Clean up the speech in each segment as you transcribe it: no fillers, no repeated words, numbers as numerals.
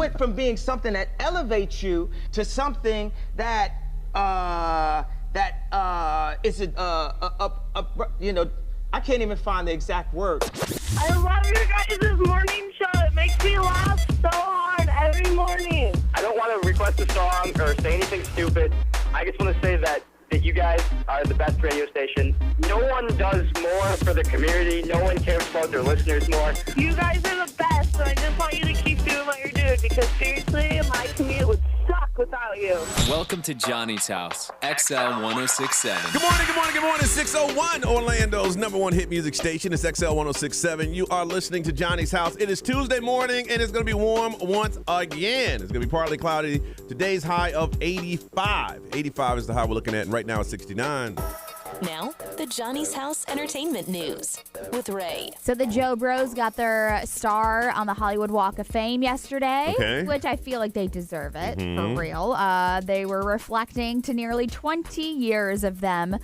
went from being something that elevates you to something that is you know, I can't even find the exact word. I love your guys' morning show. It makes me laugh so hard every morning. I don't want to request a song or say anything stupid. I just want to say that you guys are the best radio station. No one does more for the community. No one cares about their listeners more. You guys are the best, and I just want you to keep doing what you're doing because seriously, my commute would suck without you. Welcome to Johnny's House, XL 1067. Good morning, good morning, good morning. 601, Orlando's number one hit music station. It's XL 1067. You are listening to Johnny's House. It is Tuesday morning, and it's going to be warm once again. It's going to be partly cloudy. Today's high of 85. 85 is the high we're looking at, and right now it's 69. Now, the Johnny's House Entertainment News with Ray. So the Joe Bros got their star on the Hollywood Walk of Fame yesterday, which I feel like they deserve it, for real. They were reflecting to nearly 20 years of them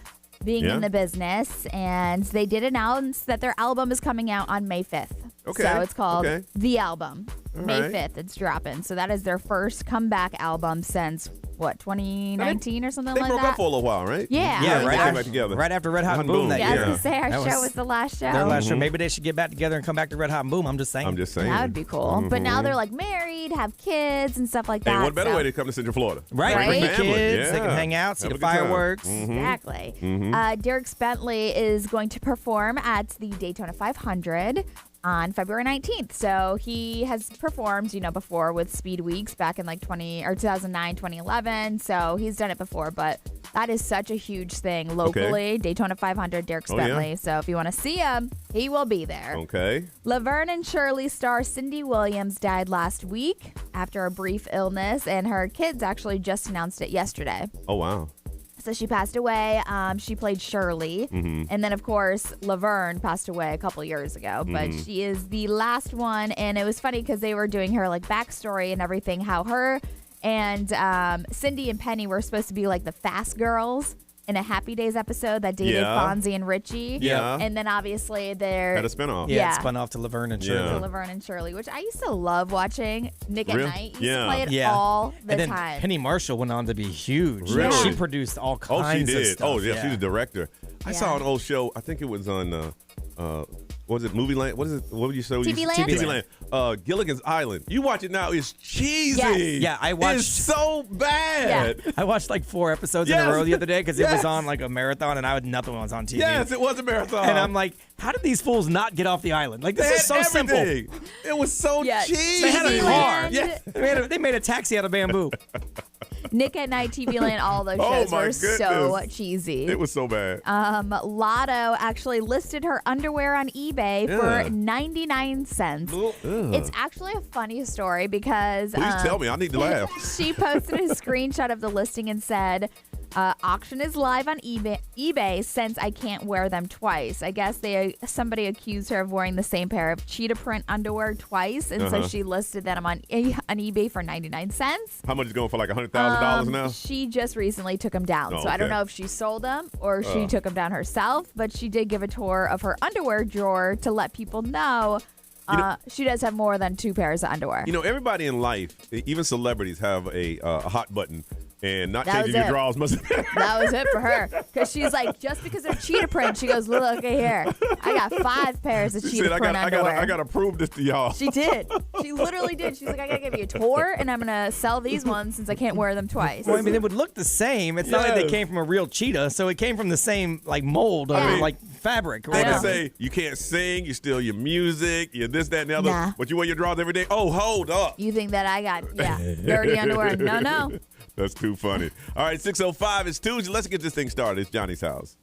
being in the business, and they did announce that their album is coming out on May 5th. So it's called The Album. May 5th, it's dropping. So that is their first comeback album since, 2019 or something like that? They broke up for a little while, right? Yeah. Right, came back together. Right after Red Hot and Boom that I year. was going to say, our show was the last show. Their last show. Maybe they should get back together and come back to Red Hot and Boom. I'm just saying. That would be cool. But now they're like married, have kids and stuff like that. Hey, what better way to come to Central Florida? Right. Bring the kids. They can hang out, see the fireworks. Exactly. Dierks Bentley is going to perform at the Daytona 500 on February 19th. So he has performed, before with Speed Weeks back in 2009, 2011. So he's done it before, but that is such a huge thing locally. Daytona 500, Dierks Bentley. So if you want to see him, he will be there. Okay. Laverne and Shirley star Cindy Williams died last week after a brief illness, and her kids actually just announced it yesterday. Oh, wow. So she passed away. She played Shirley. And then, of course, Laverne passed away a couple years ago. But she is the last one. And it was funny because they were doing her backstory and everything, how her and Cindy and Penny were supposed to be the fast girls in a Happy Days episode that dated Fonzie and Richie. Yeah. And then obviously they're... Had a spinoff. Yeah, it spun off to Laverne and Shirley. To Laverne and Shirley, which I used to love watching. Nick at Night used to play it Yeah. all the and then time. Penny Marshall went on to be huge. Really? She produced all kinds of stuff. Oh, yeah, she's a director. I saw an old show. I think it was on... what was it, Movie Land? What is it? What would you say? TV Land? TV Land. Gilligan's Island. You watch it now, it's cheesy. Yes. Yeah, I watched. It's so bad. I watched 4 episodes in a row the other day because it was on a marathon and I had nothing was on TV. Yes, it was a marathon. And I'm like, how did these fools not get off the island? This is so simple. It was so cheesy. They had a car. Yeah. They made a taxi out of bamboo. Nick at Night, TV Land, all those shows were so cheesy. It was so bad. Lotto actually listed her underwear on eBay for 99 cents. It's actually a funny story because... Please tell me. I need to laugh. She posted a screenshot of the listing and said, auction is live on eBay since I can't wear them twice. I guess somebody accused her of wearing the same pair of cheetah print underwear twice, and so she listed them on eBay for 99 cents. How much is going for $100,000 now? She just recently took them down. So I don't know if she sold them or she took them down herself, but she did give a tour of her underwear drawer to let people know she does have more than 2 pairs of underwear. Everybody in life, even celebrities, have a hot button. And not changing your drawers must have That was it for her. Because she's like, just because they're cheetah print, she goes, look here. I got 5 pairs of cheetah print underwear. I got to prove this to y'all. She did. She literally did. She's like, I got to give you a tour, and I'm going to sell these ones since I can't wear them twice. Well, I mean, they would look the same. It's not like they came from a real cheetah, so it came from the same mold or fabric. They would say, you can't sing, you steal your music, you this, that, and the other, Nah. but you wear your drawers every day? Oh, hold up. You think that I got, dirty underwear? No. That's too funny. All right, 6:05. It's Tuesday. Let's get this thing started. It's Johnny's House.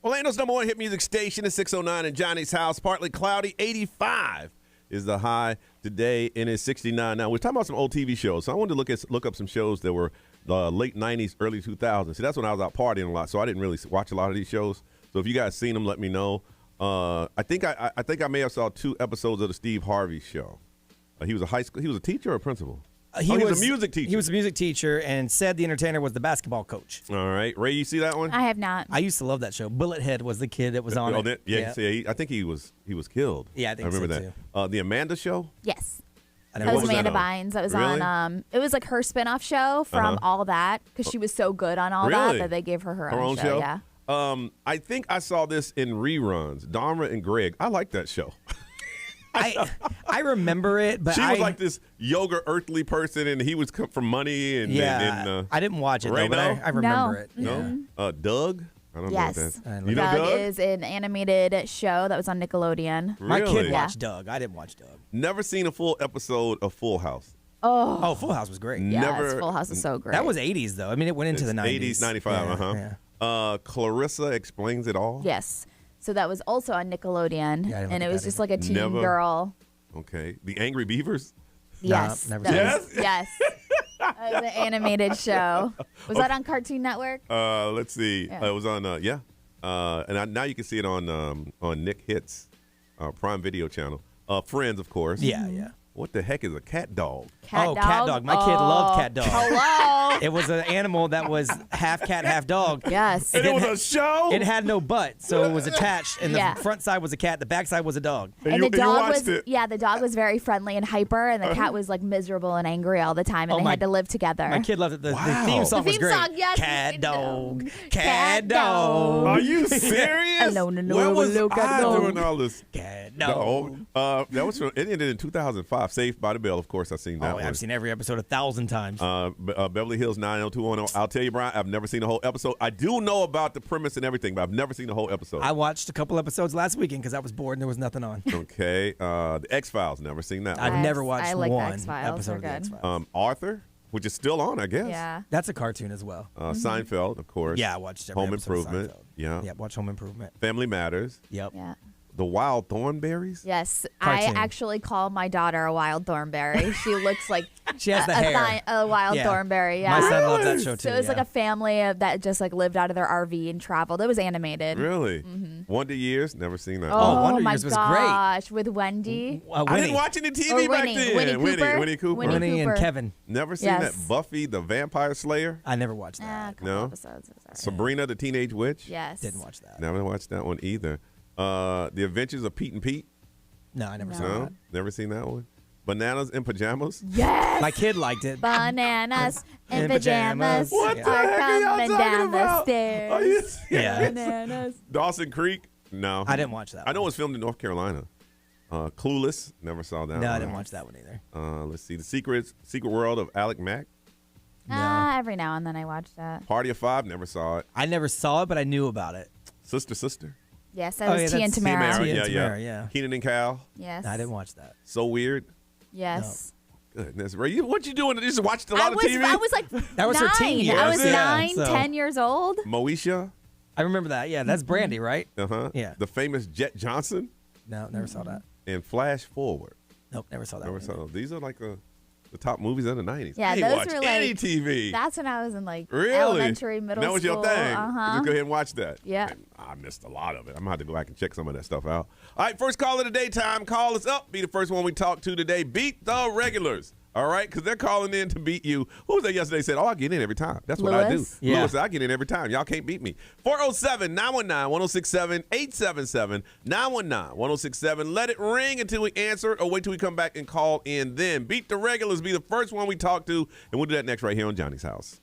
Orlando's number one hit music station is 609 in Johnny's house. Partly cloudy, 85 is the high today, and it's 69 now. We're talking about some old TV shows, so I wanted to look up some shows that were the late 90s, early 2000s. See, that's when I was out partying a lot, so I didn't really watch a lot of these shows. So if you guys seen them, let me know. I think I may have saw 2 episodes of the Steve Harvey show. He was a teacher or a principal? He was a music teacher. He was a music teacher, and Ced the Entertainer was the basketball coach. All right. Ray, you see that one? I have not. I used to love that show. Bullethead was the kid that was on it. Yeah. I think he was killed. Yeah, I think remember so, that. too. The Amanda Show? Yes. That was Amanda Bynes. That was Really? on. It was like her spinoff show from All That because she was so good on All Really? that they gave her Her own show? Yeah. I think I saw this in reruns. Dharma and Greg. I like that show. I remember it, but she was like this yoga earthly person, and he was from money. And I didn't watch it, Ray, though, but I remember it. No, Yeah. Doug. I don't know what Yes. that is. You know Doug Doug is an animated show that was on Nickelodeon. My kid Really? watched Doug. I didn't watch Doug. Never seen a full episode of Full House. Oh, Full House was great. Yes, Never. Full House is so great. That was 80s, though. I mean, it went into the 90s. 80s, 95. Yeah. Clarissa Explains It All. Yes. So that was also on Nickelodeon, Yeah, I didn't and look it at was that just either. like a teen Never- girl. Okay. The Angry Beavers. Yes. never that seen was- Yes. That was an animated show. Was that on Cartoon Network? Let's see. Yeah. It was on. And now you can see it on Nick Hits, Prime Video channel. Friends, of course. Yeah. What the heck is a cat dog? Cat Cat Dog. My kid loved Cat Dog. Hello. It was an animal that was half cat, half dog. Yes. And it was a show. It had no butt, so it was attached, and the Yeah. front side was a cat, the back side was a dog. And the you dog watched was it. the dog was very friendly and hyper, and the cat was like miserable and angry all the time, and they had to live together. My kid loved it. The Wow. theme song The was theme great. song, yes, Cat we dog, know. cat Cat dog. Are you serious? Hello, no, Where was hello, cat I dog. doing all this? Cat dog. That was from, it ended in 2005. Saved by the Bell, of course. I've seen that Oh, one. I've seen every episode 1,000 times. Beverly Hills 90210. I'll tell you, Brian, I've never seen the whole episode. I do know about the premise and everything, but I've never seen the whole episode. I watched a couple episodes last weekend because I was bored and there was nothing on. Okay. The X-Files, never seen that I've one. never watched I like the one X-Files, episode of the they're good. X-Files. Arthur, which is still on, I guess. Yeah. That's a cartoon as well. Seinfeld, of course. Yeah, I watched every Home episode of Improvement. Seinfeld. Yeah. Yep, watch Home Improvement. Family Matters. Yep. Yeah. The Wild Thornberries. Yes, Cartoon. I actually call my daughter a wild thornberry. She looks like She has the hair. a wild Yeah. thornberry. Yeah. My son loved that show too. So it was like yeah. a family that just like lived out of their RV and traveled. It was animated. Really? Wonder Years. Never seen that. Oh, Wonder my Years was great. gosh, with Wendy. I Winnie. didn't watch any Or TV back Winnie. then. Winnie Cooper. Winnie Cooper. Winnie Winnie and Cooper. Kevin. Never seen Yes. that. Buffy the Vampire Slayer. I never watched that. A couple No? episodes. Sorry. Sabrina the Teenage Witch. Yes. Didn't watch that. Never watched that one either. The Adventures of Pete and Pete. No, I never saw No, that. never seen that one. Bananas in Pajamas. Yes. My kid liked it. Bananas in In pajamas pajamas. What the are heck are y'all coming talking down the about? stairs. Are you serious? Yeah. Bananas. Dawson Creek. No, I didn't watch that I know it one. was filmed in North Carolina. Clueless. Never saw that. No, one. I didn't watch that one either. Let's see. The Secret World of Alec Mack. Every now and then I watch that. Party of Five. Never saw it. I never saw it, but I knew about it. Sister. Yes, that Oh, was yeah, T and that's Tamara. Tia and Yeah, Tamara, yeah. Keenan and Cal. Yes. No, I didn't watch that. So Weird. Yes. Goodness, Ray, what you doing? You just watched a I lot of was, TV. I was like That was her 9. teen years. I was Yeah, 9, so- 10 years old. Moesha. I remember that. Yeah, that's Brandy, right? Yeah. The famous Jet Johnson No, never saw that. and Flash Forward. Nope, never saw that Never one. saw those. These are like the top movies of the 90s. Yeah, I ain't those watch were like any TV. That's when I was in like Really? elementary, middle That was school. your thing. Uh-huh. Just go ahead and watch that. Yeah. Man, I missed a lot of it. I'm going to have to go back and check some of that stuff out. All right, first call of the daytime. Call us up. Be the first one we talk to today. Beat the regulars. All right, because they're calling in to beat you. Who was that yesterday said, I get in every time. That's what I do. Lewis? Yeah. Lewis, I get in every time. Y'all can't beat me. 407-919-1067, 877-919-1067. Let it ring until we answer it or wait till we come back and call in then. Beat the regulars. Be the first one we talk to, and we'll do that next right here on Johnny's House.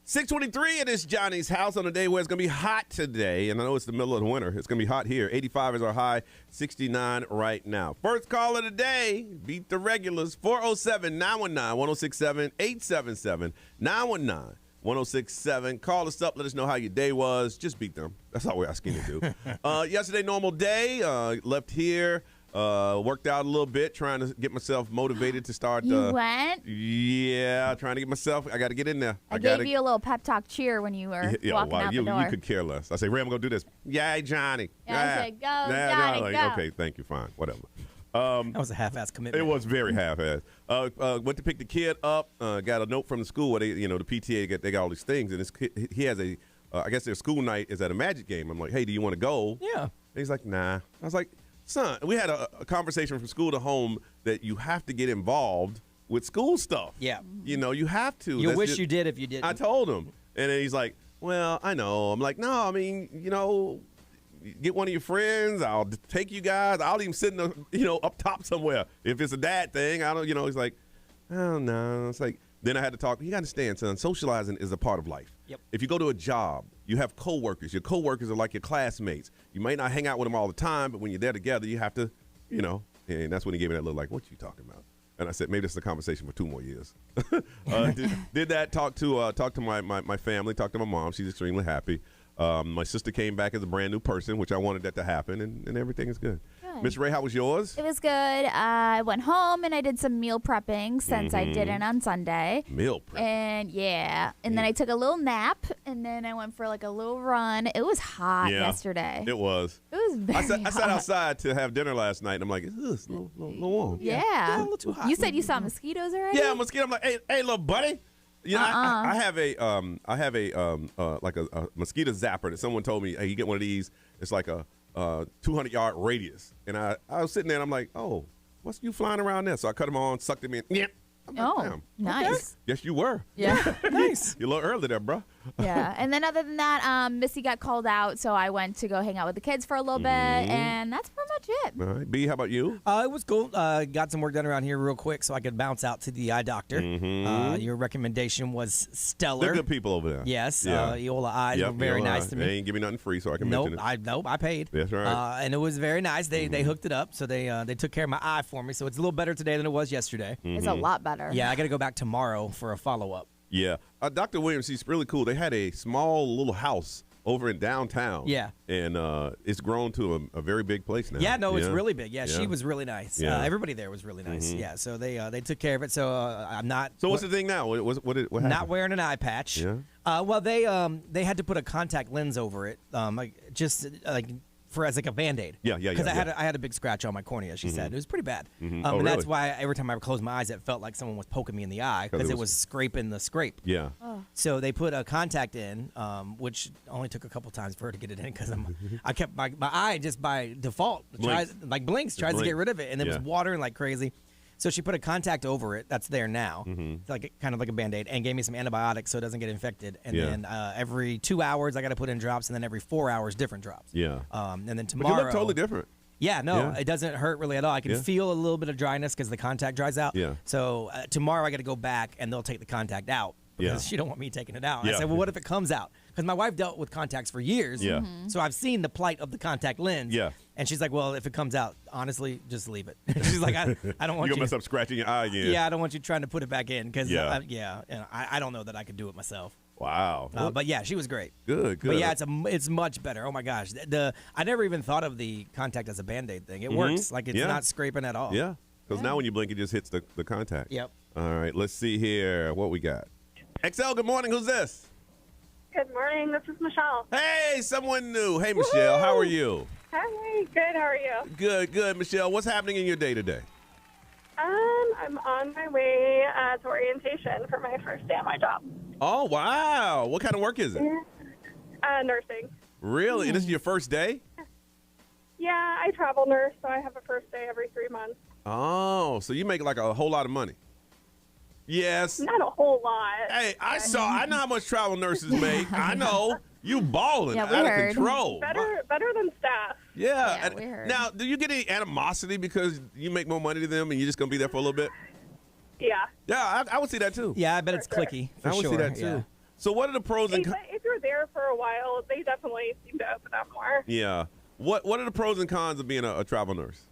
6:23, it is Johnny's house on a day where it's going to be hot today. And I know it's the middle of the winter. It's going to be hot here. 85 is our high, 69 right now. First call of the day, beat the regulars, 407-919-1067, 877-919-1067. Call us up. Let us know how your day was. Just beat them. That's all we're asking you to do. Yesterday, normal day. Left here. Worked out a little bit, trying to get myself motivated to start. You went? Yeah, trying to get myself. I got to get in there. I gave you a little pep talk cheer when you were walking out the door. You could care less. I say, Ray, I'm going to do this. Yay, Johnny. Yeah, I said, go, Johnny, go. Okay, thank you, fine, whatever. That was a half-ass commitment. It was very half-ass. Went to pick the kid up. Got a note from the school where the PTA they got all these things, and he has a. I guess their school night is at a Magic game. I'm like, hey, do you want to go? Yeah. And he's like, nah. I was like, son, we had a conversation from school to home that you have to get involved with school stuff. Yeah. You have to. You wish you did if you didn't. I told him. And then he's like, well, I know. I'm like, no, I mean, get one of your friends. I'll take you guys. I'll even sit in up top somewhere. If it's a dad thing, I don't, he's like, oh, no. It's like, then I had to talk. You got to understand, son, socializing is a part of life. Yep. If you go to a job, you have coworkers. Your coworkers are like your classmates. You may not hang out with them all the time, but when you're there together, you have to, and that's when he gave me that look like, what you talking about? And I said, maybe this is a conversation for 2 more years. Did that, talk to my family, talk to my mom. She's extremely happy. My sister came back as a brand new person, which I wanted that to happen, and everything is good. Miss Ray, how was yours? It was good. I went home and I did some meal prepping since I didn't on Sunday. Meal prepping. And then I took a little nap and then I went for like a little run. It was hot yesterday. It was. It was very I sat outside to have dinner last night and I'm like, it's a little warm. Yeah. A little too hot. You said you saw mosquitoes already? Yeah, mosquito. I'm like, hey, little buddy. I have a mosquito zapper that someone told me, hey, you get one of these. It's like a 200-yard radius. And I was sitting there and I'm like, oh, what's you flying around there? So I cut them on, sucked them in. Yeah. Nice. Okay. Yes, you were. Yeah. Nice. You're a little early there, bro. Yeah. And then other than that, Missy got called out, so I went to go hang out with the kids for a little bit, and that's pretty much it. All right. B, how about you? It was cool. Got some work done around here real quick so I could bounce out to the eye doctor. Your recommendation was stellar. They're good people over there. Yes. Eola Eyes were very nice to me. They ain't give me nothing free, so I can mention it. I paid. That's right. And it was very nice. They hooked it up, so they took care of my eye for me. So it's a little better today than it was yesterday. It's a lot better. Yeah, I got to go back tomorrow for a follow-up. Yeah. Dr. Williams, he's really cool. They had a small little house over in downtown. Yeah. And it's grown to a very big place now. Yeah, no, it's really big. Yeah, she was really nice. Yeah. Everybody there was really nice. Yeah, so they took care of it. So I'm not. So what's the thing now? What happened? Not wearing an eye patch. Yeah. Well, they had to put a contact lens over it, as like a Band-Aid. Yeah. Because I had a big scratch on my cornea, she said. It was pretty bad. Oh, and that's why every time I closed my eyes, it felt like someone was poking me in the eye because it was scraping the scrape. Yeah. Oh. So they put a contact in, which only took a couple times for her to get it in because I kept my eye just by default tries to get rid of it, and it was watering like crazy. So she put a contact over it that's there now, like kind of like a Band-Aid, and gave me some antibiotics so it doesn't get infected. And then every 2 hours I got to put in drops, and then every 4 hours different drops. Yeah. And then tomorrow. But you look totally different. Yeah, no, it doesn't hurt really at all. I can feel a little bit of dryness because the contact dries out. Yeah. So tomorrow I got to go back, and they'll take the contact out because she don't want me taking it out. And I said, well, what if it comes out? Because my wife dealt with contacts for years. Yeah. So I've seen the plight of the contact lens. Yeah. And she's like, well, if it comes out, honestly, just leave it. She's like, I don't want You're going to mess up scratching your eye again. Yeah, I don't want you trying to put it back in because, and I don't know that I could do it myself. Wow. But yeah, she was great. Good. But yeah, it's much better. Oh my gosh, I never even thought of the contact as a Band-Aid thing. It works. Like it's not scraping at all. Yeah, because now when you blink, it just hits the contact. Yep. All right, let's see here what we got. XL, good morning. Who's this? Good morning. This is Michelle. Hey, someone new. Hey, Michelle. Woo-hoo! How are you? Hi. Good. How are you? Good. Michelle, what's happening in your day today? I'm on my way to orientation for my first day at my job. Oh, wow. What kind of work is it? Nursing. Really? And this is your first day? Yeah, I travel nurse, so I have a first day every 3 months. Oh, so you make like a whole lot of money. Yes. Not a whole lot. Hey, I know how much travel nurses make. I know. You balling out heard. of control. Better than staff. Yeah. We heard. Now, do you get any animosity because you make more money than them and you're just going to be there for a little bit? Yeah. Yeah, I would see that too. Yeah, I bet it's clicky. For I would sure. see that too. So what are the pros and cons? If you're there for a while, they definitely seem to open up more. Yeah. What are the pros and cons of being a travel nurse?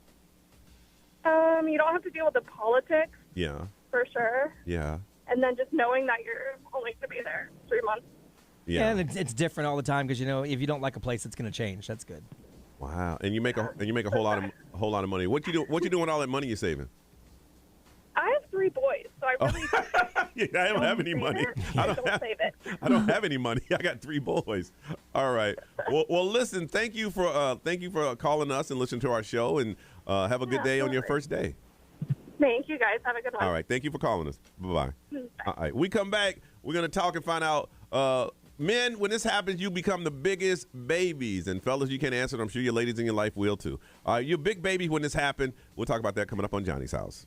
You don't have to deal with the politics. Yeah. For sure. Yeah. And then just knowing that you're only going to be there 3 months. Yeah. And it's different all the time because if you don't like a place, it's going to change. That's good. Wow. And you make a whole lot of money. What you doing with all that money you're saving? I have 3 boys, so I really Yeah, I don't have any money. I don't save it. I don't have any money. I got 3 boys. All right. Well, listen. Thank you for calling us and listening to our show, and have a good day on your first day. Thank you, guys. Have a good one. All right. Thank you for calling us. Bye-bye. All right. We come back. We're going to talk and find out, men, when this happens, you become the biggest babies. And fellas, you can't answer it. I'm sure your ladies in your life will too. You're big baby when this happened. We'll talk about that coming up on Johnny's House.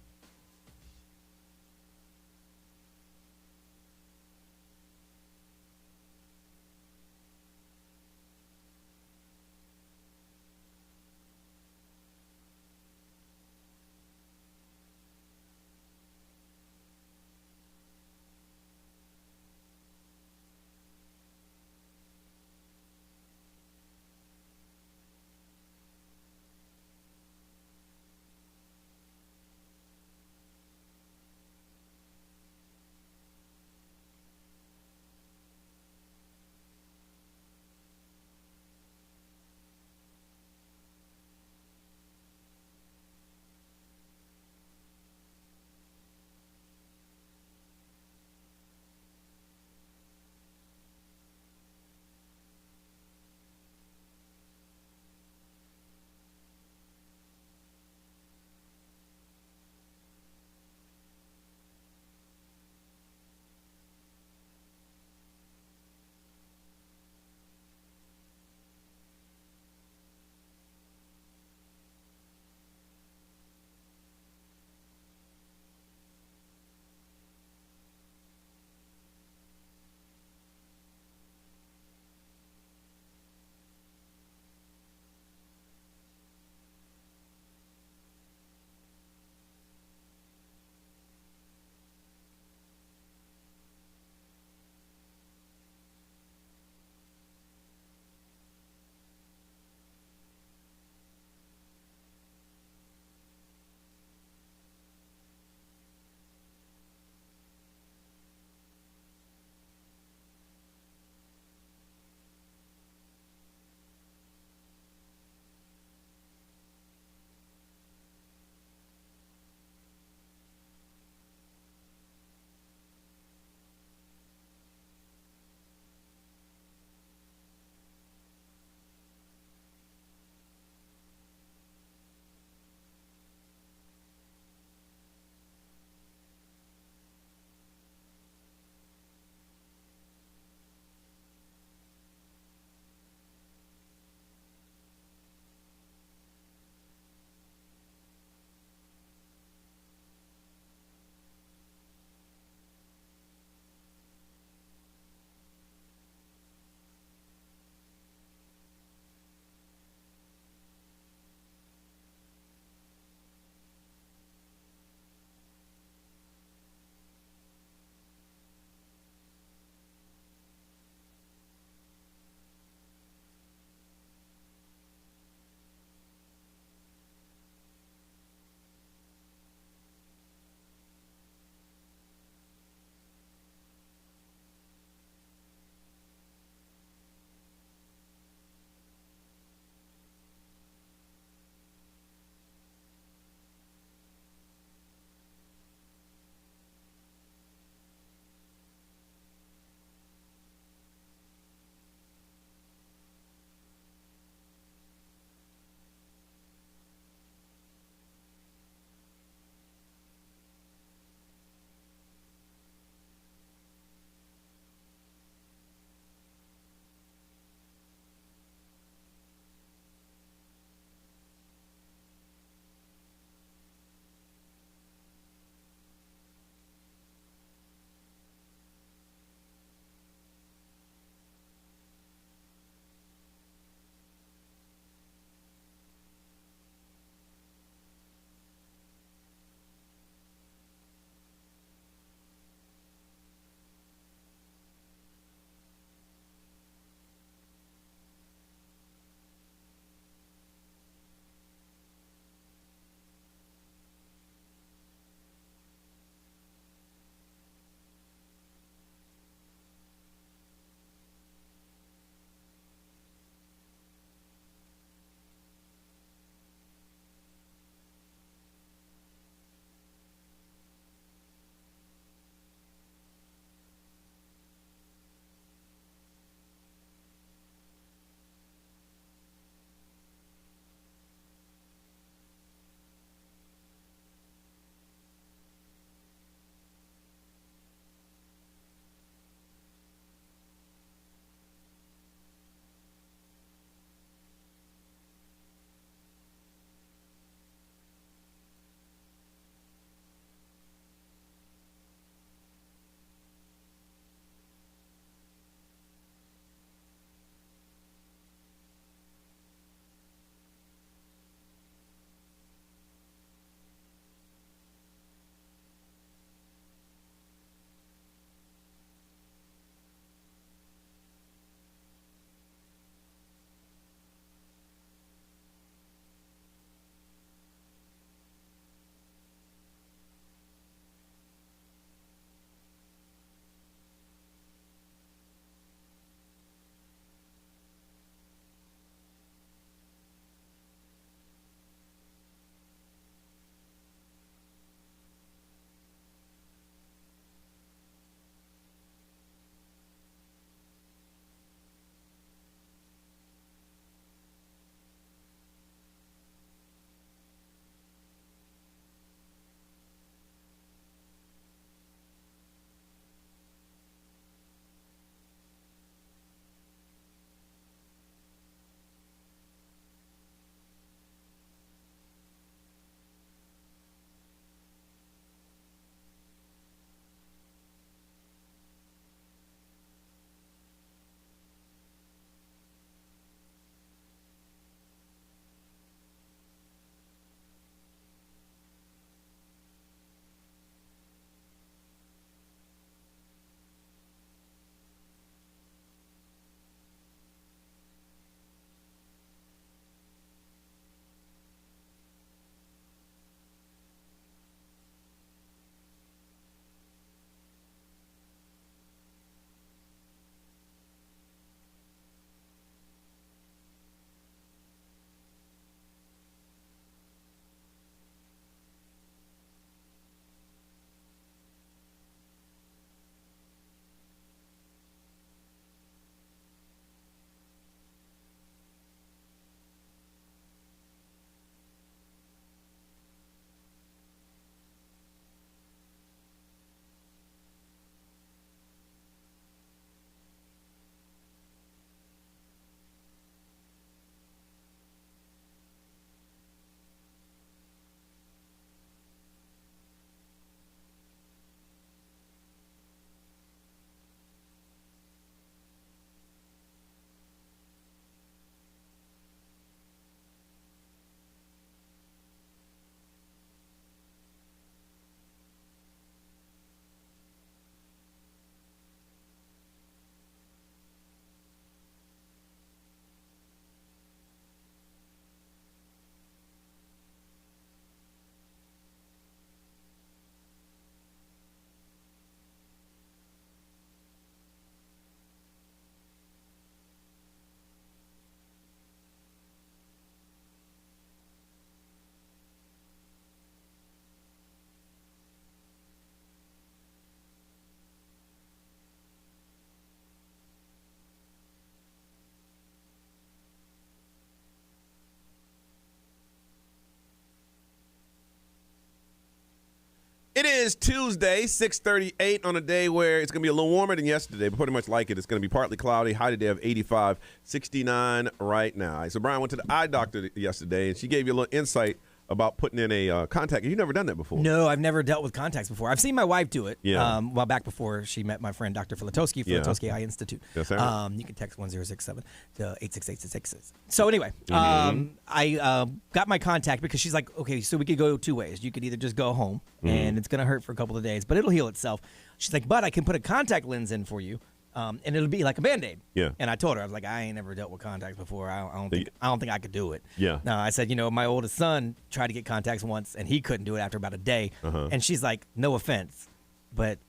is Tuesday, 6:38 on a day where it's going to be a little warmer than yesterday, but pretty much like it. It's going to be partly cloudy, high today of 85, 69 right now. So Brian went to the eye doctor yesterday, and she gave you a little insight about putting in a contact. You've never done that before. No, I've never dealt with contacts before. I've seen my wife do it. Yeah. Well, back before she met my friend Dr. Filatowski, Filatowski Eye Institute. Yes, sir. You can text 1067 to 86866. So anyway, I got my contact because she's like, okay, so we could go two ways. You could either just go home and it's going to hurt for a couple of days, but it'll heal itself. She's like, but I can put a contact lens in for you. And it'll be like a Band-Aid. Yeah. And I told her, I was like, I ain't never dealt with contacts before. I don't think I could do it. Yeah. No, I said, my oldest son tried to get contacts once, and he couldn't do it after about a day. And she's like, no offense, but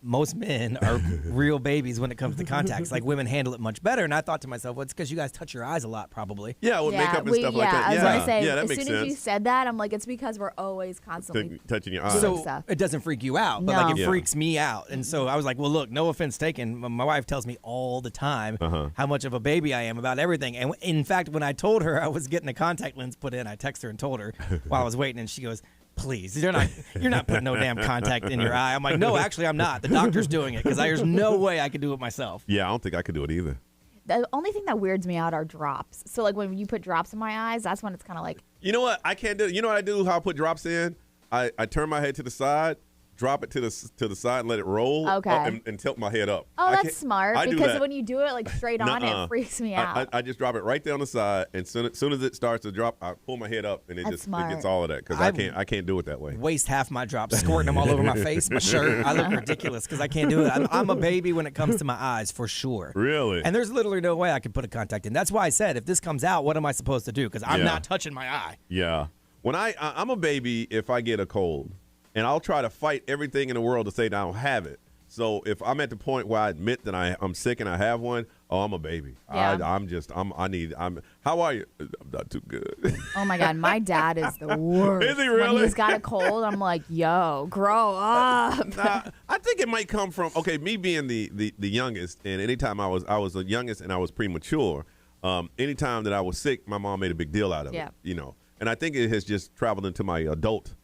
most men are real babies when it comes to contacts. Like, women handle it much better. And I thought to myself, well, it's because you guys touch your eyes a lot, probably. Yeah, with makeup and stuff like that. I was going to say, that as makes soon as sense. you said that, I'm like, it's because we're always constantly touching your eyes. So stuff. it doesn't freak you out, but No. like it Yeah. freaks me out. And so I was like, well, look, no offense taken. My wife tells me all the time how much of a baby I am about everything. And in fact, when I told her I was getting a contact lens put in, I texted her and told her while I was waiting, and she goes, please, you're not putting no damn contact in your eye. I'm like, no, actually, I'm not. The doctor's doing it because there's no way I could do it myself. Yeah, I don't think I could do it either. The only thing that weirds me out are drops. So, like, when you put drops in my eyes, that's when it's kind of like... You know what? I can't do. You know what I do? How I put drops in? I turn my head to the side, drop it to the side, and let it roll. Okay. And tilt my head up. Oh, that's smart. I do Because that. when you do it, like, straight on, it freaks me out. I just drop it right there on the side, and soon as it starts to drop, I pull my head up, and it That's smart. it gets all of that because I can't do it that way. Waste half my drops, squirting them all over my face, my shirt. I look ridiculous because I can't do it. I'm a baby when it comes to my eyes, for sure. Really? And there's literally no way I could put a contact in. That's why I said, if this comes out, what am I supposed to do? Because I'm not touching my eye. Yeah. When I'm a baby if I get a cold, and I'll try to fight everything in the world to say that I don't have it. So if I'm at the point where I admit that I'm sick and I have one, I'm a baby. Yeah. How are you? I'm not too good. Oh, my God. My dad is the worst. Is he really? When he's got a cold, I'm like, yo, grow up. I think it might come from, me being the youngest, and anytime I was the youngest and I was premature, anytime that I was sick, my mom made a big deal out of it. And I think it has just traveled into my adult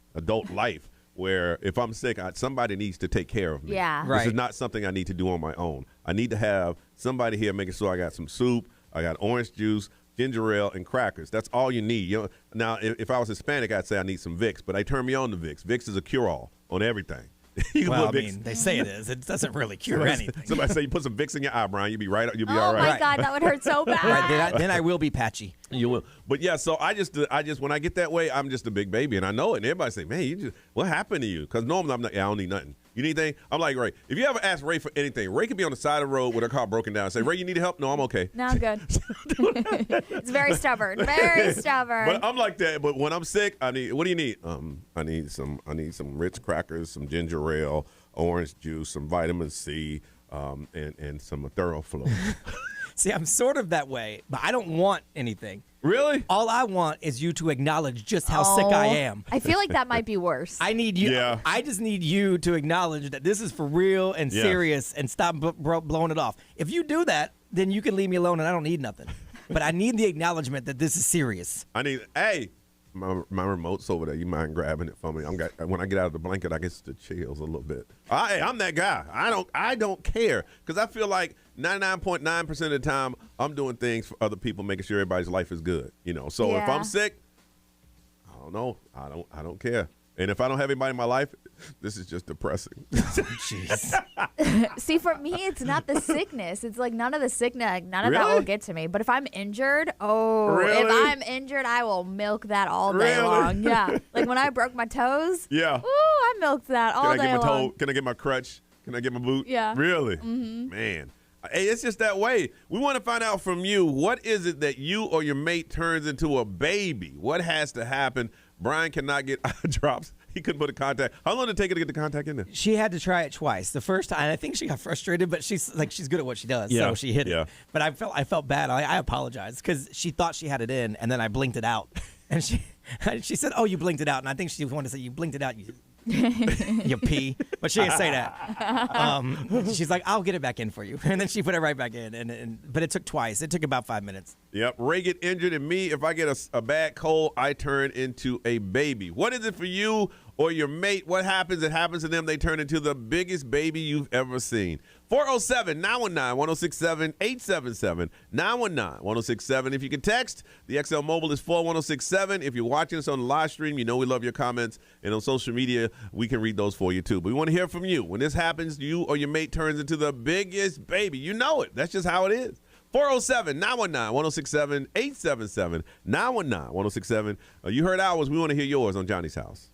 life. Where if I'm sick, somebody needs to take care of me. Yeah. This is not something I need to do on my own. I need to have somebody here making sure I got some soup, I got orange juice, ginger ale, and crackers. That's all you need. Now, if I was Hispanic, I'd say I need some Vicks, but they turn me on to Vicks. Vicks is a cure-all on everything. Well, they say it is. It doesn't really cure anything. Somebody say you put some Vicks in your eye, Brian. You'll be right. You'll be Oh, all right. my God, that would hurt so bad. Right, then I will be patchy. You will. But yeah, so I just when I get that way, I'm just a big baby, and I know it. And everybody say, man, what happened to you? Because normally I'm not. I don't need nothing. You need anything? I'm like, Ray, if you ever ask Ray for anything, Ray could be on the side of the road with her car broken down and say, Ray, you need help? No, I'm okay. No, I'm good. It's very stubborn. Very stubborn. But I'm like that. But when I'm sick, what do you need? I need some Ritz crackers, some ginger ale, orange juice, some vitamin C, and some Theroflow. See, I'm sort of that way, but I don't want anything. Really? All I want is you to acknowledge just how sick I am. I feel like that might be worse. I need you. Yeah. I just need you to acknowledge that this is for real and serious and stop blowing it off. If you do that, then you can leave me alone and I don't need nothing. But I need the acknowledgement that this is serious. My remote's over there. You mind grabbing it for me? When I get out of the blanket, I get the chills a little bit. I'm that guy. I don't care because I feel like 99.9% of the time I'm doing things for other people, making sure everybody's life is good. So if I'm sick, I don't know. I don't care. And if I don't have anybody in my life, this is just depressing. Jeez. See, for me, it's not the sickness. It's like none of the sickness, none of that will get to me. But if I'm injured, if I'm injured, I will milk that all day long. Yeah. Like when I broke my toes. Yeah. Ooh, I milked that all day long. Can I get my crutch? Can I get my boot? Yeah. Really? Mm-hmm. Man. Hey, it's just that way. We want to find out from you, what is it that you or your mate turns into a baby? What has to happen? Brian cannot get eye drops. He couldn't put a contact. How long did it take her to get the contact in there? She had to try it twice. The first time, I think she got frustrated, but she's good at what she does, so she hit it. But I felt bad. I apologized because she thought she had it in, and then I blinked it out. And she said, "Oh, you blinked it out," and I think she wanted to say, "You blinked it out, you pee," but she didn't say that. She's like, "I'll get it back in for you," and then she put it right back in. But it took twice. It took about 5 minutes. Yep. Ray get injured, and me, if I get a bad cold, I turn into a baby. What is it for you or your mate? What happens? It happens to them. They turn into the biggest baby you've ever seen. 407-919-1067, 877-919-1067. If you can text, the XL Mobile is 41067. If you're watching us on the live stream, you know we love your comments. And on social media, we can read those for you, too. But we want to hear from you. When this happens, you or your mate turns into the biggest baby. You know it. That's just how it is. 407-919-1067, 877-919-1067. You heard ours. We want to hear yours on Johnny's House.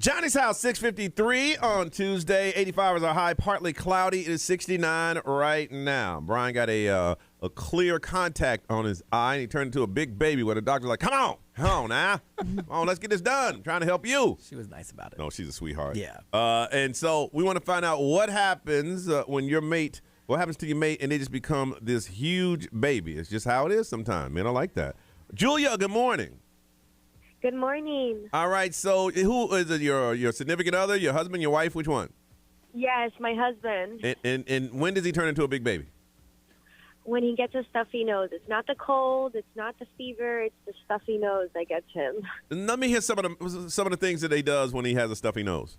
Johnny's house, 6:53 on Tuesday. 85 is our high, partly cloudy. It is 69 right now. Brian got a clear contact on his eye, and he turned into a big baby where the doctor's like, come on now. Come on, let's get this done. I'm trying to help you. She was nice about it. No, she's a sweetheart. Yeah. And so we want to find out what happens when your mate, what happens to your mate, and they just become this huge baby. It's just how it is sometimes. Man, I like that. Julia, good morning. Good morning. All right, so who is it? Your significant other, your husband, your wife? Which one? Yes, my husband. And when does he turn into a big baby? When he gets a stuffy nose. It's not the cold, it's not the fever, it's the stuffy nose that gets him. Let me hear some of the things that he does when he has a stuffy nose.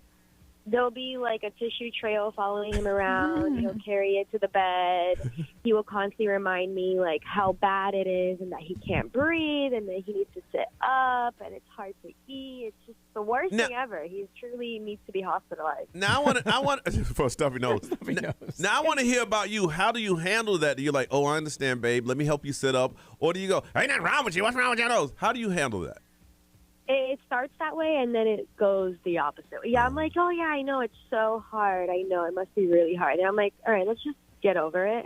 There'll be like a tissue trail following him around. He'll carry it to the bed. He will constantly remind me like how bad it is and that he can't breathe and that he needs to sit up and it's hard to eat. It's just the worst thing ever. He truly needs to be hospitalized. Now I want for a stuffy nose. Now I want to hear about you. How do you handle that? Do you like, oh, I understand, babe. Let me help you sit up, or do you go, ain't nothing wrong with you? What's wrong with your nose? How do you handle that? It starts that way, and then it goes the opposite. Yeah, I'm like, oh, yeah, I know it's so hard. I know it must be really hard. And I'm like, all right, let's just get over it.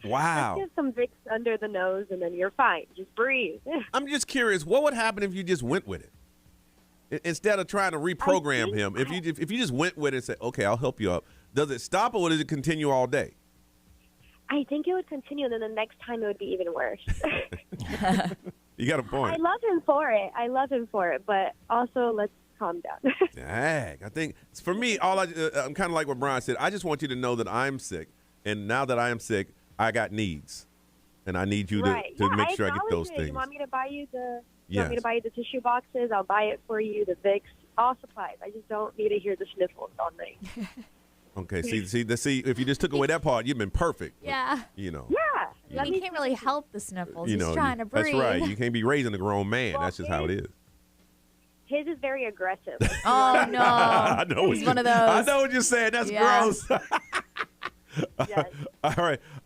Wow. Let's give some Vicks under the nose, and then you're fine. Just breathe. I'm just curious, what would happen if you just went with it? Instead of trying to reprogram him, if you just went with it and said, okay, I'll help you up, does it stop or does it continue all day? I think it would continue, and then the next time it would be even worse. You got a point. I love him for it, but also let's calm down. Dang, I think for me, I'm kind of like what Brian said. I just want you to know that I'm sick, and now that I am sick, I got needs, and I need you to make sure I get those things. You want me to buy you the tissue boxes? I'll buy it for you. The Vicks, all supplies. I just don't need to hear the sniffles all night. Okay, see, if you just took away that part, you've been perfect. Yeah. You know. Yeah. He can't really help the sniffles. You He's know, trying to breathe. That's right. You can't be raising a grown man. Well, that's just how it is. His is very aggressive. Oh, no. I know He's one of those. I know what you're saying. That's gross. Yes.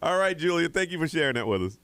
All right, Julia. Thank you for sharing that with us.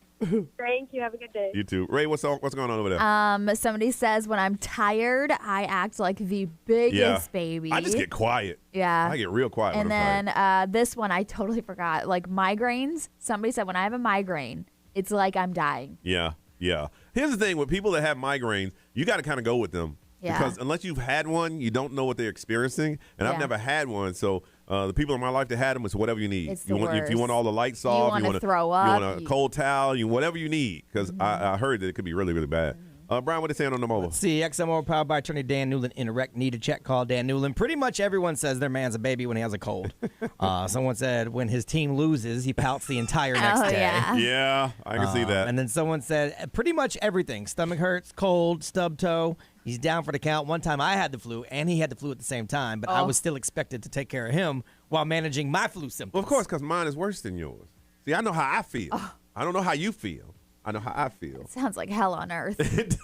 Thank you. Have a good day. You too. Ray, what's going on over there? Somebody says when I'm tired, I act like the biggest baby. I just get quiet. Yeah. I get real quiet and when I'm then tired. This one I totally forgot. Like migraines. Somebody said when I have a migraine, it's like I'm dying. Yeah. Here's the thing with people that have migraines, you got to kind of go with them. Yeah. Because unless you've had one, you don't know what they're experiencing. And I've never had one, so the people in my life that had them is whatever you need. It's the worst. If you want all the lights off, you want to throw up, you want a cold towel, whatever you need. Because I heard that it could be really, really bad. Brian, what are they saying on the mobile? See, XMO powered by attorney Dan Newland. Interact. Need a check? Call Dan Newland. Pretty much everyone says their man's a baby when he has a cold. Someone said when his team loses, he pouts the entire next day. Yeah, I can see that. And then someone said pretty much everything. Stomach hurts, cold, stub toe. He's down for the count. One time I had the flu, and he had the flu at the same time, but I was still expected to take care of him while managing my flu symptoms. Well, of course, because mine is worse than yours. See, I know how I feel. I don't know how you feel. I know how I feel. It sounds like hell on earth.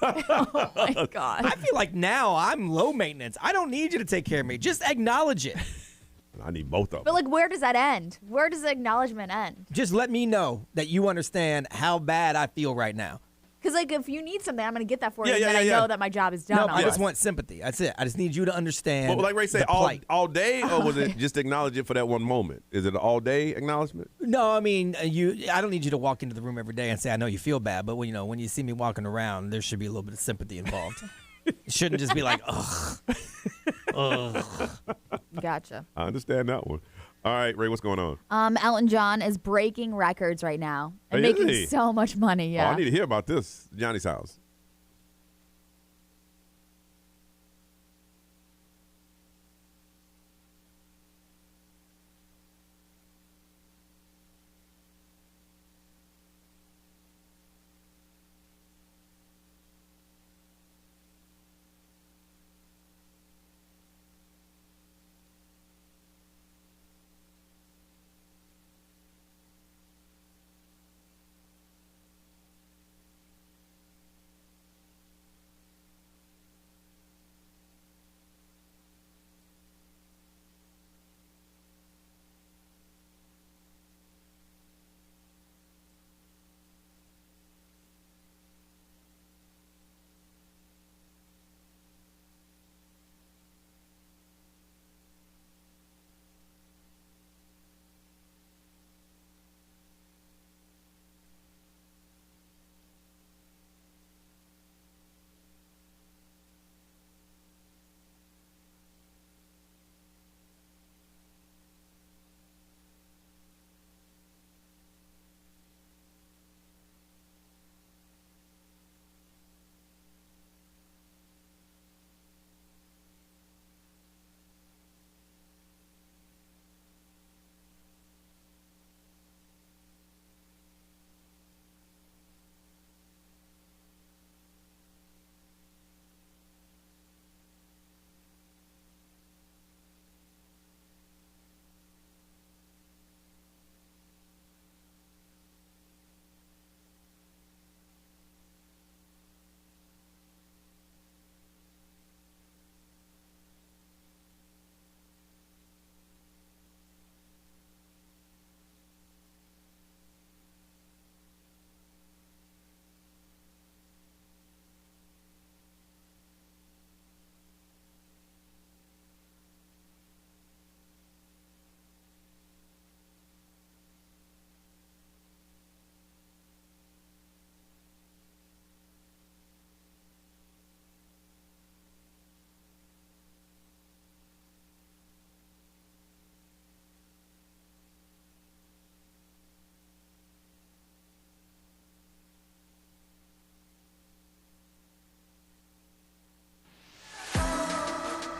Oh, my God. I feel like now I'm low maintenance. I don't need you to take care of me. Just acknowledge it. I need both of them. But, like, where does that end? Where does the acknowledgement end? Just let me know that you understand how bad I feel right now. Because, like, if you need something, I'm going to get that for you, and then I know that my job is done. No, I just want sympathy. That's it. I just need you to understand. Well, like Ray said, all day, or was it just acknowledge it for that one moment? Is it an all-day acknowledgement? No, I mean, I don't need you to walk into the room every day and say, I know you feel bad, but when you see me walking around, there should be a little bit of sympathy involved. It shouldn't just be like, ugh. Ugh. Gotcha. I understand that one. All right, Ray, what's going on? Elton John is breaking records right now and making so much money. Yeah. Oh, I need to hear about this. Johnny's house.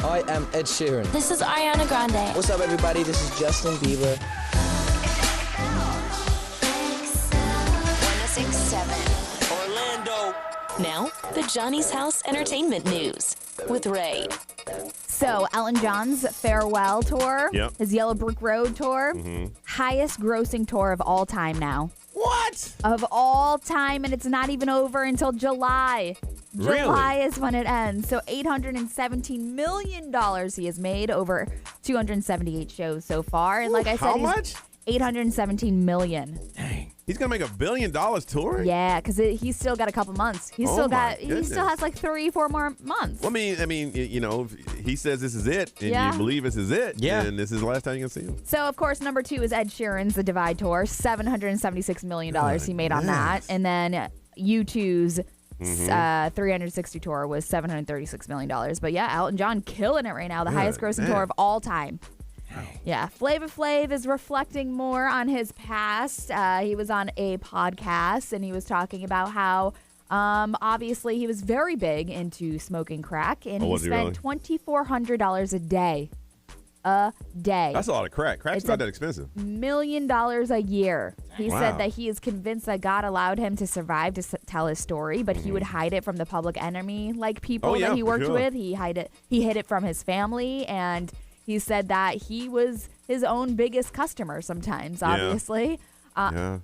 I am Ed Sheeran. This is Ariana Grande. What's up, everybody? This is Justin Bieber. 1067 Orlando. Now, the Johnny's House Entertainment News with Ray. So, Elton John's farewell tour, his Yellow Brick Road tour, highest grossing tour of all time now. What? Of all time, and it's not even over until July. Really? July is when it ends. So $817 million he has made over 278 shows so far. And like I said, how much? $817 million. Dang. He's going to make $1 billion touring? Yeah, because he's still got a couple months. He still has like 3-4 more months. Well, I mean, you know, if he says this is it, and you believe this is it, then this is the last time you can see him. So, of course, number 2 is Ed Sheeran's The Divide Tour. $776 million he made on that. And then U2's 360 tour was $736 million. But yeah, Elton John killing it right now. The highest grossing tour of all time. Yeah, Flava Flav is reflecting more on his past. He was on a podcast and he was talking about how obviously he was very big into smoking crack and he spent $2,400 a day. A day. That's a lot of crack. Crack's not that expensive. $1 million a year. He said that he is convinced that God allowed him to survive to tell his story, but he would hide it from the public enemy, like people that he worked with. He hid it from his family, and he said that he was his own biggest customer sometimes, obviously. Wow.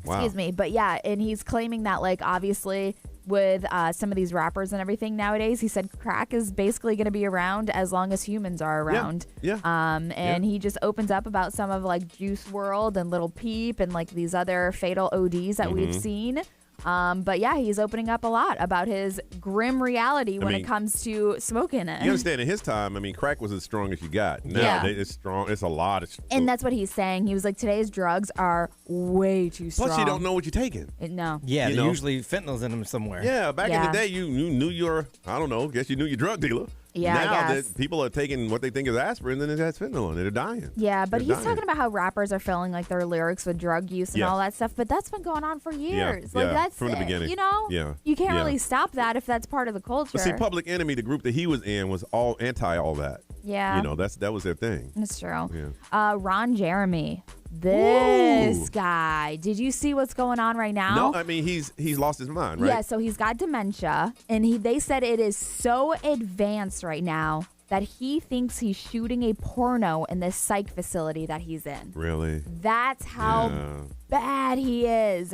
Excuse me. But yeah, and he's claiming that, like, obviously with some of these rappers and everything nowadays, he said crack is basically going to be around as long as humans are around. And he just opens up about some of, like, Juice WRLD and Lil Peep and, like, these other fatal ODs that we've seen. But yeah, he's opening up a lot about his grim reality when it comes to smoking it. You understand, in his time, I mean, crack was as strong as you got. Now it's strong. It's a lot. And that's what he's saying. He was like, today's drugs are way too strong. Plus, you don't know what you're taking. No. Yeah, they're usually fentanyl's in them somewhere. Yeah, back in the day, you knew your, I don't know, guess you knew your drug dealer. Yeah, now that people are taking what they think is aspirin, then it has fentanyl, and they're dying. Yeah, but he's talking about how rappers are filling like their lyrics with drug use and all that stuff. But that's been going on for years. Like that's from the beginning. You know, you can't really stop that if that's part of the culture. But see, Public Enemy, the group that he was in, was all anti all that. Yeah, you know, that was their thing. That's true. Yeah. Ron Jeremy. This guy. Did you see what's going on right now? No, I mean he's lost his mind, right? Yeah, so he's got dementia, and they said it is so advanced right now that he thinks he's shooting a porno in this psych facility that he's in. Really? That's how bad he is.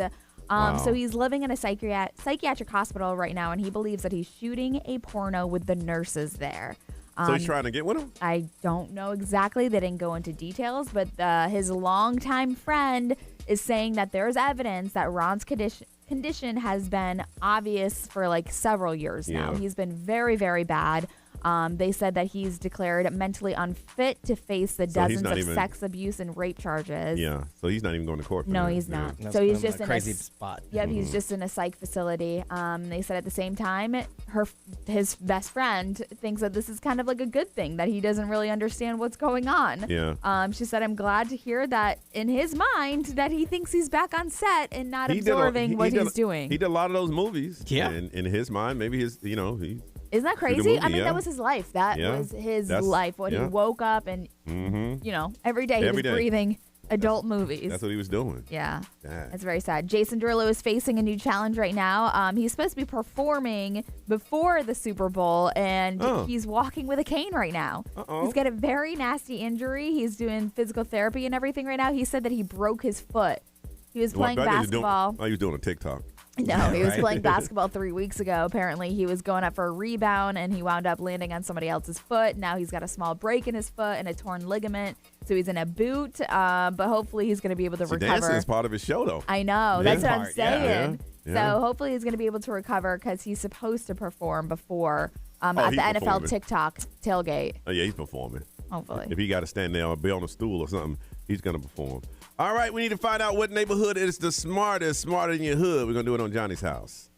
So he's living in a psychiatric hospital right now, and he believes that he's shooting a porno with the nurses there. So he's trying to get with him? I don't know exactly. They didn't go into details, but his longtime friend is saying that there's evidence that Ron's condition has been obvious for like several years now. He's been very, very bad. They said that he's declared mentally unfit to face the dozens of sex abuse and rape charges. Yeah, so he's not even going to court. No, he's not. So he's just in crazy spot. Yep, he's just in a psych facility. They said at the same time, his best friend thinks that this is kind of like a good thing, that he doesn't really understand what's going on. Yeah. She said, I'm glad to hear that in his mind that he thinks he's back on set and not absorbing what he's doing. He did a lot of those movies. Yeah. And in his mind, maybe he. Isn't that crazy? I mean, that was his life. That was his life. He woke up and, every day he was breathing adult movies. That's what he was doing. Yeah. That's very sad. Jason Derulo is facing a new challenge right now. He's supposed to be performing before the Super Bowl, and he's walking with a cane right now. He's got a very nasty injury. He's doing physical therapy and everything right now. He said that he broke his foot. He was playing basketball. He was doing a TikTok. No, he was playing basketball 3 weeks ago. Apparently, he was going up for a rebound, and he wound up landing on somebody else's foot. Now he's got a small break in his foot and a torn ligament. So he's in a boot, but hopefully he's going to be able to recover. Dancing is part of his show, though. I know. That's what I'm saying. Yeah. So hopefully he's going to be able to recover because he's supposed to perform before at the NFL TikTok tailgate. Oh, yeah, he's performing. Hopefully. If he got to stand there or be on a stool or something, he's going to perform. All right, we need to find out what neighborhood is the smarter than your hood. We're going to do it on Johnny's House.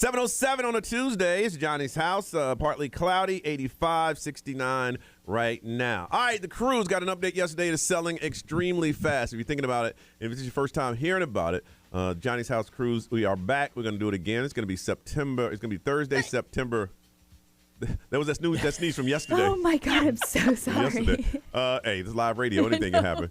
7:07 on a Tuesday. It's Johnny's house. Partly cloudy, 85, 69 right now. All right, the cruise got an update yesterday. It's selling extremely fast. If you're thinking about it, if it's your first time hearing about it, Johnny's house cruise, we are back. We're going to do it again. It's going to be September. It's going to be Thursday, September. That was that sneeze from yesterday. Oh, my God. I'm so sorry. Hey, this is live radio. Anything can happen.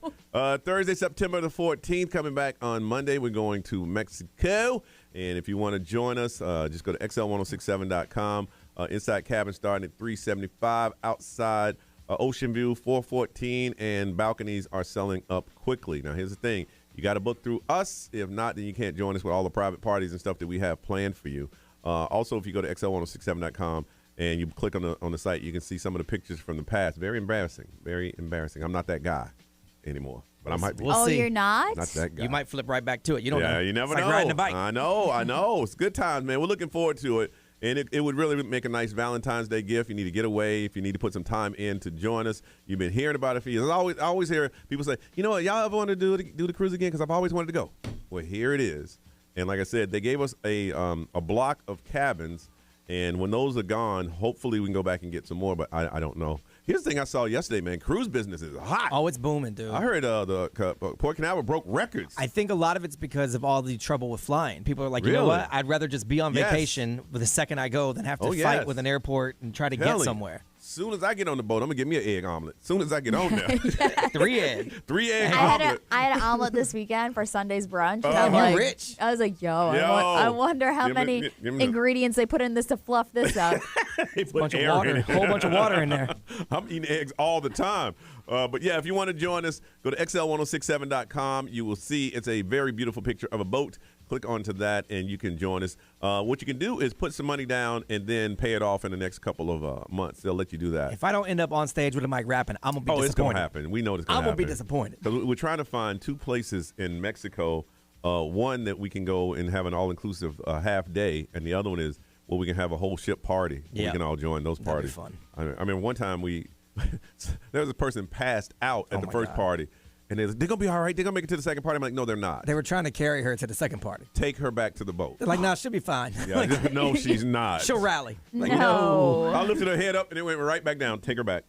Thursday, September the 14th. Coming back on Monday, we're going to Mexico. And if you want to join us, just go to xl1067.com. Inside cabin starting at $375. Outside Ocean View, $414. And balconies are selling up quickly. Now, here's the thing. You got to book through us. If not, then you can't join us with all the private parties and stuff that we have planned for you. Also, if you go to xl1067.com, and you click on the site, you can see some of the pictures from the past. Very embarrassing. Very embarrassing. I'm not that guy anymore, but I might be. We'll see. You're not? Not that guy. You might flip right back to it. You don't know. Yeah, you never it's know. Like riding a bike. I know. It's good times, man. We're looking forward to it. And it would really make a nice Valentine's Day gift. You need to get away. If you need to put some time in to join us. You've been hearing about it for years. I always hear people say, you know what, y'all ever want to do the cruise again? Because I've always wanted to go. Well, here it is. And like I said, they gave us a block of cabins. And when those are gone, hopefully we can go back and get some more, but I don't know. Here's the thing I saw yesterday, man. Cruise business is hot. Oh, it's booming, dude. I heard the Port Canaveral broke records. I think a lot of it's because of all the trouble with flying. People are like, you know what? I'd rather just be on vacation with the second I go than have to fight with an airport and try to get somewhere. As soon as I get on the boat, I'm going to get me an egg omelet. As soon as I get on there. 3 egg. 3 egg omelet. I had an omelet this weekend for Sunday's brunch. And you're rich. I was like, I wonder how many ingredients they put in this to fluff this up. They put a whole bunch of water in there. I'm eating eggs all the time. But, yeah, if you want to join us, go to xl1067.com. You will see it's a very beautiful picture of a boat. Click onto that, and you can join us. What you can do is put some money down and then pay it off in the next couple of months. They'll let you do that. If I don't end up on stage with a mic rapping, I'm going to be disappointed. It's going to happen. We know it's going to happen. I'm going to be disappointed. Because we're trying to find 2 places in Mexico, one that we can go and have an all-inclusive half day, and the other one is where we can have a whole ship party. We can all join those parties. That'd be fun. I remember one time there was a person passed out at the first party. And they're going to be all right. They're going to make it to the second party. I'm like, no, they're not. They were trying to carry her to the second party. Take her back to the boat. They're like, no, she'll be fine. Yeah, no, she's not. She'll rally. Like, no. I lifted her head up and it went right back down. Take her back.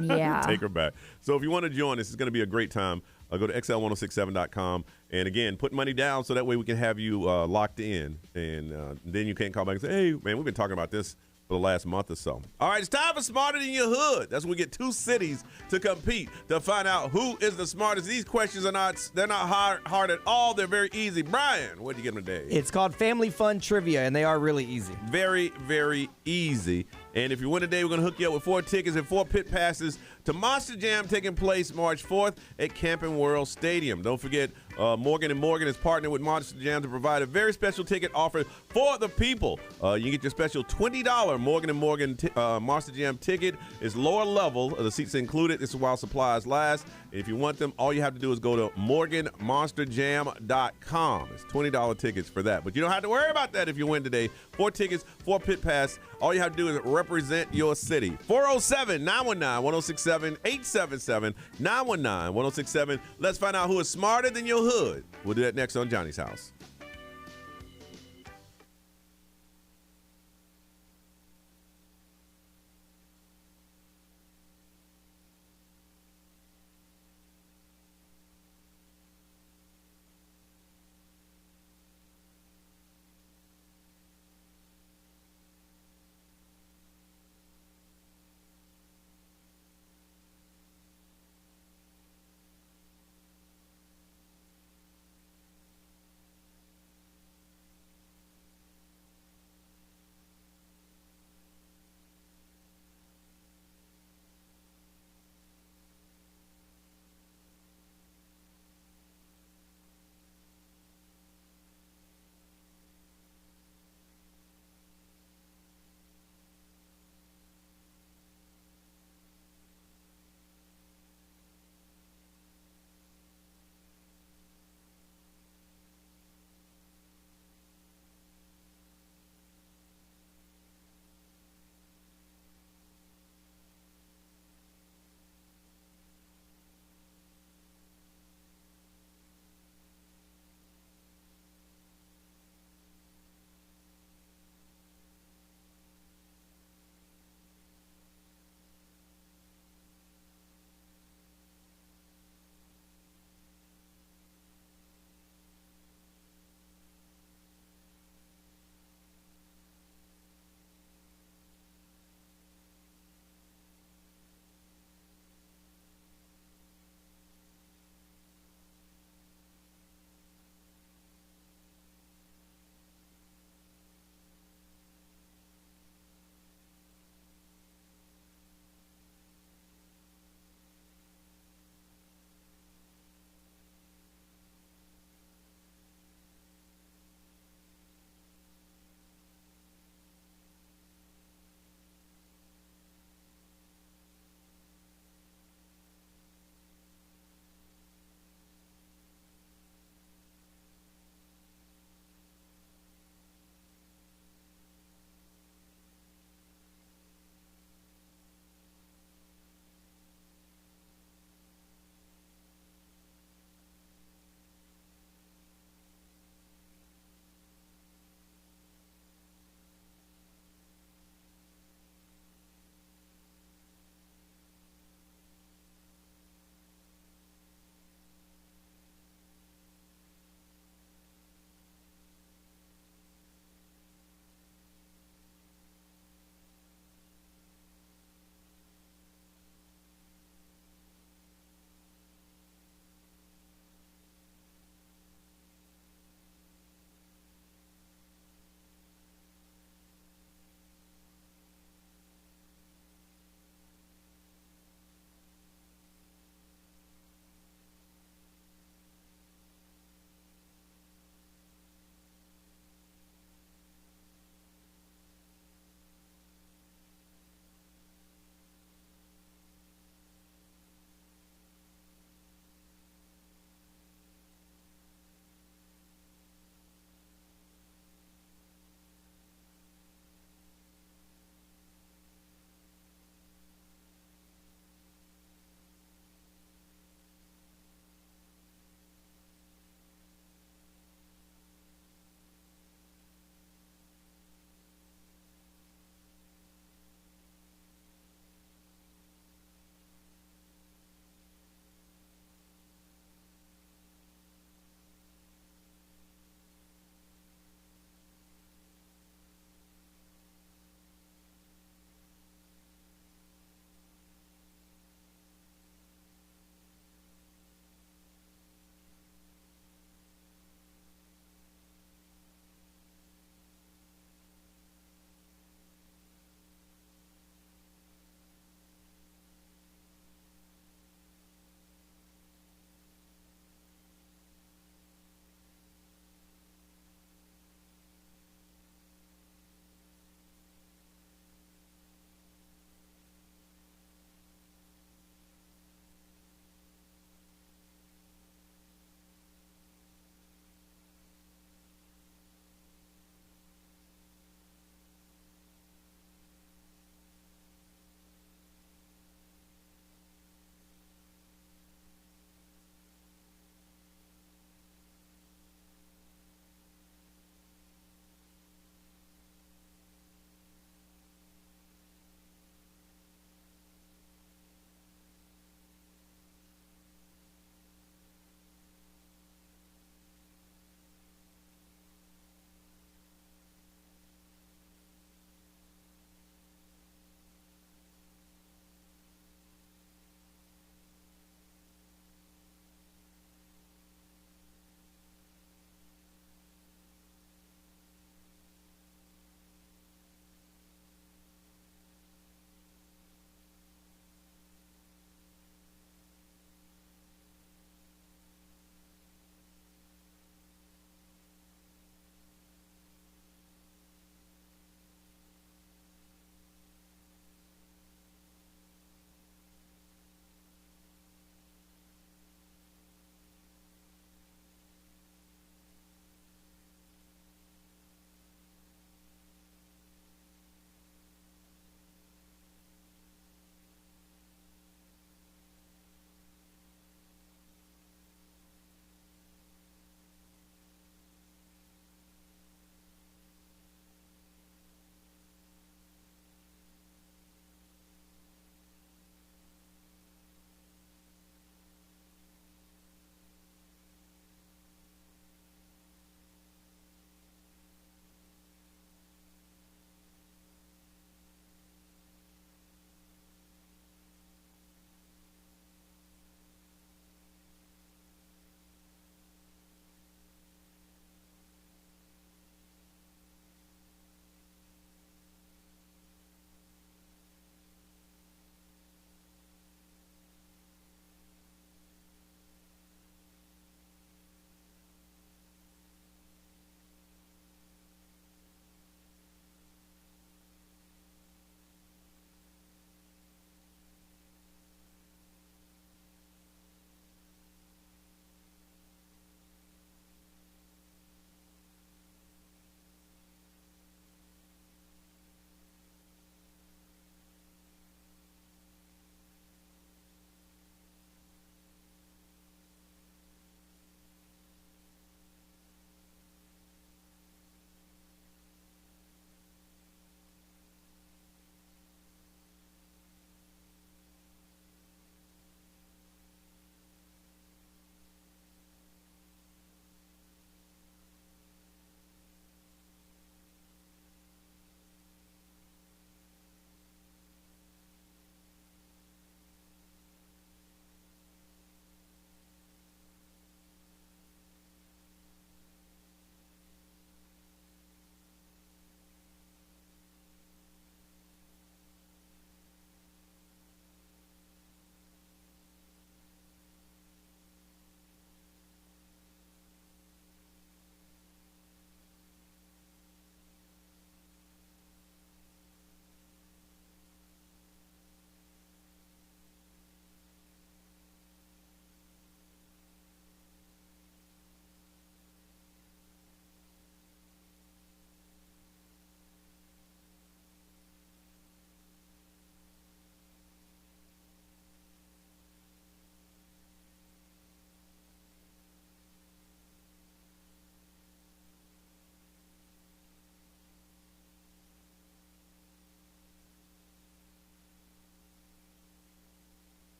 Yeah. Take her back. So if you want to join us, it's going to be a great time. Go to xl1067.com. And, again, put money down so that way we can have you locked in. And then you can't call back and say, hey, man, we've been talking about this for the last month or so. All right, it's time for Smarter Than Your Hood. That's when we get 2 cities to compete to find out who is the smartest. These questions are not hard at all. They're very easy. Brian, what did you get them today? It's called Family Fun Trivia, and they are really easy. Very, very easy. And if you win today, we're going to hook you up with 4 tickets and 4 pit passes to Monster Jam taking place March 4th at Camping World Stadium. Don't forget, Morgan & Morgan is partnered with Monster Jam to provide a very special ticket offer for the people. You can get your special $20 Morgan & Morgan Monster Jam ticket. It's lower level. The seats are included. This is while supplies last. And if you want them, all you have to do is go to morganmonsterjam.com. It's $20 tickets for that. But you don't have to worry about that if you win today. 4 tickets, 4 pit pass. All you have to do is represent your city. 407-919-1067, 877-919-1067. Let's find out who is smarter than your hood. We'll do that next on Johnny's House.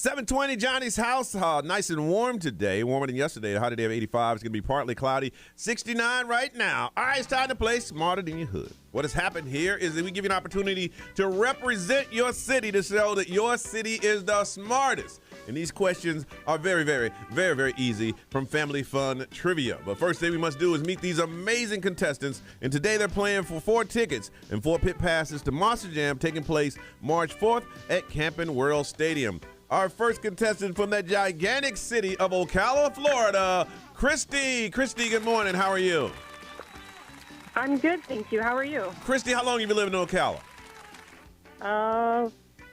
720 Johnny's house. Nice and warm today. Warmer than yesterday. A high today of 85. It's going to be partly cloudy. 69 right now. All right, it's time to play Smarter Than Your Hood. What has happened here is that we give you an opportunity to represent your city to show that your city is the smartest. And these questions are very, very, very, very easy from Family Fun Trivia. But first thing we must do is meet these amazing contestants. And today they're playing for 4 tickets and 4 pit passes to Monster Jam taking place March 4th at Camping World Stadium. Our first contestant from that gigantic city of Ocala, Florida, Christy. Christy, good morning. How are you? I'm good, thank you. How are you? Christy, how long have you lived in Ocala?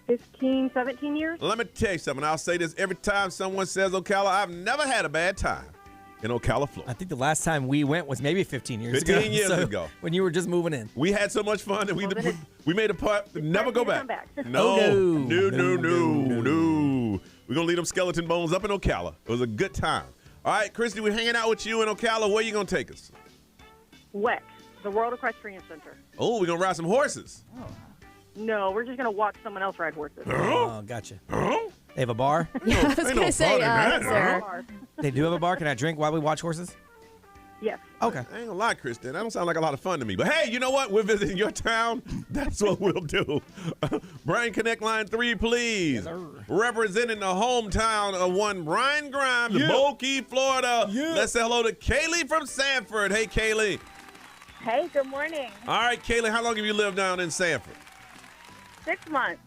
15, 17 years. Let me tell you something. I'll say this every time someone says Ocala. I've never had a bad time in Ocala, Florida. I think the last time we went was maybe 15 years ago. 15 years ago. When you were just moving in. We had so much fun that we made a putt to never go back. No. We're going to leave them skeleton bones up in Ocala. It was a good time. All right, Christy, we're hanging out with you in Ocala. Where you going to take us? WEC, the World Equestrian Center. Oh, we're going to ride some horses. Oh. No, we're just going to watch someone else ride horses. Oh, gotcha. They have a bar? Yeah, I was going to say, They do have a bar. Can I drink while we watch horses? Yes. Okay. I ain't gonna lie, Kristen. That don't sound like a lot of fun to me. But hey, you know what? We're visiting your town. That's what we'll do. Brian, connect line 3, please. Yes, representing the hometown of one Brian Grimes, Bokeep, Florida. Let's say hello to Kaylee from Sanford. Hey, Kaylee. Hey, good morning. All right, Kaylee, how long have you lived down in Sanford? 6 months.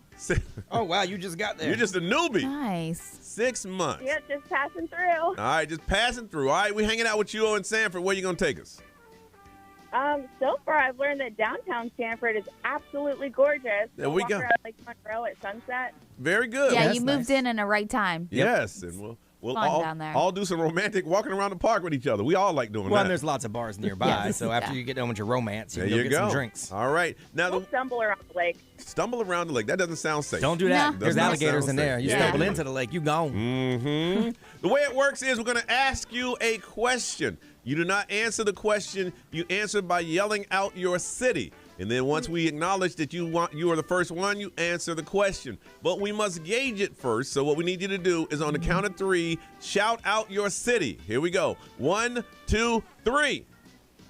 Oh, wow, you just got there. You're just a newbie. Nice. 6 months. Yeah, just passing through. All right, just passing through. All right, we're hanging out with you in Sanford. Where you going to take us? So far, I've learned that downtown Sanford is absolutely gorgeous. There we go. Around Lake Monroe at sunset. Very good. Yeah, you moved in the right time. Yes, and we'll Fun down there. all do some romantic walking around the park with each other. We all like doing that. Well, and there's lots of bars nearby, so after you get done with your romance, you can go get some drinks. All right. Now, We'll stumble around the lake. Stumble around the lake. That doesn't sound safe. Don't do that. No. There's alligators in there. You Yeah. stumble into the lake, you gone. Mm-hmm. The way it works is we're going to ask you a question. You do not answer the question. You answer by yelling out your city. And then once we acknowledge that you are the first one, you answer the question. But we must gauge it first. So what we need you to do is on the count of 3, shout out your city. Here we go. 1, 2, 3.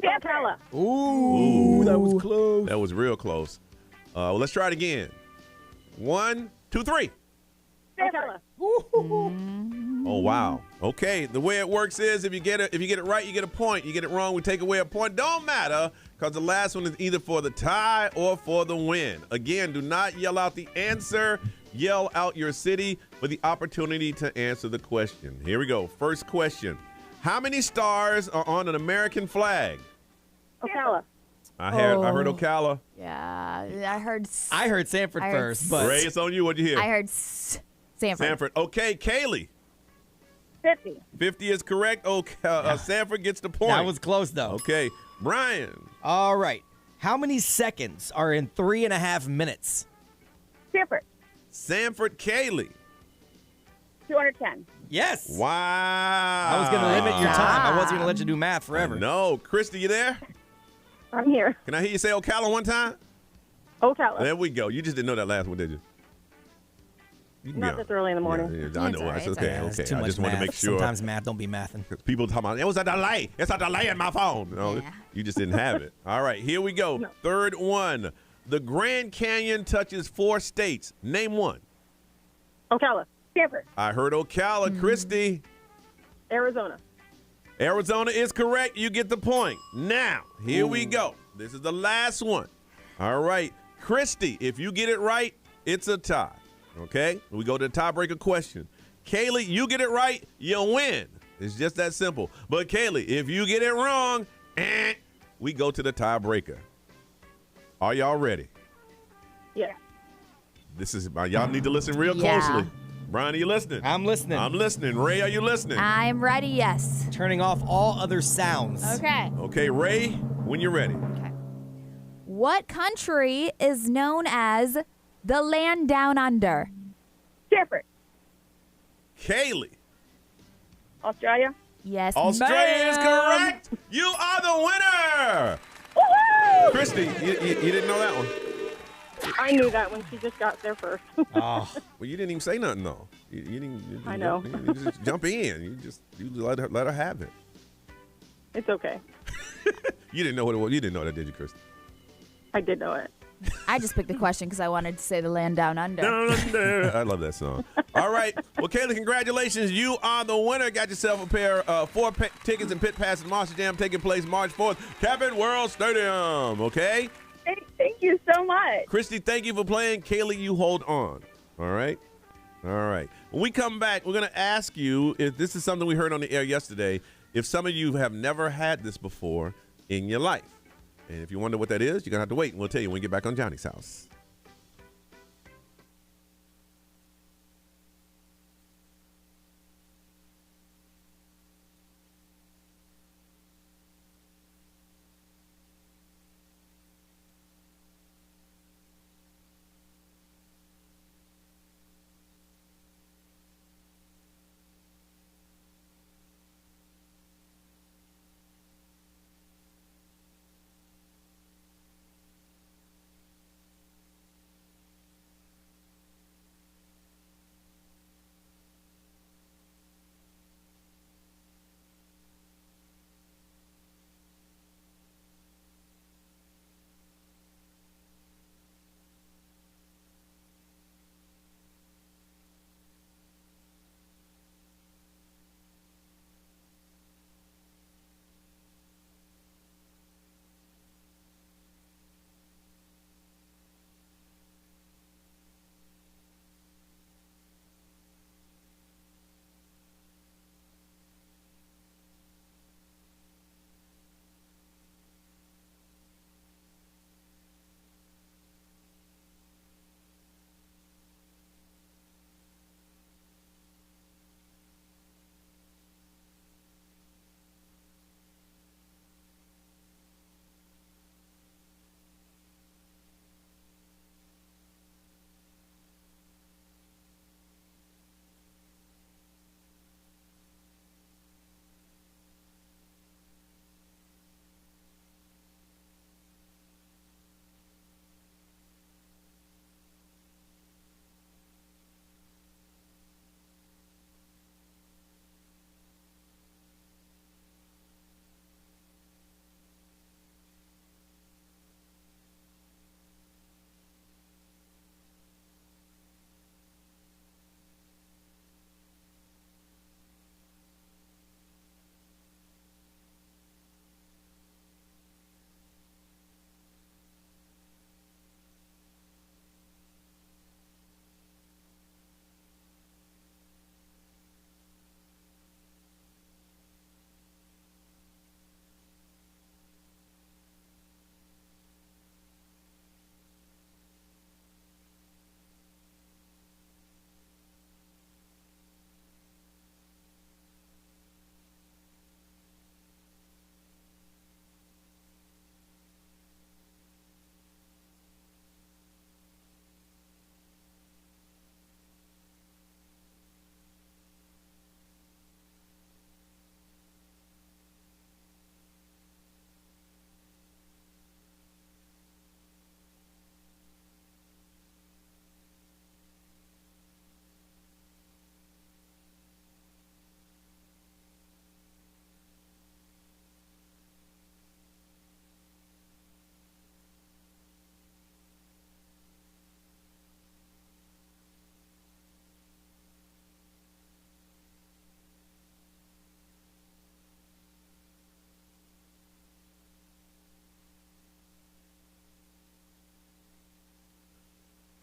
Ocala. Ooh, that was close. That was real close. Well, let's try it again. 1, 2, 3. Ocala. Oh, wow. Okay, the way it works is if you get it right, you get a point. You get it wrong, we take away a point. Don't matter, because the last one is either for the tie or for the win. Again, do not yell out the answer. Yell out your city for the opportunity to answer the question. Here we go. First question. How many stars are on an American flag? Ocala. I heard Ocala. Yeah, I heard Sanford first, but Ray, it's on you. What'd you hear? I heard Sanford. Sanford. Okay, Kaylee. 50. 50 is correct. Okay, Sanford gets the point. that was close, though. Okay, Brian. All right. How many seconds are in 3.5 minutes? Sanford. Sanford, Kaylee. 210. Yes. Wow. I was going to limit your time. I wasn't going to let you do math forever. No. Christy, you there? I'm here. Can I hear you say Ocala one time? Ocala. There we go. You just didn't know that last one, did you? Not this early in the morning. Yeah, I know. That's okay. It's Okay. too I much just wanted to math. make sure. Sometimes math don't be mathing. People talking about, it was a delay. It's a delay in my phone. No, you just didn't have it. All right, here we go. No. Third one. The Grand Canyon touches 4 states. Name one. Ocala. Sanford. I heard Ocala. Christy. Arizona. Arizona is correct. You get the point. Now, here we go. This is the last one. All right. Christy, if you get it right, it's a tie. Okay? We go to the tiebreaker question. Kaylee, you get it right, you win. It's just that simple. But Kaylee, if you get it wrong, we go to the tiebreaker. Are y'all ready? Yeah. This is y'all need to listen real closely. Brian, are you listening? I'm listening. I'm listening. Ray, are you listening? I'm ready, yes. Turning off all other sounds. Okay. Okay, Ray, when you're ready. Okay. What country is known as the land down under? Sanford. Kaylee. Australia. Yes, Australia is ma'am. correct. You are the winner. Woo-hoo! Christy, you didn't know that one. I knew that when she just got there first. Oh, well, you didn't even say nothing though. You didn't. I know. You just jump in. You let her have it. It's okay. You didn't know what it was. You didn't know that, did you, Kristen? I did know it. I just picked the question because I wanted to say the land down under. Down under. I love that song. All right. Well, Kayla, congratulations. You are the winner. Got yourself a pair of 4 tickets and pit passes. Monster Jam taking place March 4th. Cabot World Stadium. Okay? Thank you so much. Christy, thank you for playing. Kayla, you hold on. All right? All right. When we come back, we're going to ask you if this is something we heard on the air yesterday, if some of you have never had this before in your life. And if you wonder what that is, you're going to have to wait, and we'll tell you when we get back on Johnny's House.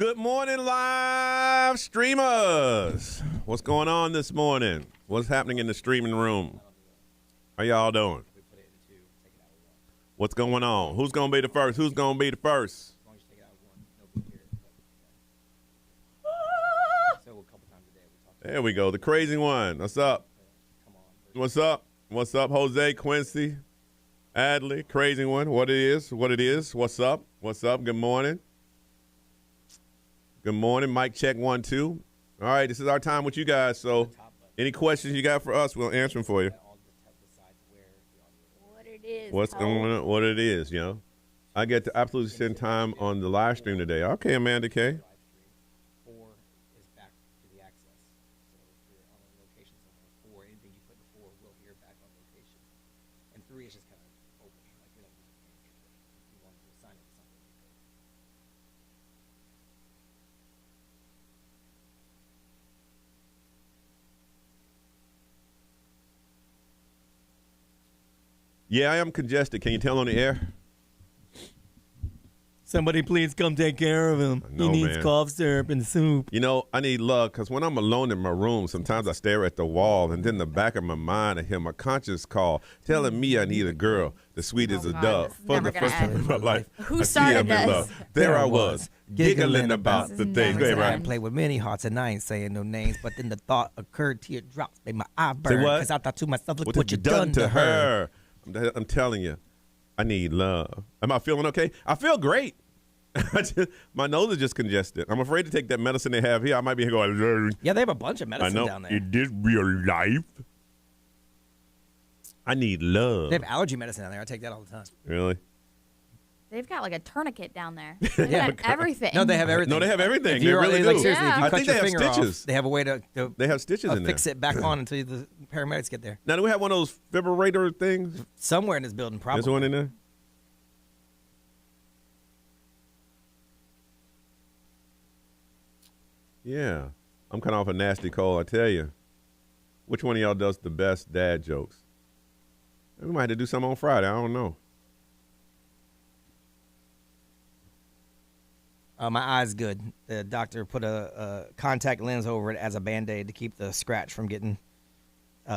Good morning, live streamers. What's going on this morning? What's happening in the streaming room? How y'all doing? What's going on? Who's going to be the first? Who's going to be the first? There we go. The crazy one. What's up? What's up? What's up, Jose, Quincy, Adley, crazy one. What it is? What it is? What's up? What's up? Good morning. Good morning. Mic check 1, 2. All right, this is our time with you guys. So any questions you got for us, we'll answer them for you. What it is. What's going on? What it is, you know? I get to absolutely spend time on the live stream today. Okay, Amanda K. 4 is back to the access. So if you're on a location somewhere, 4, anything you put in 4 will hear back on location. And 3 is just kind of open, like you're not using anything. If you wanted to assign it to something, you could. Yeah, I am congested. Can you tell on the air? Somebody please come take care of him. He needs cough syrup and soup. You know, I need love because when I'm alone in my room, sometimes I stare at the wall, and then in the back of my mind, I hear my conscience call, telling me I need a girl, the sweet as a dove. For the first time in my life, Who I see started I'm in this? love. There I was, giggling about the things. Go ahead, I Ryan. play with many hearts, and I ain't saying no names, but then the thought occurred, teardrops made my eye Say burn. what? Because I thought to myself, look What you done to her. I'm telling you, I need love. Am I feeling okay? I feel great. My nose is just congested. I'm afraid to take that medicine they have here. I might be here going. Yeah, they have a bunch of I medicine know. down there. Is this real life? I need love. They have allergy medicine down there. I take that all the time. Really? They've got like a tourniquet down there. They've got everything. No, they have everything. No, they have everything. If They you're, really like, do. seriously, if you I cut think your they have finger stitches. off, they have a way to They have stitches in there. fix it back on until the paramedics get there. Now, do we have one of those fibrillator things? Somewhere in this building, probably. There's one in there? Yeah. I'm kind of off a nasty cold, I tell you. Which one of y'all does the best dad jokes? We might have to do some on Friday. I don't know. My eye's good. The doctor put a contact lens over it as a Band-Aid to keep the scratch from getting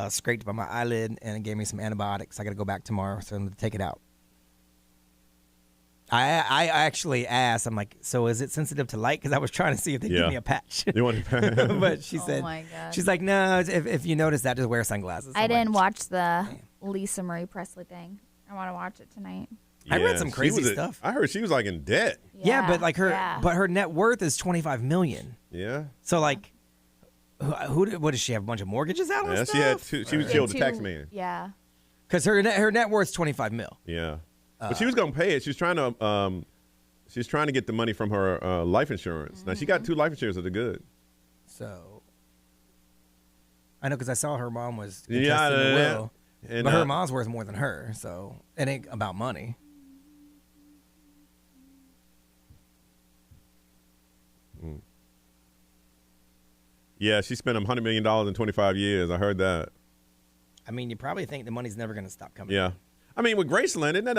scraped by my eyelid, and it gave me some antibiotics. I got to go back tomorrow, so I'm going to take it out. I actually asked, I'm like, so is it sensitive to light? Because I was trying to see if they give me a patch. You want a patch? But she said, my God. she's like, no, if you notice that, just wear sunglasses. I I'm didn't like, watch the Lisa Marie Presley thing. I want to watch it tonight. I read some she crazy was stuff. I heard she was like in debt. Yeah, but like yeah. her net worth is $25 million. Yeah. So like, what does she have? A bunch of mortgages out on Yeah, stuff? she had two. She was killed the tax man. Yeah. Because her net worth's $25 million. Yeah. But she was gonna pay it. She's trying to get the money from her life insurance. Now she got 2 life insurances that are good. So I know because I saw her mom was Yeah, contesting the will, and but her mom's worth more than her, so it ain't about money. Yeah, she spent $100 million in 25 years. I heard that. I mean, you probably think the money's never going to stop coming. Yeah. I mean, with Graceland, isn't that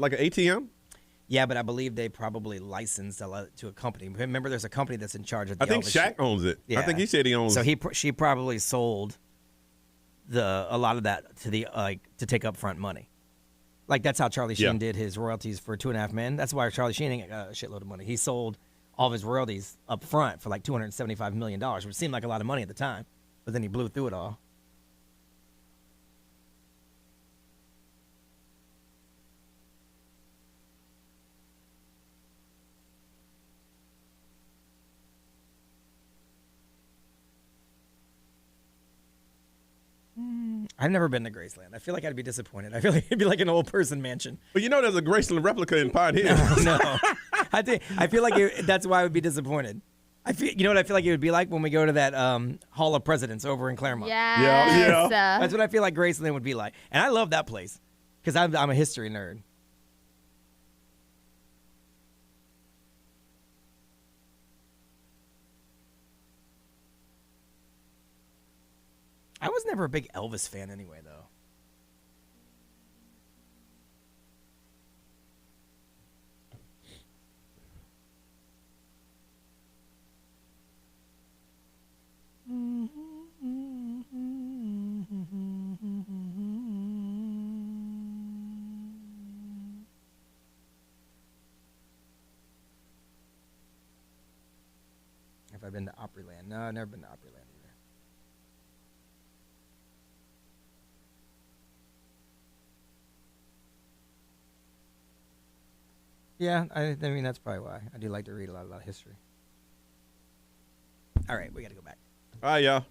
like an ATM? Yeah, but I believe they probably licensed to a company. Remember, there's a company that's in charge of the I think Elvis Shaq owns it. Yeah. I think he said he owns. So she probably sold a lot of that to the to take upfront money. Like that's how Charlie Sheen did his royalties for 2.5 Men. That's why Charlie Sheen ain't got a shitload of money. He sold all of his royalties up front for like $275 million, which seemed like a lot of money at the time. But then he blew through it all. I've never been to Graceland. I feel like I'd be disappointed. I feel like it'd be like an old person mansion. But you know, there's a Graceland replica in Pine Hill. No, I feel like that's why I would be disappointed. You know what I feel like it would be like when we go to that Hall of Presidents over in Claremont. Yes. Yeah. That's what I feel like Graceland would be like, and I love that place because I'm a history nerd. I was never a big Elvis fan anyway, though. Have I been to Opryland? No, I've never been to Opryland either. Yeah, I mean, that's probably why. I do like to read a lot of history. All right, we got to go back. All right, y'all.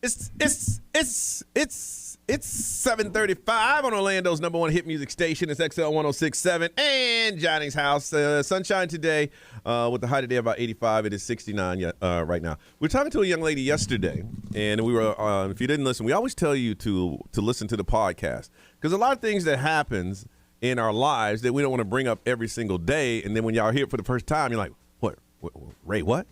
It's 7:35 on Orlando's number one hit music station. It's XL 106.7 and Johnny's house. Sunshine today with the high today about 85. It is 69 right now. We were talking to a young lady yesterday, and we were. If you didn't listen, we always tell you to listen to the podcast because a lot of things that happens in our lives that we don't want to bring up every single day, and then when y'all hear it for the first time, you're like, "What? Ray? What?"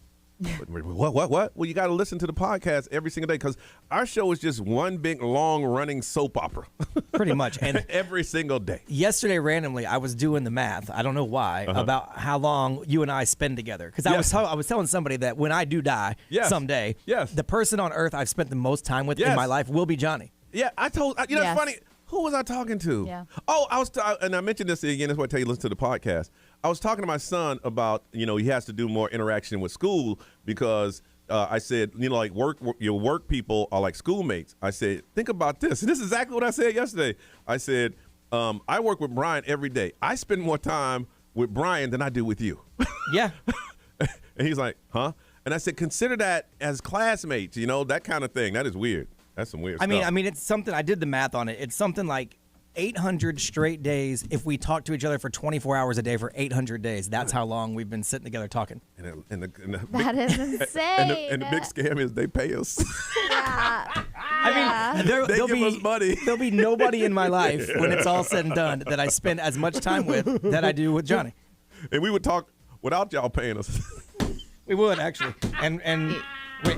What? Well, you got to listen to the podcast every single day because our show is just one big, long-running soap opera. Pretty much. And every single day. Yesterday, randomly, I was doing the math. I don't know why, about how long you and I spend together. Because I was telling somebody that when I do die someday, the person on earth I've spent the most time with in my life will be Johnny. Yeah, I told, it's funny. Who was I talking to? Yeah. Oh, and I mentioned this again. That's why I tell you listen to the podcast. I was talking to my son about, he has to do more interaction with school because I said, like your work people are like schoolmates. I said, think about this. And this is exactly what I said yesterday. I said, I work with Brian every day. I spend more time with Brian than I do with you. Yeah. And he's like, huh? And I said, consider that as classmates, that kind of thing. That is weird. That's some weird stuff. I mean, it's something, I did the math on it. It's something like 800 straight days if we talk to each other for 24 hours a day for 800 days. That's how long we've been sitting together talking. That is insane. And the big scam is they pay us. Yeah. I mean, they give us money. There'll be nobody in my life when it's all said and done that I spend as much time with that I do with Johnny. And we would talk without y'all paying us. We would, actually.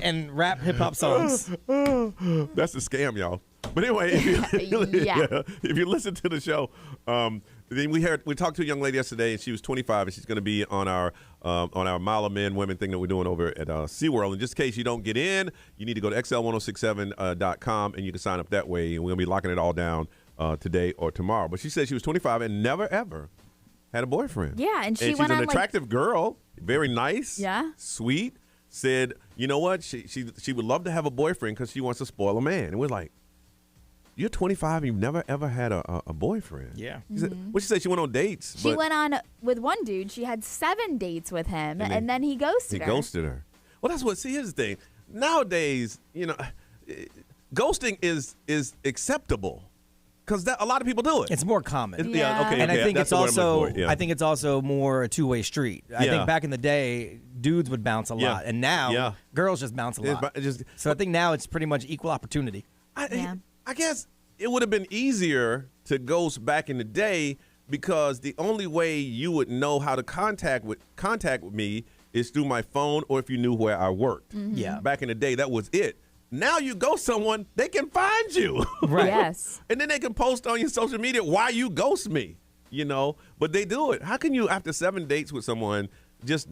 And rap hip-hop songs. That's the scam, y'all. But anyway, if you listen to the show, then we talked to a young lady yesterday, and she was 25, and she's going to be on our Mile of Men Women thing that we're doing over at SeaWorld. And just in case you don't get in, you need to go to xl1067.com, and you can sign up that way. And we're going to be locking it all down today or tomorrow. But she said she was 25 and never, ever had a boyfriend. Yeah, and she's an attractive girl, very nice, sweet. Said, you know what? She would love to have a boyfriend because she wants to spoil a man. And we're like, you're 25 and you've never, ever had a boyfriend. Yeah. What she said, she went on dates. She went on with one dude. She had 7 dates with him, and then he ghosted her. He ghosted her. Well, that's what, here's the thing. Nowadays, ghosting is acceptable because a lot of people do it. It's more common. Okay. And I think that's I think it's also more a two-way street. I think back in the day, dudes would bounce a lot, and now girls just bounce a lot. So I think now it's pretty much equal opportunity. I guess it would have been easier to ghost back in the day because the only way you would know how to contact with me is through my phone or if you knew where I worked. Mm-hmm. Yeah. Back in the day, that was it. Now you ghost someone, they can find you. Right. Yes. And then they can post on your social media why you ghost me, But they do it. How can you, after 7 dates with someone, just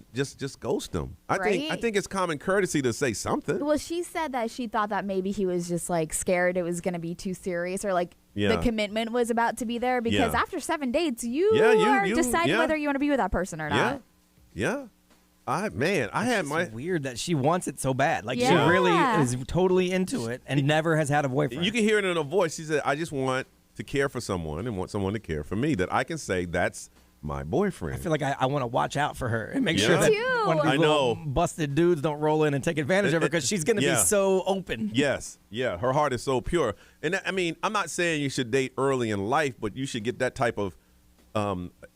ghost them? I think it's common courtesy to say something. Well, she said that she thought that maybe he was just like scared it was going to be too serious or like the commitment was about to be there because after 7 dates, you are deciding whether you want to be with that person or not. Yeah. I had my weird that she wants it so bad. Like she really is totally into it and never has had a boyfriend. You can hear it in her voice. She said, I just want to care for someone and want someone to care for me that I can say that's my boyfriend. I feel like I want to watch out for her and make sure that one of these little busted dudes don't roll in and take advantage of her because she's going to be so open. Yes. Yeah. Her heart is so pure. And I'm not saying you should date early in life, but you should get that type of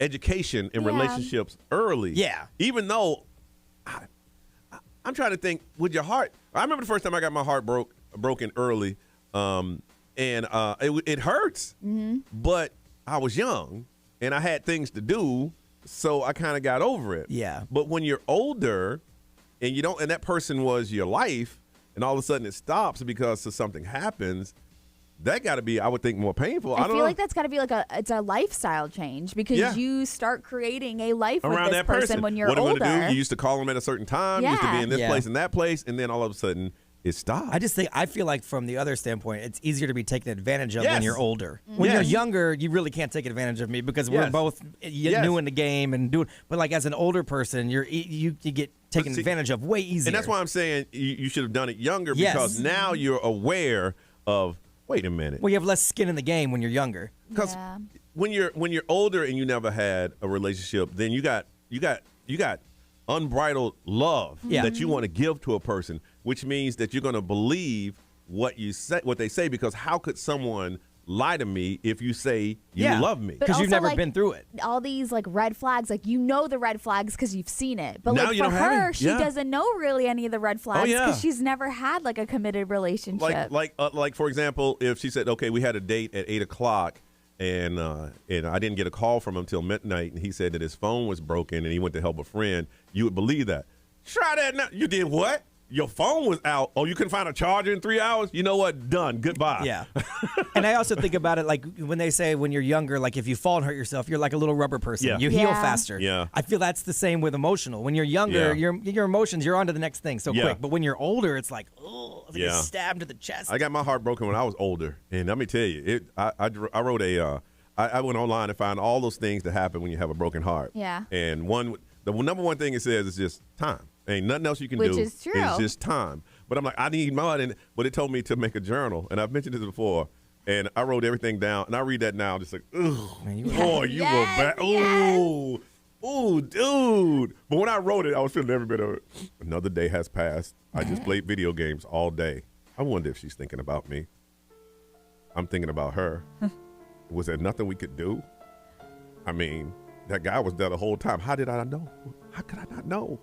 education in relationships early. Yeah. Even though I'm trying to think, with your heart, I remember the first time I got my heart broken early, and it hurts, but I was young and I had things to do, so I kind of got over it. Yeah. But when you're older and and that person was your life, and all of a sudden it stops because something happens, that got to be, I would think, more painful. I feel like that's got to be like it's a lifestyle change because you start creating a life around with this that person when you're older. older. What am I going to do? You used to call them at a certain time. You used to be in this place and that place, and then all of a sudden it stops. I feel like from the other standpoint, it's easier to be taken advantage of when you're older. When you're younger, you really can't take advantage of me because we're both new in the game and doing. But like as an older person, you get taken advantage of way easier. And that's why I'm saying you should have done it younger because now you're aware of. Wait a minute. Well, you have less skin in the game when you're younger. Because when you're older and you never had a relationship, then you got unbridled love that you want to give to a person, which means that you're going to believe what they say, because how could someone lie to me if you say you love me? Because you've never been through it. All these like red flags, like the red flags because you've seen it. But now like for her, she doesn't know really any of the red flags because she's never had like a committed relationship. Like for example, if she said, okay, we had a date at 8:00 and I didn't get a call from him till midnight, and he said that his phone was broken and he went to help a friend, you would believe that. Try that now. You did what? Your phone was out. Oh, you couldn't find a charger in 3 hours? You know what? Done. Goodbye. Yeah. And I also think about it like when they say when you're younger, like if you fall and hurt yourself, you're like a little rubber person. Yeah. You heal faster. Yeah. I feel that's the same with emotional. When you're younger, your emotions, you're on to the next thing so quick. But when you're older, it's like, oh, it's like a stab to the chest. I got my heart broken when I was older. And let me tell you, I wrote I went online and found all those things that happen when you have a broken heart. Yeah. And the number one thing it says is just time. Ain't nothing else you can do. Which is true. It's just time. But I'm like, I need more. But it told me to make a journal. And I've mentioned this before. And I wrote everything down. And I read that now. Just like, ugh. Man, you were bad. Ooh. Ooh, dude. But when I wrote it, I was feeling every bit of it. Another day has passed. I just played video games all day. I wonder if she's thinking about me. I'm thinking about her. Was there nothing we could do? I mean, that guy was there the whole time. How did I know? How could I not know?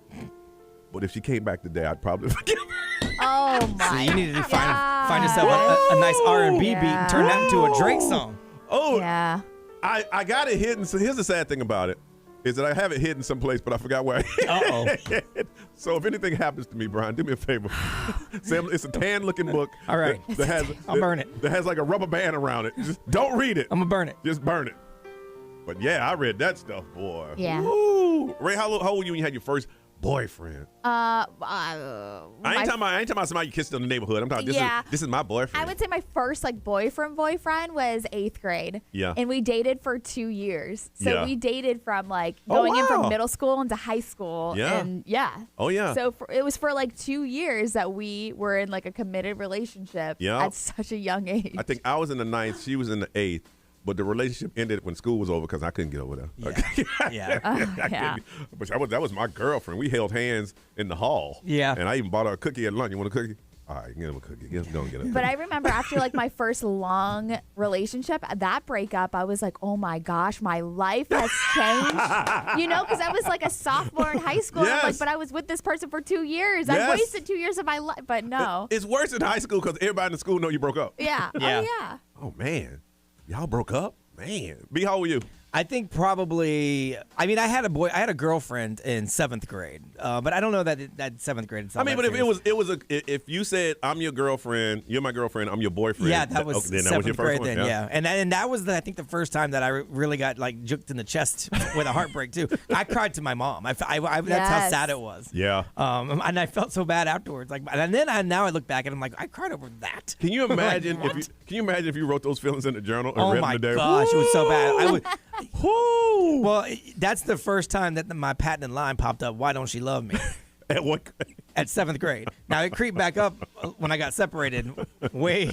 But if she came back today, I'd probably forgive her. Oh my! So you needed to find yourself a nice R&B beat and turn that into a Drake song. Oh yeah. I got it hidden. So here's the sad thing about it, is that I have it hidden someplace, but I forgot where I hid it. So if anything happens to me, Brian, do me a favor. Sam, it's a tan-looking book. All right. I'll burn it. That has like a rubber band around it. Just don't read it. I'm gonna burn it. Just burn it. But yeah, I read that stuff, boy. Yeah. Woo. Ray, how old were you when you had your first boyfriend? I ain't talking about somebody you kissed in the neighborhood. I'm talking this is my boyfriend. I would say my first like boyfriend was 8th grade. Yeah. And we dated for 2 years. So we dated from like going in from middle school into high school. Yeah. And Oh yeah. So it was for like 2 years that we were in like a committed relationship at such a young age. I think I was in the 9th, she was in the 8th. But the relationship ended when school was over because I couldn't get over there. Yeah. But that was my girlfriend. We held hands in the hall. Yeah. And I even bought her a cookie at lunch. You want a cookie? All right, get him a cookie. Don't get it. But I remember after like my first long relationship, that breakup, I was like, oh my gosh, my life has changed. Because I was like a sophomore in high school. Yes. I'm like, but I was with this person for 2 years. Yes. I wasted 2 years of my life. But no. It's worse in high school because everybody in the school know you broke up. Yeah. Yeah. Oh, yeah. Oh, man. Y'all broke up? Man. B, how old were you? I think probably. I mean, I had a girlfriend in 7th grade, but I don't know that 7th grade. I mean, but if you said I'm your girlfriend, you're my girlfriend, I'm your boyfriend. Yeah, that was then 7th that was your first grade. one. Then, yeah, and that was I think the first time that I really got like juked in the chest with a heartbreak too. I cried to my mom. That's how sad it was. Yeah. And I felt so bad afterwards. Like, and then now I look back and I'm like, I cried over that. Can you imagine if you wrote those feelings in the journal and read them today? Oh my gosh, it was so bad. I would. Whoo! Well, that's the first time that my patent line popped up. Why don't she love me? At what grade? At 7th grade. Now it creeped back up when I got separated, way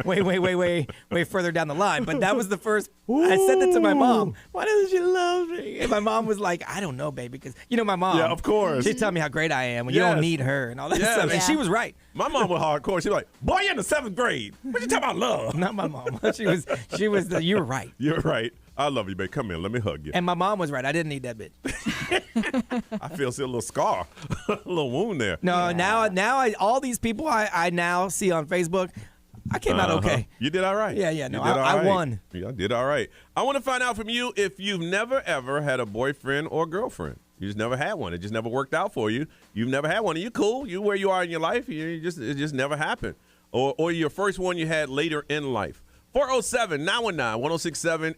further down the line. But that was the first. I said that to my mom. Why doesn't she love me? And my mom was like, I don't know, baby, because my mom. Yeah, of course. She'd tell me how great I am when you don't need her and all that stuff. And she was right. My mom was hardcore. She was like, boy, you're in the 7th grade. What you talking about love? Not my mom. She was. You were right. You're right. I love you, babe. Come here. Let me hug you. And my mom was right. I didn't need that bitch. I feel still a little scar, a little wound there. No, now all these people I now see on Facebook, I came out okay. You did all right. Yeah. No, I won. Yeah, I did all right. I want to find out from you if you've never, ever had a boyfriend or girlfriend. You just never had one. It just never worked out for you. You've never had one. Are you cool? You where you are in your life? It just never happened. Or your first one you had later in life. 407-919-1067,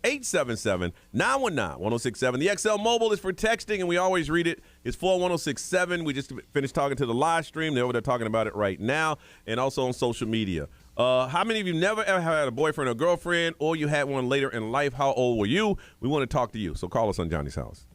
877-919-1067. The XL Mobile is for texting, and we always read it. It's 41067. We just finished talking to the live stream. They're over there talking about it right now, and also on social media. How many of you never ever had a boyfriend or girlfriend, or you had one later in life? How old were you? We want to talk to you, so call us on Johnny's House.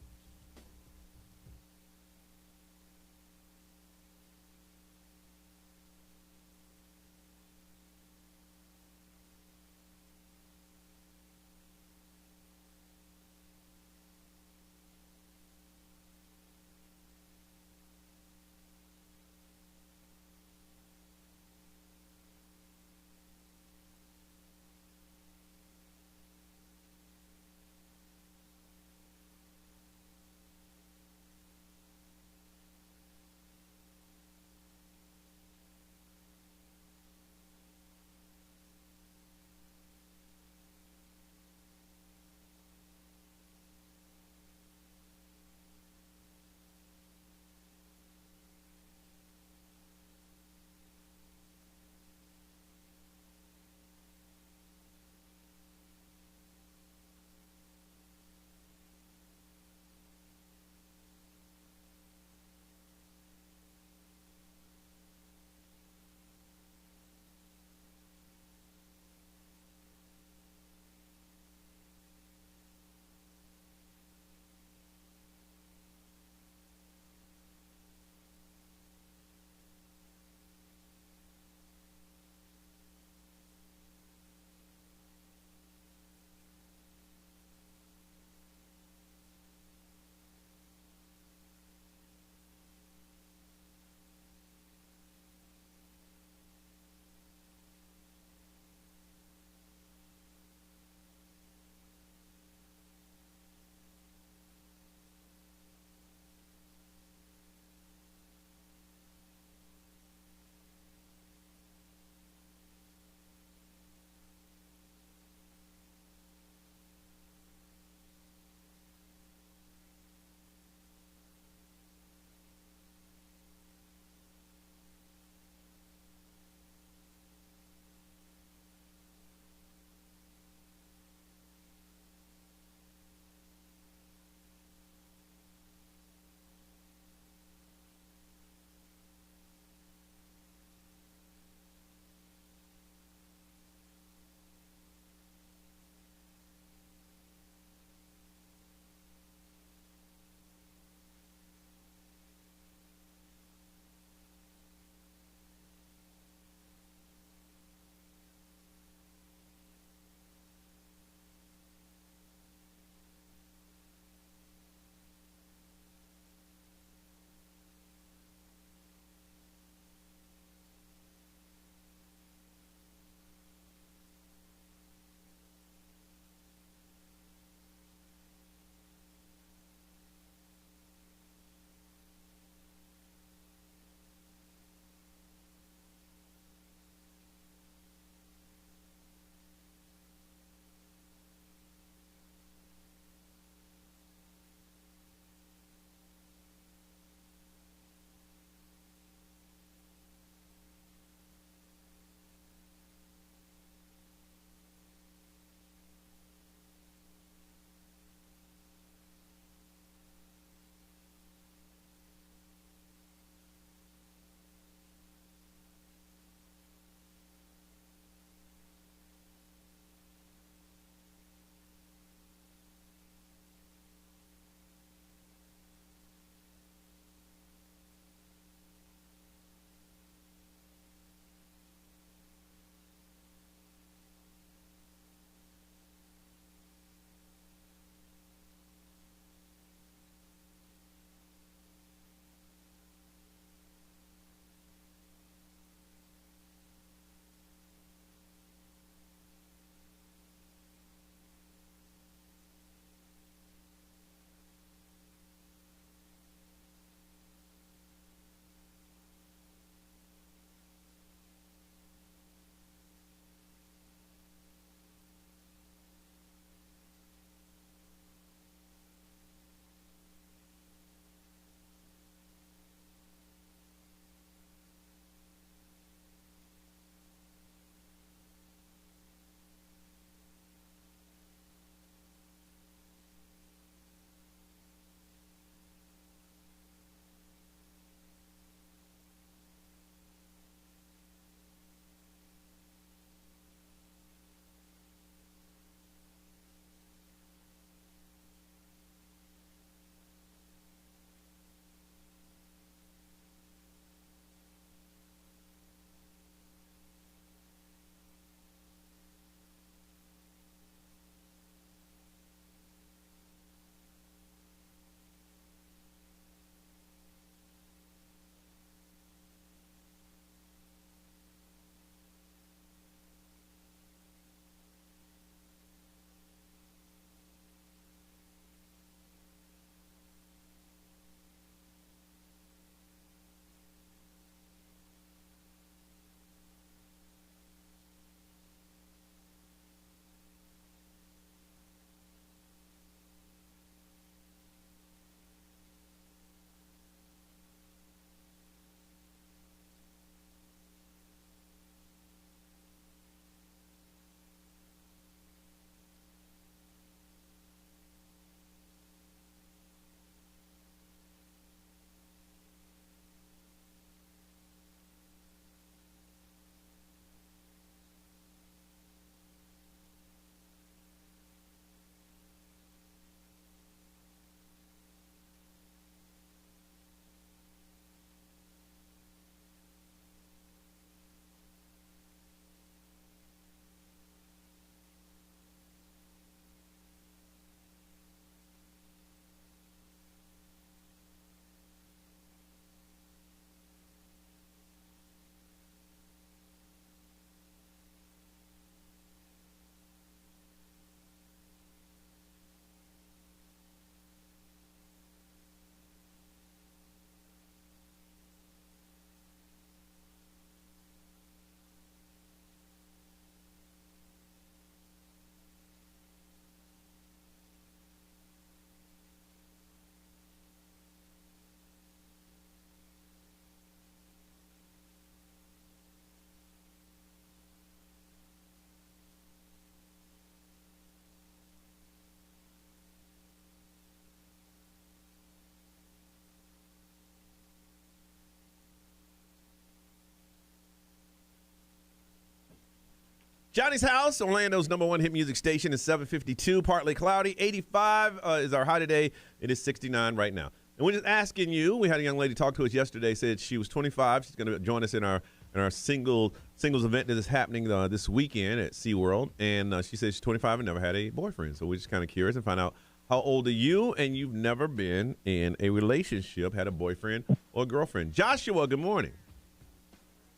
Johnny's House, Orlando's #1 hit music station, is 7:52, partly cloudy. 85 is our high today. It is 69 right now. And we're just asking you. We had a young lady talk to us yesterday. Said she was 25. She's going to join us in our singles event that is happening this weekend at SeaWorld. And she said she's 25 and never had a boyfriend. So we're just kind of curious and find out, how old are you? And you've never been in a relationship, had a boyfriend or girlfriend. Joshua, good morning.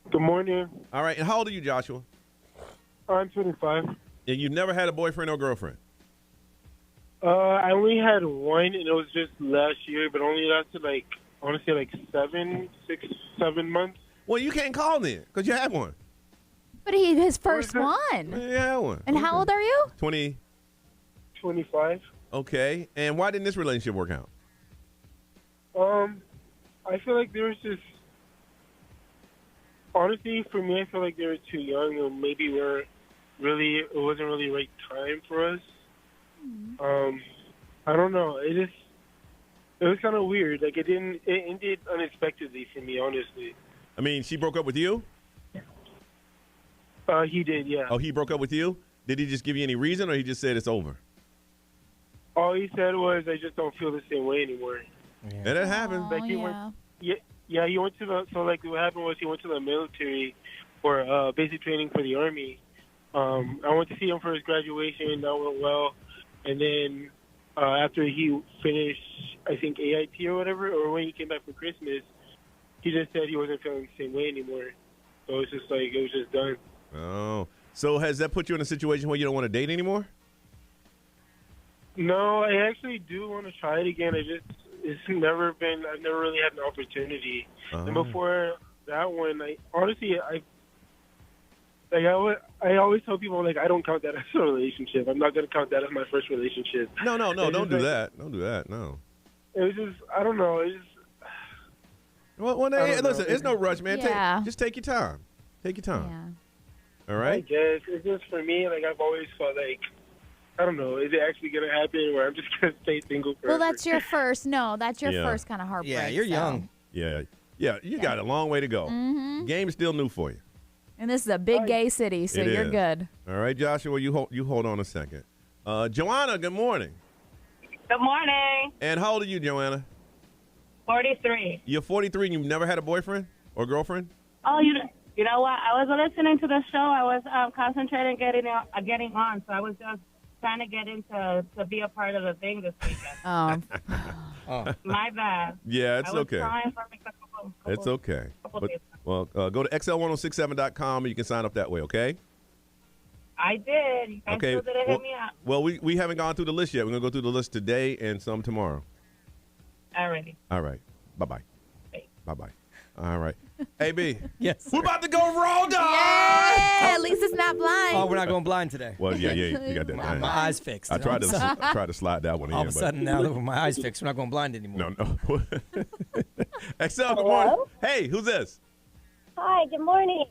Good morning. All right. And how old are you, Joshua? I'm 25. And you've never had a boyfriend or girlfriend? I only had one, and it was just last year, but only lasted like, I want to say like 7 months. Well, you can't call then because you had one. But his first one. Yeah, one. And how old are you? 25. Okay. And why didn't this relationship work out? I feel like there was just, honestly, for me, I feel like they were too young, or maybe it wasn't really the right time for us. I don't know. It was kind of weird. Like, it ended unexpectedly for me, honestly. I mean, she broke up with you? He did, yeah. Oh, he broke up with you? Did he just give you any reason, or he just said it's over? All he said was, I just don't feel the same way anymore. Yeah. And that happens. Like, he went to the, so like what happened was he went to the military for basic training for the Army. I went to see him for his graduation. That went well. And then after he finished, I think, AIT or whatever, or when he came back for Christmas, he just said he wasn't feeling the same way anymore. So it's just like, it was just done. Oh. So has that put you in a situation where you don't want to date anymore? No, I actually do want to try it again. I've never really had an opportunity. And before that one, I always tell people, like, I don't count that as a relationship. I'm not going to count that as my first relationship. No, don't do that. Don't do that, no. It was just, I don't know. It just, listen, it's no rush, man. Yeah. Just take your time. Take your time. Yeah. All right? I guess. It's just, for me, like, I've always felt like, I don't know, is it actually going to happen where I'm just going to stay single forever? Well, that's your first first kind of heartbreak. Yeah, you're young. Yeah, you got a long way to go. Mm-hmm. Game is still new for you. And this is a big gay city, so you're good. All right, Joshua, you hold on a second. Joanna, good morning. Good morning. And how old are you, Joanna? 43. You're 43 and you've never had a boyfriend or girlfriend? Oh, you know what? I was listening to the show. I was concentrating getting on, so I was just trying to get into to be a part of the thing this weekend. My bad. Yeah, it's okay. It's okay. Well, go to xl1067.com and you can sign up that way, okay? I did. You guys still didn't hit me up. Well, we haven't gone through the list yet. We're going to go through the list today and some tomorrow. Alrighty. All right. Bye-bye. Bye-bye. All right. Hey, B. Yes. We're about to go raw dog. Yeah, at least it's not blind. Oh, we're not going blind today. Well, yeah, you got that. My eyes fixed. I tried to slide that one in. All of a sudden, now that my eyes fixed, we're not going blind anymore. No. Excel, good morning. Hey, who's this? Hi, good morning.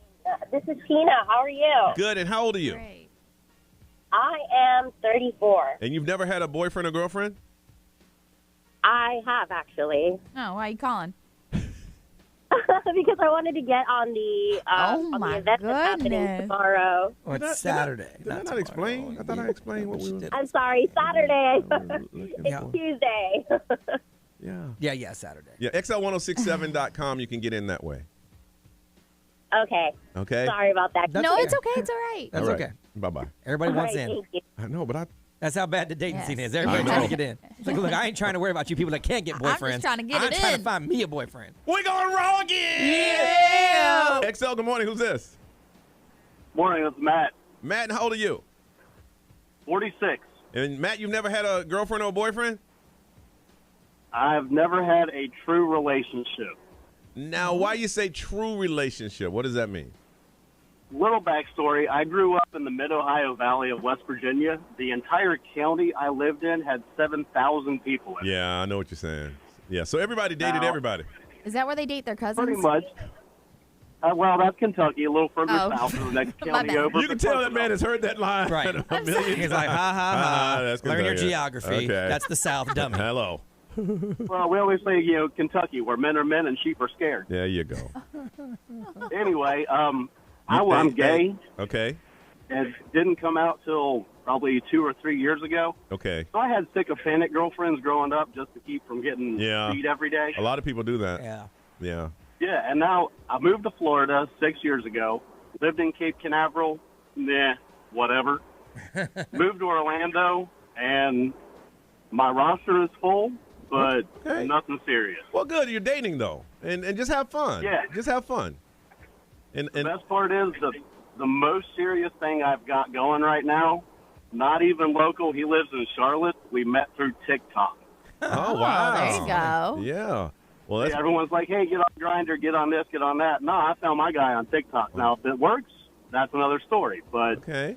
This is Tina. How are you? Good, and how old are you? Great. I am 34. And you've never had a boyfriend or girlfriend? I have, actually. Oh, why are you calling? Because I wanted to get on the event that's happening tomorrow. Oh, it's Saturday. Did I not explain? I thought I explained what we were. I'm sorry, Saturday. It's Tuesday. Yeah, Saturday. Yeah, xl1067.com. You can get in that way. Okay. Okay. Sorry about that. No, it's okay. It's all right. That's okay. Bye-bye. Everybody wants in. Thank you. I know, but That's how bad the dating scene is. Everybody's trying to get in. It's like, look, I ain't trying to worry about you people that can't get boyfriends. I'm just trying to get I'm it trying in. to find me a boyfriend. We're going raw again. Yeah. XL, good morning. Who's this? Morning, it's Matt. Matt, how old are you? 46. And Matt, you've never had a girlfriend or a boyfriend? I've never had a true relationship. Now, why you say true relationship? What does that mean? Little backstory. I grew up in the mid-Ohio Valley of West Virginia. The entire county I lived in had 7,000 people in it. Yeah, I know what you're saying. Yeah, so everybody dated everybody. Is that where they date their cousins? Pretty much. Well, that's Kentucky, a little further south of the next county over. You can tell that man has heard that line. Right. A million He's like, ha. That's Learn your Kentucky. geography. Okay. That's the South, dummy. Hello. Well, we always say, Kentucky, where men are men and sheep are scared. There you go. Anyway, I'm gay. Okay. It didn't come out till probably 2 or 3 years ago. Okay. So I had sycophantic girlfriends growing up just to keep from getting beat every day. A lot of people do that. Yeah. Yeah. Yeah, and now I moved to Florida 6 years ago. Lived in Cape Canaveral. Whatever. Moved to Orlando, and my roster is full, but nothing serious. Well, good. You're dating, though, and just have fun. Yeah. Just have fun. And the best part is the most serious thing I've got going right now, not even local. He lives in Charlotte. We met through TikTok. Oh, wow. There you go. Yeah. Well, that's... everyone's like, hey, get on Grindr, get on this, get on that. No, I found my guy on TikTok. Now, if it works, that's another story. But okay.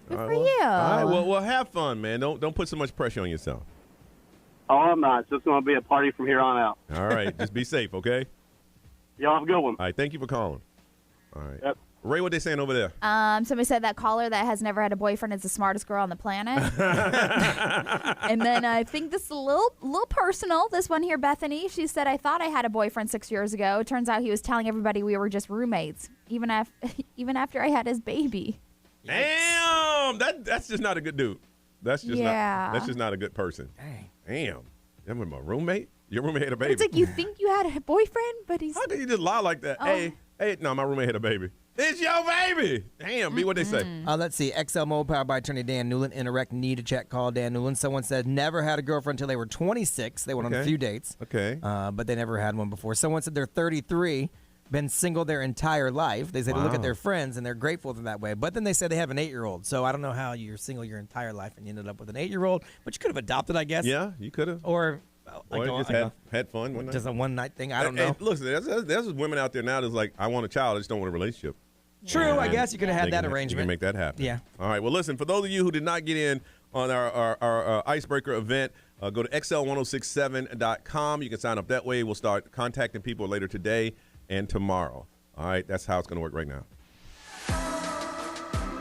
Good for you. All right. Well, have fun, man. Don't put so much pressure on yourself. Oh, I'm not. It's just going to be a party from here on out. All right. Just be safe, okay? Y'all have a good one. All right. Thank you for calling. All right. Yep. Ray, what they saying over there? Somebody said that caller that has never had a boyfriend is the smartest girl on the planet. And then I think this is a little personal. This one here, Bethany, she said, I thought I had a boyfriend 6 years ago. It turns out he was telling everybody we were just roommates, even after I had his baby. Damn, that's just not a good dude. That's just not a good person. Damn. That was my roommate? Your roommate had a baby. It's like you think you had a boyfriend, but he's... How can you just lie like that? Oh. Hey, no, my roommate had a baby. It's your baby. Damn, be what they say. Let's see. XL Mode powered by attorney Dan Newland. Interact need to check. Call Dan Newland. Someone said never had a girlfriend until they were 26. They went on a few dates. Okay. But they never had one before. Someone said they're 33, been single their entire life. They said they look at their friends and they're grateful for that way. But then they said they have an 8-year-old. So I don't know how you're single your entire life and you ended up with an 8-year-old, but you could have adopted, I guess. Yeah, you could have. Or just had fun one night. Just a one-night thing. I don't know. Hey, listen, there's women out there now that's like, I want a child, I just don't want a relationship. True, I guess you could have had that arrangement. You can make that happen. Yeah. All right. Well, listen, for those of you who did not get in on our icebreaker event, go to xl1067.com. You can sign up that way. We'll start contacting people later today and tomorrow. All right. That's how it's going to work right now.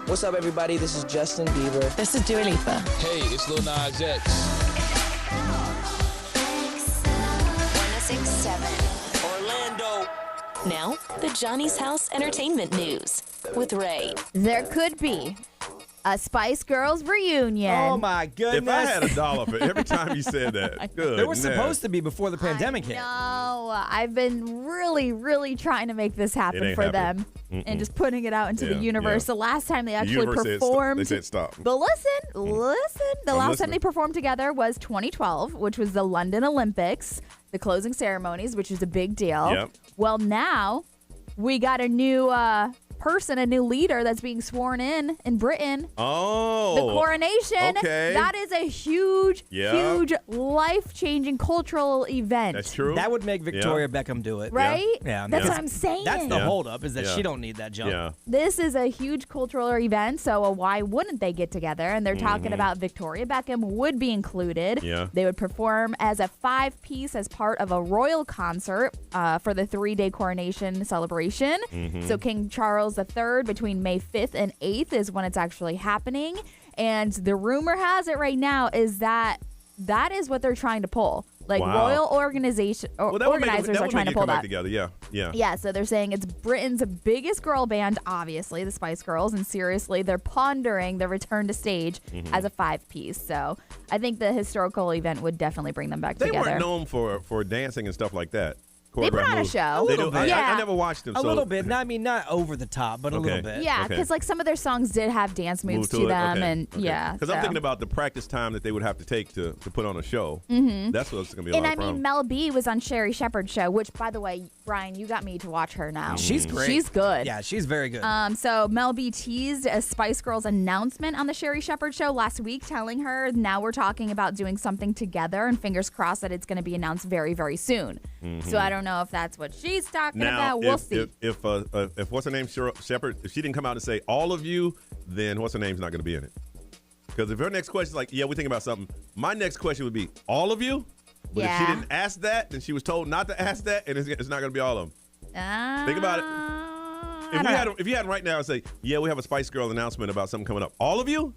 What's up, everybody? This is Justin Bieber. This is Dua Lipa. Hey, it's Lil Nas X. 1067 Orlando. Now, the Johnny's House Entertainment News with Ray. There could be a Spice Girls reunion. Oh, my goodness. If I had $1 for every time you said that, good. There was supposed to be before the pandemic hit. No, I've been really, really trying to make this happen for them and just putting it out into the universe. Yeah. The last time they actually performed. They said stop. But listen. The last time they performed together was 2012, which was the London Olympics, the closing ceremonies, which was a big deal. Yep. Well, now we got a new person, a new leader that's being sworn in Britain. Oh. The coronation. Okay. That is a huge, huge, life-changing cultural event. That's true. That would make Victoria Beckham do it. Right? Yeah. That's what I'm saying. That's the holdup, is that she don't need that jump. Yeah. This is a huge cultural event, so why wouldn't they get together? And they're talking about Victoria Beckham would be included. Yeah. They would perform as a 5-piece as part of a royal concert for the 3-day coronation celebration. So King Charles III, between May 5th and 8th is when it's actually happening. And the rumor has it right now is that is what they're trying to pull. Like royal organizers are trying to pull that together. Yeah. Yeah, so they're saying it's Britain's biggest girl band, obviously, the Spice Girls, and seriously, they're pondering their return to stage as a 5-piece. So I think the historical event would definitely bring them back together. They weren't known for dancing and stuff like that. They put on a show. They do. I never watched them. A little bit. I mean, not over the top, but a little bit. Yeah, because like some of their songs did have dance moves to them, and Because I'm thinking about the practice time that they would have to take to put on a show. That's what's going to be a lot of fun. And I mean, Mel B was on Sherry Shepherd's show, which, by the way, Brian, you got me to watch her now. She's great. She's good. Yeah, she's very good. So Mel B teased a Spice Girls announcement on the Sherry Shepherd show last week, telling her now we're talking about doing something together, and fingers crossed that it's going to be announced very, very soon. So I don't know if that's what she's talking about. We'll see. If what's her name, Shepherd, if she didn't come out and say all of you, then what's her name's not going to be in it. Because if her next question is like, yeah, we're thinking about something, my next question would be all of you. But if she didn't ask that, then she was told not to ask that, and it's not going to be all of them. Think about it. If you had right now and say, yeah, we have a Spice Girl announcement about something coming up, all of you.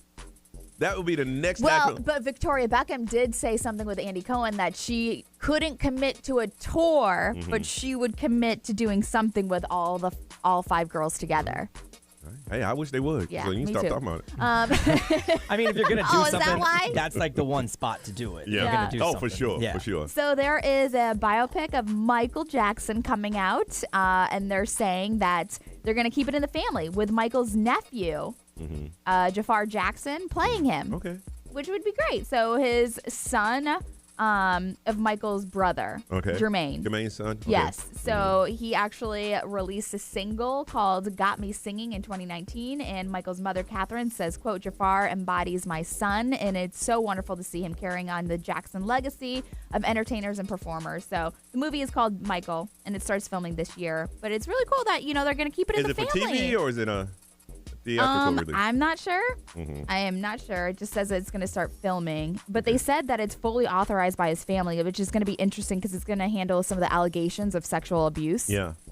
That would be the next. But Victoria Beckham did say something with Andy Cohen that she couldn't commit to a tour, but she would commit to doing something with all 5 girls together. Hey, I wish they would. Yeah, so you can me stop too. talking about it. I mean, if you're gonna do is that something, why? that's like the one spot to do it. Yeah. You're gonna do Oh, something. for sure. Yeah. For sure. So there is a biopic of Michael Jackson coming out, and they're saying that they're going to keep it in the family with Michael's nephew, Jafar Jackson, playing him. Okay. Which would be great. So his son of Michael's brother, Jermaine. Jermaine's son? Okay. Yes. So he actually released a single called Got Me Singing in 2019. And Michael's mother, Catherine, says, quote, Jafar embodies my son. And it's so wonderful to see him carrying on the Jackson legacy of entertainers and performers. So the movie is called Michael, and it starts filming this year. But it's really cool that, they're going to keep it in the family. Is it for TV or is it a theatrical release? I'm not sure. I am not sure. It just says it's going to start filming. But they said that it's fully authorized by his family, which is going to be interesting because it's going to handle some of the allegations of sexual abuse.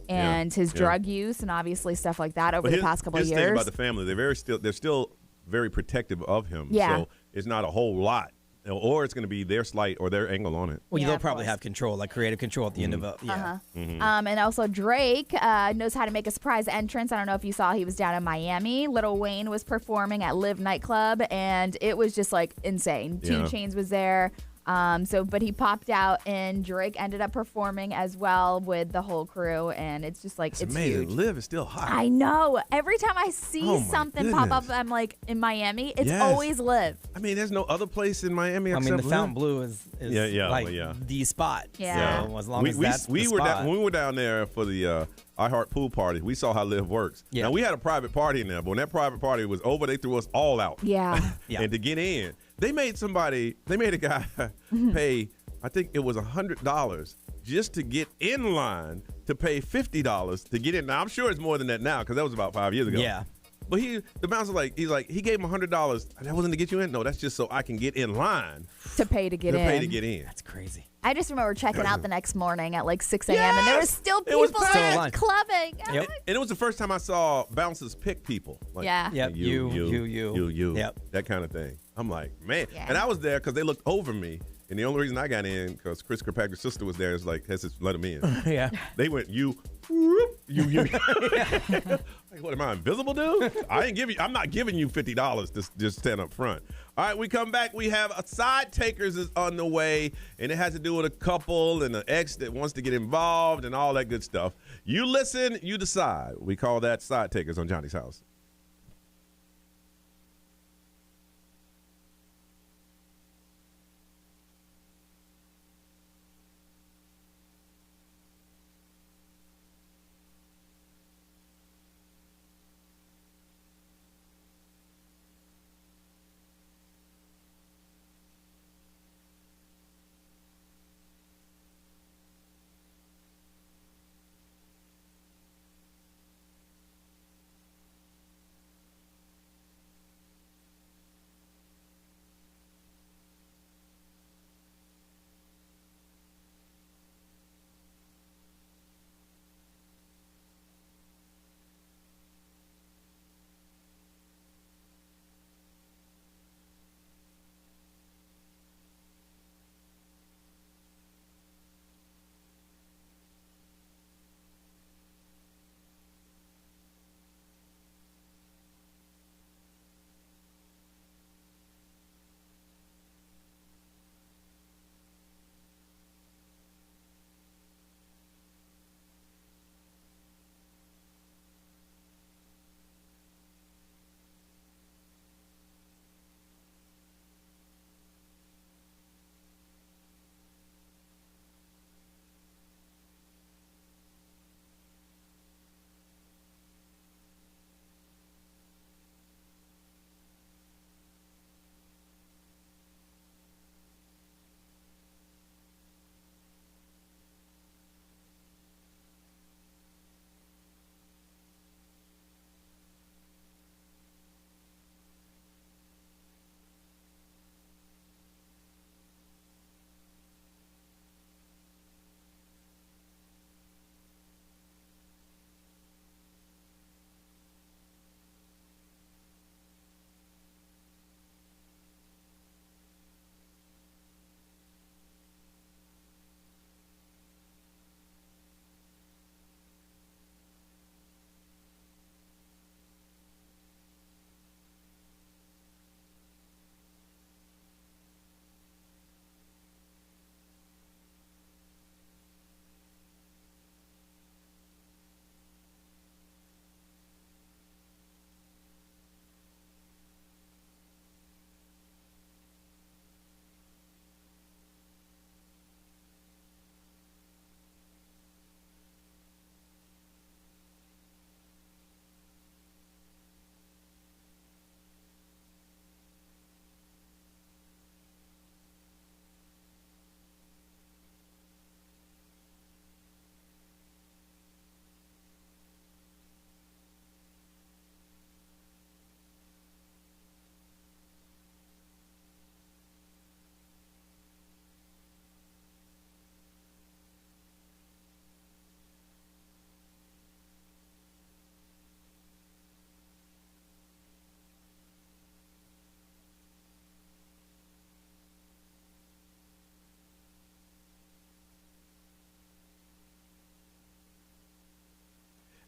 And his drug use and obviously stuff like that over the past couple of years. Here's the thing about the family. They're still very protective of him. Yeah. So it's not a whole lot. Or it's going to be their slight or their angle on it. Well, they'll probably have control, like creative control at the end of it. Yeah. And also Drake knows how to make a surprise entrance. I don't know if you saw, he was down in Miami. Lil Wayne was performing at Live nightclub, and it was just like insane. 2 Chainz was there. But he popped out, and Drake ended up performing as well with the whole crew, and it's just like, it's amazing. huge. Live is still hot. I know. Every time I see something pop up, I'm like, in Miami, it's always Live. I mean, there's no other place in Miami I except mean, the Live. Fontainebleau is the spot. Yeah. So as long as that's the spot. When we were down there for the I Heart Pool party, we saw how Live works. Yeah. Now, we had a private party in there, but when that private party was over, they threw us all out. Yeah. And to get in, they made a guy pay, I think it was $100 just to get in line to pay $50 to get in. Now, I'm sure it's more than that now because that was about 5 years ago. Yeah. But the bouncer he gave him $100. That wasn't to get you in? No, that's just so I can get in line. To pay to get in. Pay to get in. That's crazy. I just remember checking out the next morning at like 6 a.m. and there was still people packed. clubbing. Yep. And it was the first time I saw bouncers pick people. Like, you. Yep. That kind of thing. I'm like, man. Yeah. And I was there because they looked over me. And the only reason I got in, because Chris Kirkpatrick's sister was there, is like, let him in. Yeah. They went, you. Like, what, am I invisible, dude? I'm not giving you $50 to just stand up front. All right, we come back. We have a Side Takers is on the way, and it has to do with a couple and an ex that wants to get involved and all that good stuff. You listen, you decide. We call that Side Takers on Johnny's House.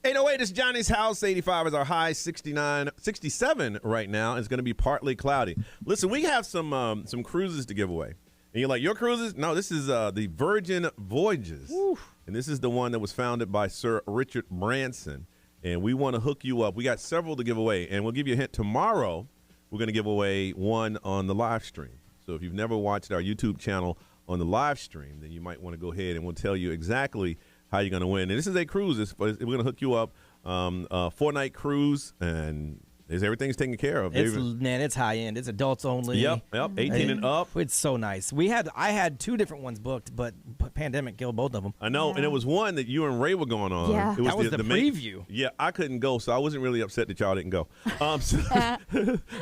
808 is Johnny's house. 85 is our high. 67 right now. It's going to be partly cloudy. Listen, we have some cruises to give away. And you're like, your cruises? No, this is the Virgin Voyages. Woo. And this is the one that was founded by Sir Richard Branson. And we want to hook you up. We got several to give away. And we'll give you a hint. Tomorrow, we're going to give away one on the live stream. So if you've never watched our YouTube channel on the live stream, then you might want to go ahead and we'll tell you exactly how you're going to win. And this is a cruise. We're going to hook you up. 4-night cruise, and everything's taken care of. It's high end. It's adults only. Yep. 18 and up. It's so nice. I had 2 different ones booked, but pandemic killed both of them. I know, and it was one that you and Ray were going on. Yeah. It was that was the preview. Yeah, I couldn't go, so I wasn't really upset that y'all didn't go. So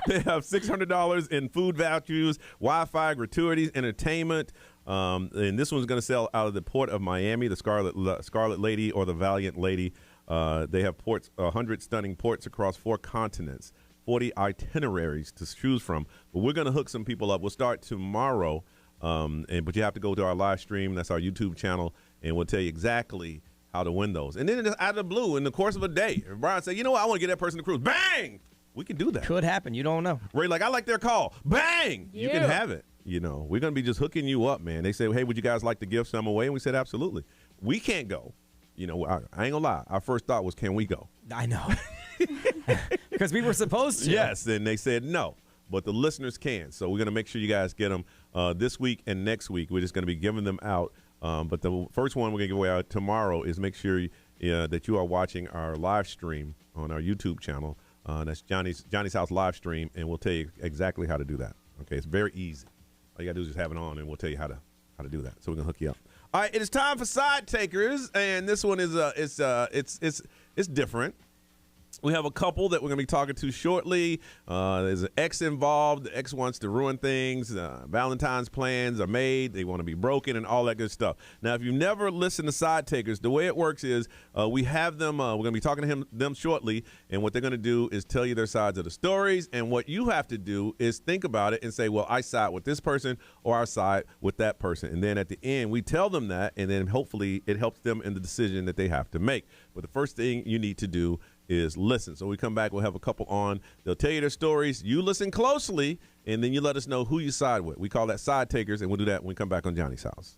they have $600 in food vouchers, Wi-Fi, gratuities, entertainment. And this one's going to sell out of the port of Miami, the Scarlet Lady or the Valiant Lady. They have 100 stunning ports across 4 continents, 40 itineraries to choose from. But we're going to hook some people up. We'll start tomorrow, but you have to go to our live stream. That's our YouTube channel, and we'll tell you exactly how to win those. And then out of the blue, in the course of a day, if Brian said, you know what, I want to get that person to cruise. Bang! We can do that. Could happen. You don't know. Ray, I like their call. Bang! You can have it. We're going to be just hooking you up, man. They say, hey, would you guys like to give some away? And we said, absolutely. We can't go. I ain't going to lie. Our first thought was, can we go? I know. Because we were supposed to. Yes, and they said no. But the listeners can. So we're going to make sure you guys get them this week and next week. We're just going to be giving them out. But the first one we're going to give away out tomorrow is make sure that you are watching our live stream on our YouTube channel. That's Johnny's House live stream, and we'll tell you exactly how to do that. Okay, it's very easy. All you got to do is just have it on, and we'll tell you how to do that. So we're going to hook you up. All right, it is time for Side Takers, and this one is it's different. We have a couple that we're going to be talking to shortly. There's an ex involved. The ex wants to ruin things. Valentine's plans are made. They want to be broken and all that good stuff. Now, if you've never listened to Side Takers, the way it works is we have them. We're going to be talking to them shortly, and what they're going to do is tell you their sides of the stories. And what you have to do is think about it and say, well, I side with this person or I side with that person. And then at the end, we tell them that, and then hopefully it helps them in the decision that they have to make. But the first thing you need to do is listen. So we come back, we'll have a couple on. They'll tell you their stories. You listen closely, and then you let us know who you side with. We call that Side Takers, and we'll do that when we come back on Johnny's House.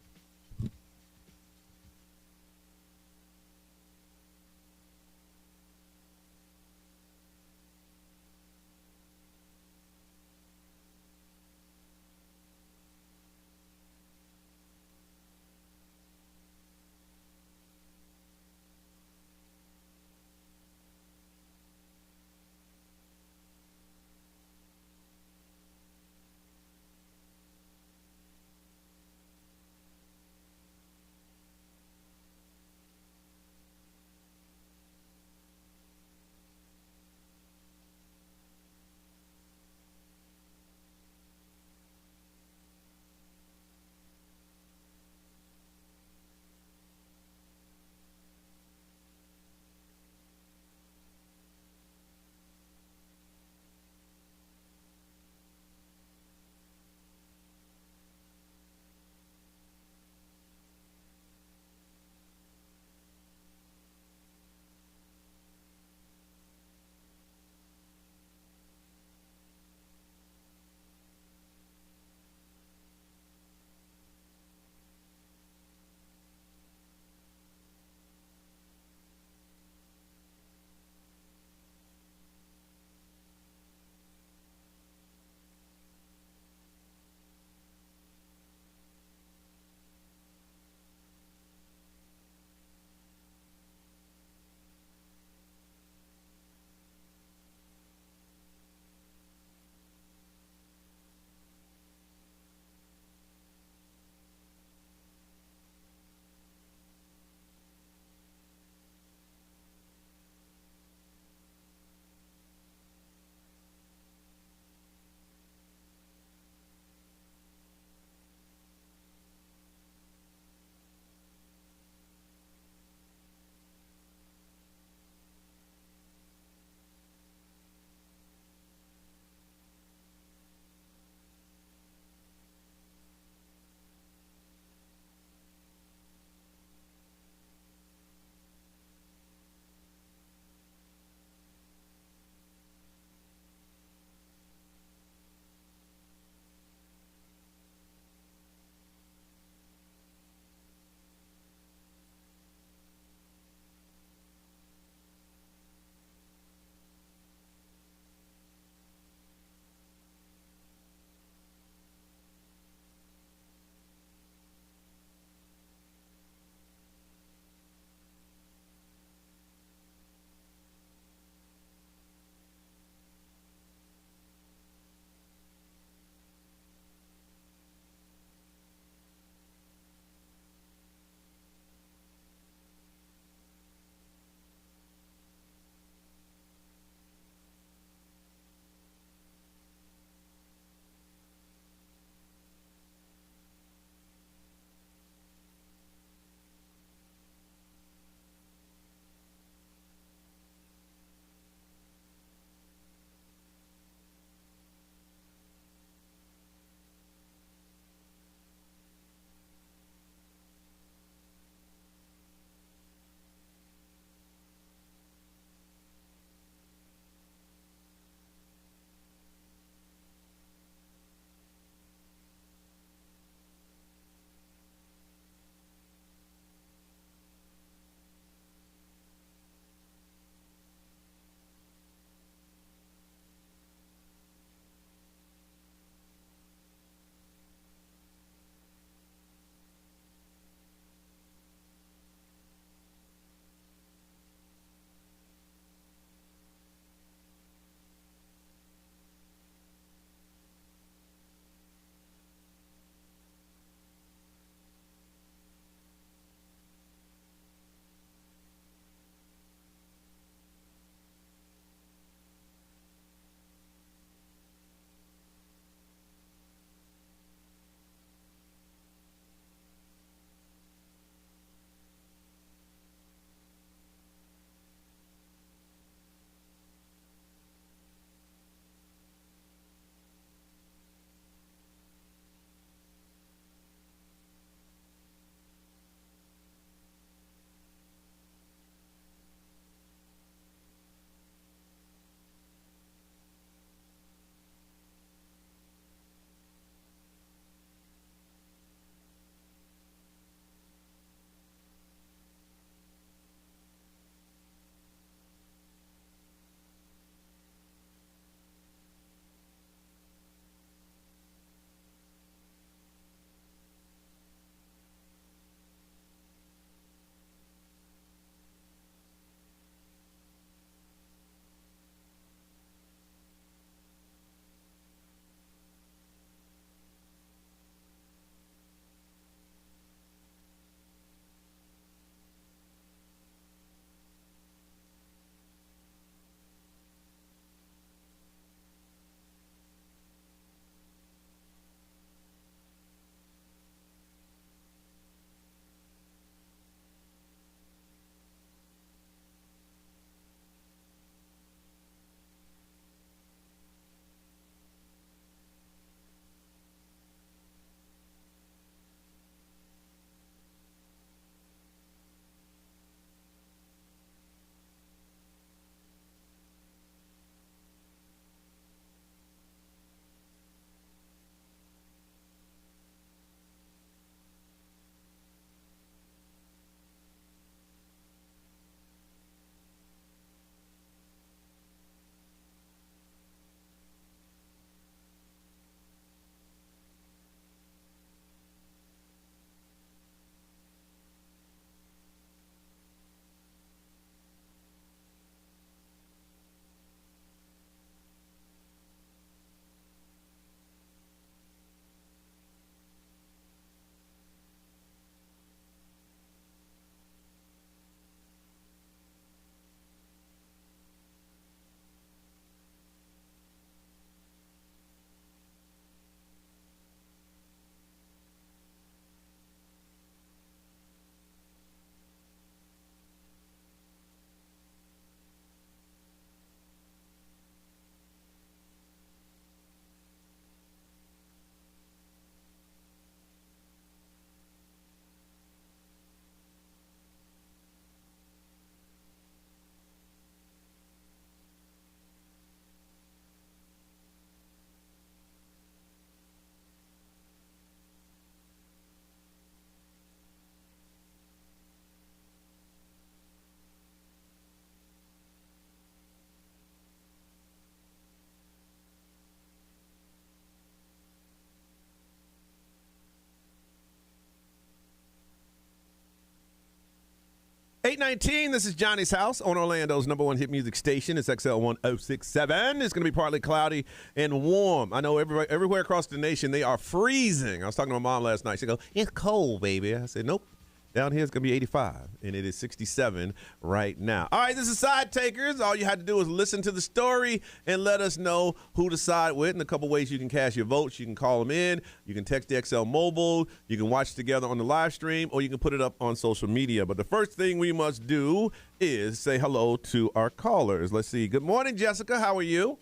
8:19, this is Johnny's House on Orlando's number one hit music station. It's XL 1067. It's going to be partly cloudy and warm. I know everywhere across the nation, they are freezing. I was talking to my mom last night. She goes, it's cold, baby. I said, nope. Down here, it's going to be 85, and it is 67 right now. All right, this is Side Takers. All you had to do is listen to the story and let us know who to side with. And a couple ways you can cast your votes. You can call them in. You can text the XL Mobile. You can watch together on the live stream, or you can put it up on social media. But the first thing we must do is say hello to our callers. Let's see. Good morning, Jessica. How are you?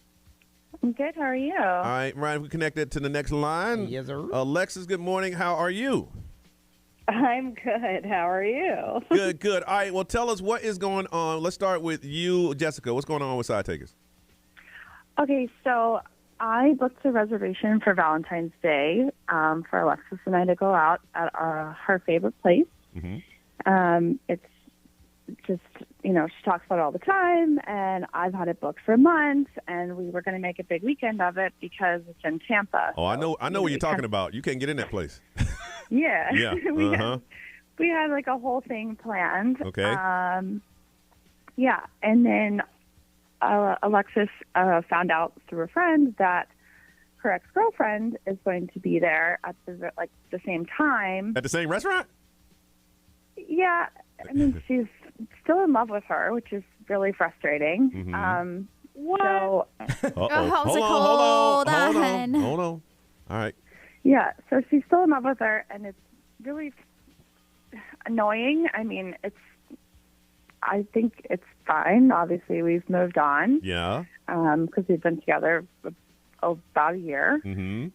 I'm good. How are you? All right, Ryan, we connected to the next line. Yes, sir. Alexis, good morning. How are you? I'm good. How are you? Good, good. All right, well, tell us what is going on. Let's start with you, Jessica. What's going on with Side Takers? Okay, so I booked a reservation for Valentine's Day for Alexis and I to go out at her favorite place. It's just, you know, she talks about it all the time, and I've had it booked for months, and we were going to make a big weekend of it because it's in Tampa. Oh, I know what you're talking about. You can't get in that place. Yeah. Yeah. We had like a whole thing planned. Okay. Yeah, and then Alexis found out through a friend that her ex-girlfriend is going to be there at the same time. At the same restaurant? Yeah, I mean, she's still in love with her, which is really frustrating. What? So, Hold on. All right. yeah, so she's still in love with her, and it's really annoying. I mean, I think it's fine. Obviously, we've moved on. Yeah. Because we've been together about a year. And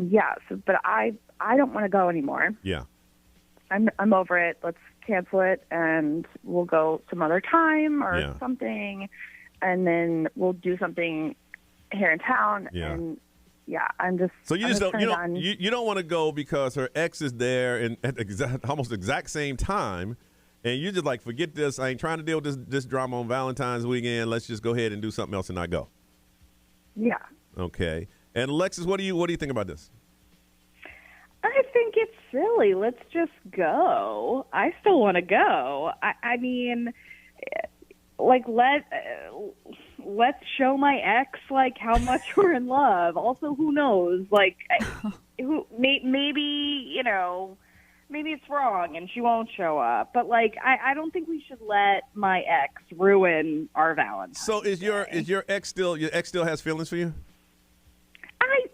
yeah, but I don't want to go anymore. Yeah. I'm over it. Let's cancel it, and we'll go some other time or something, and then we'll do something here in town. Yeah. And yeah, I'm just. So you just don't done. you don't want to go because her ex is there and at almost the exact same time, and you just like, forget this. I ain't trying to deal with this drama on Valentine's weekend. Let's just go ahead and do something else and not go. Yeah. Okay. And Alexis, what do you think about this? I think it's silly. Let's just go. I still want to go. I mean, like, let's show my ex, like, how much we're in love. Also, who knows? Like, maybe, you know, maybe it's wrong and she won't show up. But, like, I don't think we should let my ex ruin our Valentine's So is your ex still has feelings for you?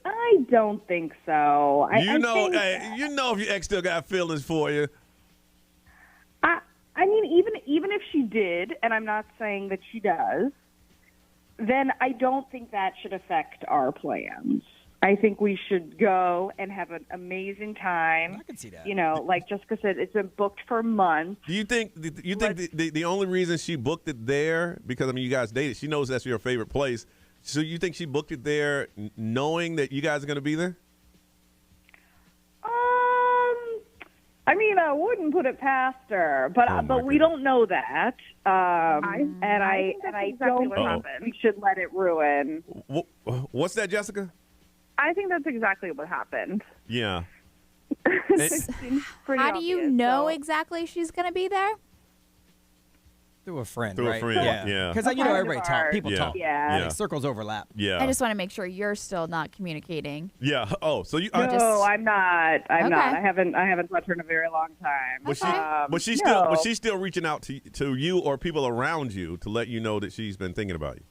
I don't think so. You know if your ex still got feelings for you. I mean, even if she did, and I'm not saying that she does, then I don't think that should affect our plans. I think we should go and have an amazing time. I can see that. You know, like Jessica said, it's been booked for months. Do you think the only reason she booked it there, because I mean you guys dated, she knows that's your favorite place. So you think she booked it there knowing that you guys are going to be there? I mean, I wouldn't put it past her, but we don't know that. I don't think we should let it ruin. What's that, Jessica? I think that's exactly what happened. Yeah. How do you know exactly she's going to be there? Through a friend, Through right? a friend, yeah. Because, you know, everybody talk. People Yeah. talk. Yeah. Like, circles overlap. Yeah. I just want to make sure you're still not communicating. Yeah. Oh, so you? No, I'm not. I'm Okay. not. I haven't talked to her in a very long time. But she's still reaching out to you or people around you to let you know that she's been thinking about you.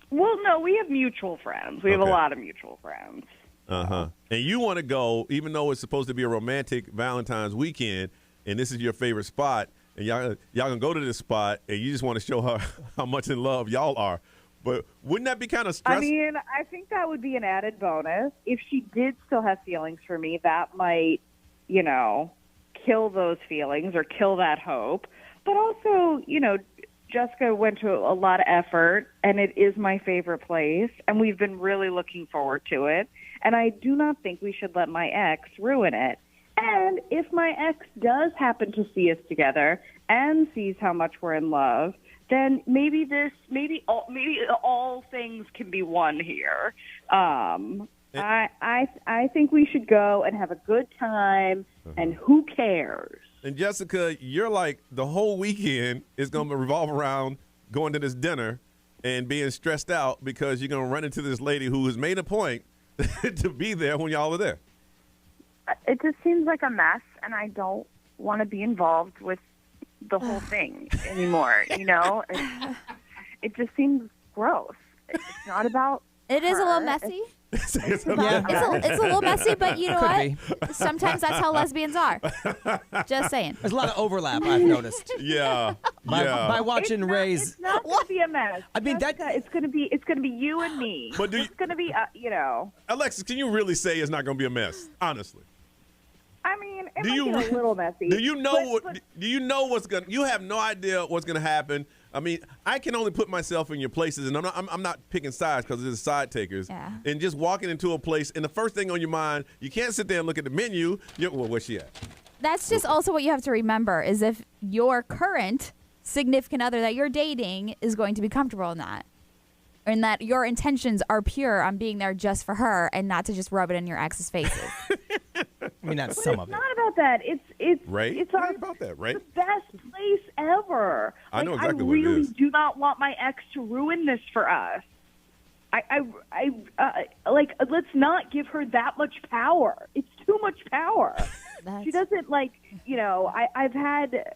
Well, no, we have mutual friends. We have a Okay. lot of mutual friends. And you want to go, even though it's supposed to be a romantic Valentine's weekend, and this is your favorite spot, and y'all gonna go to this spot, and you just want to show her how much in love y'all are. But wouldn't that be kind of stressful? I mean, I think that would be an added bonus. If she did still have feelings for me, that might, you know, kill those feelings or kill that hope. But also, you know, Jessica went to a lot of effort, and it is my favorite place, and we've been really looking forward to it. And I do not think we should let my ex ruin it. And if my ex does happen to see us together and sees how much we're in love, then maybe all things can be won here. I think we should go and have a good time and who cares? And Jessica, you're like, the whole weekend is going to revolve around going to this dinner and being stressed out because you're going to run into this lady who has made a point to be there when y'all are there. It just seems like a mess, and I don't want to be involved with the whole thing anymore. It just seems gross. It's not about. It is a little messy. It's a little messy, but you know what? Sometimes that's how lesbians are. Just saying. There's a lot of overlap, I've noticed. Yeah. By watching Ray's. It's not going to be a mess. I mean, Jessica, it's going to be you and me. But it's going to be, Alexis, can you really say it's not going to be a mess? Honestly. I mean, it might get a little messy. Do you know do you know what's going to, you have no idea what's going to happen. I mean, I can only put myself in your places, and I'm not picking sides because it's side takers. Yeah. And just walking into a place, and the first thing on your mind, you can't sit there and look at the menu. Well, where's she at? That's just also what you have to remember is if your current significant other that you're dating is going to be comfortable in that. And that your intentions are pure on being there just for her and not to just rub it in your ex's faces. I mean, that's some of it. It's not about that. It's right? It's about that, right? The best place ever. I know exactly what it really is. do not want my ex to ruin this for us. Let's not give her that much power. It's too much power. She doesn't I've had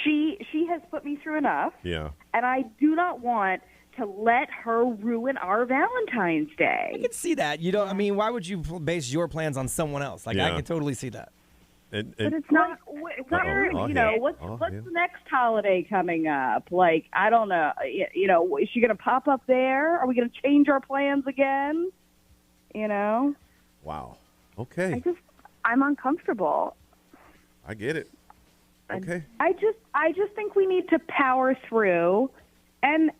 she has put me through enough. Yeah. And I do not want to let her ruin our Valentine's Day. I can see that. I mean, why would you base your plans on someone else? I can totally see that. But it's not. What's the next holiday coming up? I don't know. Is she going to pop up there? Are we going to change our plans again? Wow. Okay. I'm uncomfortable. I get it. Okay. I just think we need to power through, and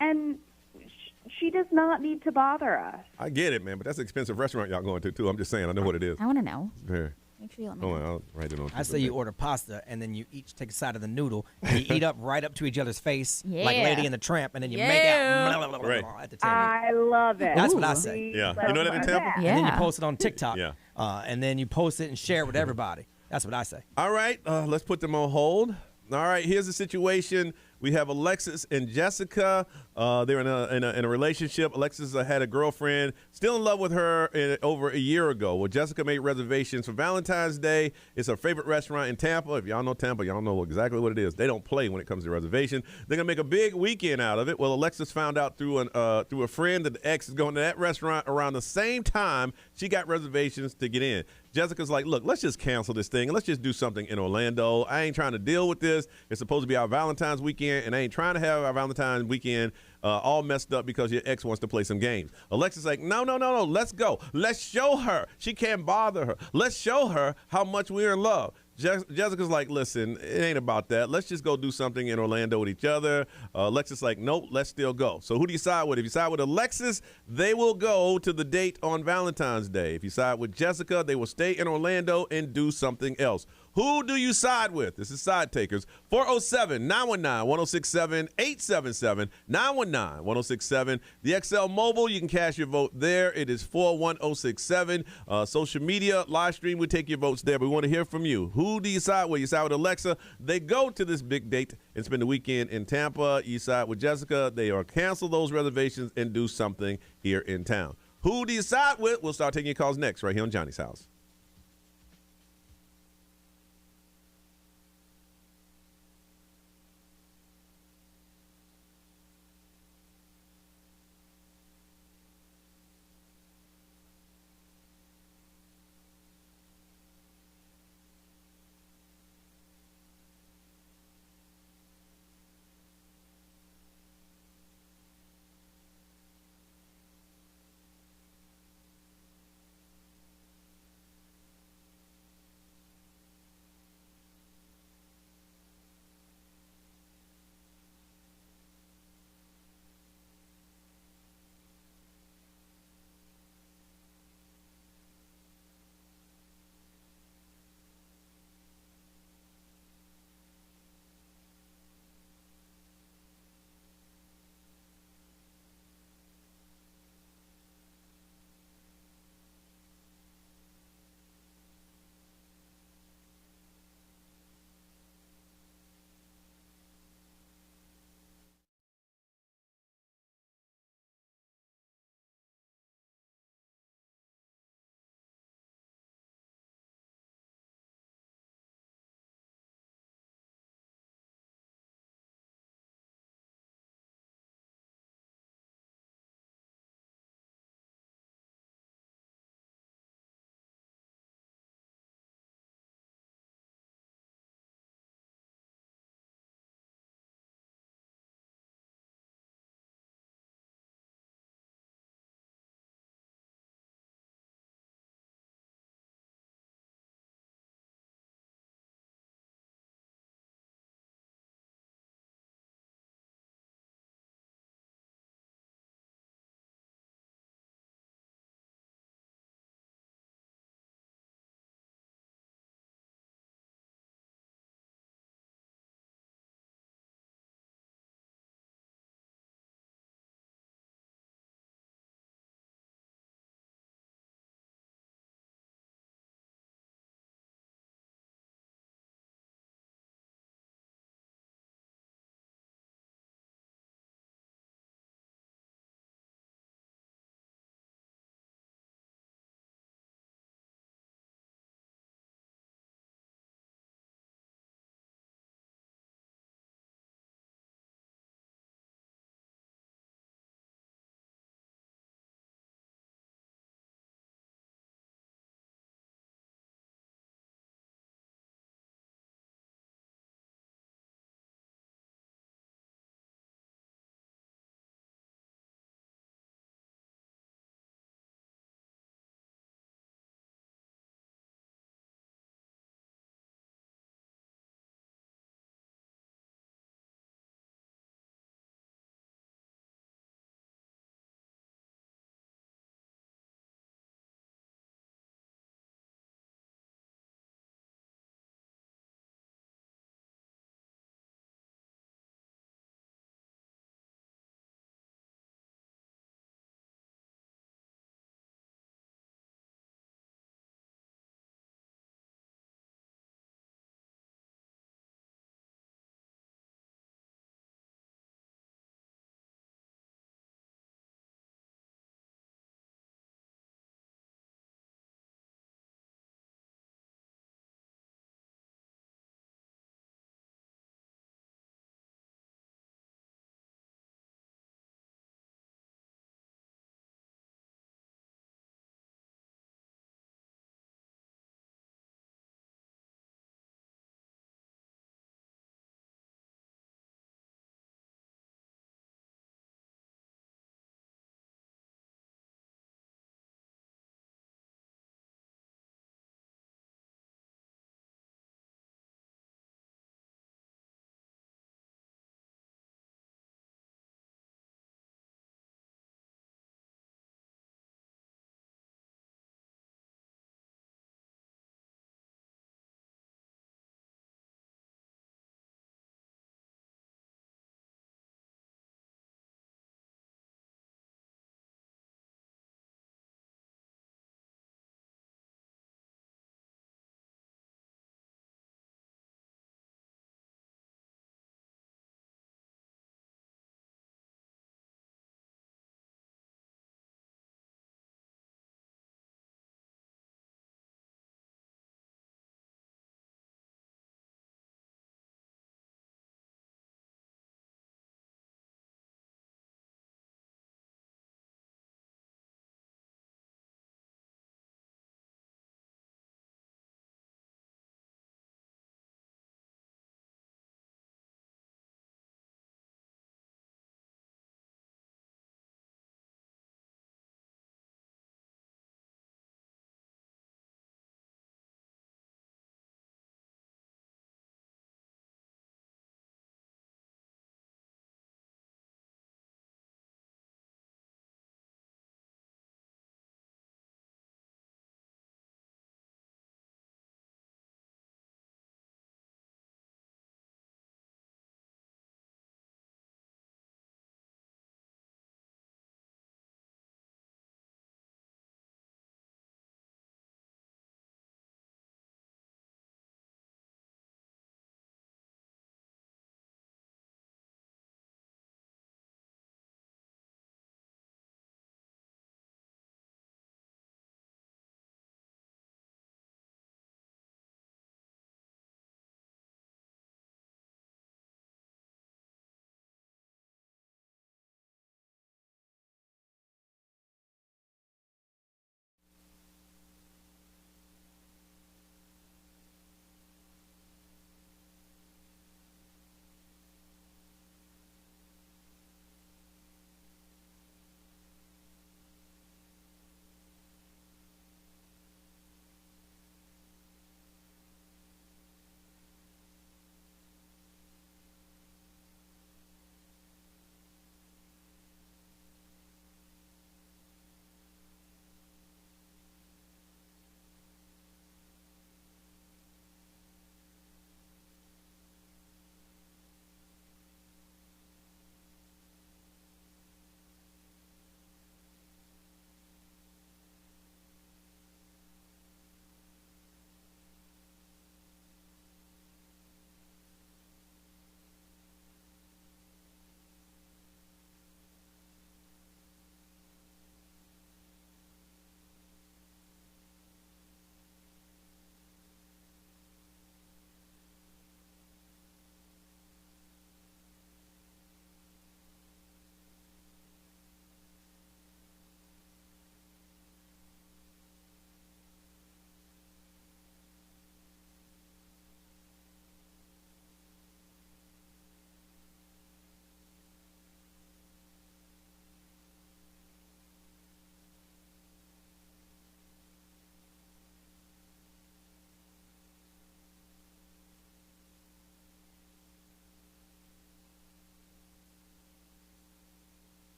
she does not need to bother us. I get it, man, but that's an expensive restaurant y'all going to too. I'm just saying, I know what it is. I want to know. Here. Make sure you let me know. I'll write it on. I say you order pasta, and then you each take a side of the noodle, and you eat up right up to each other's face, like Lady and the Tramp, and then you make out blah, blah, blah, right. blah, at the table. I love it. That's what I say. Yeah. You know that in Tampa? And then you post it on TikTok. Yeah. And then you post it and share it with everybody. That's what I say. All right, let's put them on hold. All right, here's the situation. We have Alexis and Jessica. They're in a relationship. Alexis had a girlfriend, still in love with her over a year ago. Well, Jessica made reservations for Valentine's Day. It's her favorite restaurant in Tampa. If y'all know Tampa, y'all know exactly what it is. They don't play when it comes to reservation. They're gonna make a big weekend out of it. Well, Alexis found out through a friend that the ex is going to that restaurant around the same time she got reservations to get in. Jessica's like, look, let's just cancel this thing and let's just do something in Orlando. I ain't trying to deal with this. It's supposed to be our Valentine's weekend, and I ain't trying to have our Valentine's weekend all messed up because your ex wants to play some games. Alexis like, no, let's go. Let's show her. She can't bother her. Let's show her how much we're in love. Jessica's like, listen, it ain't about that. Let's just go do something in Orlando with each other. Alexis like, nope, let's still go. So who do you side with? If you side with Alexis, they will go to the date on Valentine's Day. If you side with Jessica, they will stay in Orlando and do something else. Who do you side with? This is Side Takers. 407-919-1067, 877-919-1067. The XL Mobile, you can cast your vote there. It is 41067. Social media, live stream, we take your votes there. But we want to hear from you. Who do you side with? You side with Alexa. They go to this big date and spend the weekend in Tampa. You side with Jessica. They are cancel those reservations and do something here in town. Who do you side with? We'll start taking your calls next right here on Johnny's House.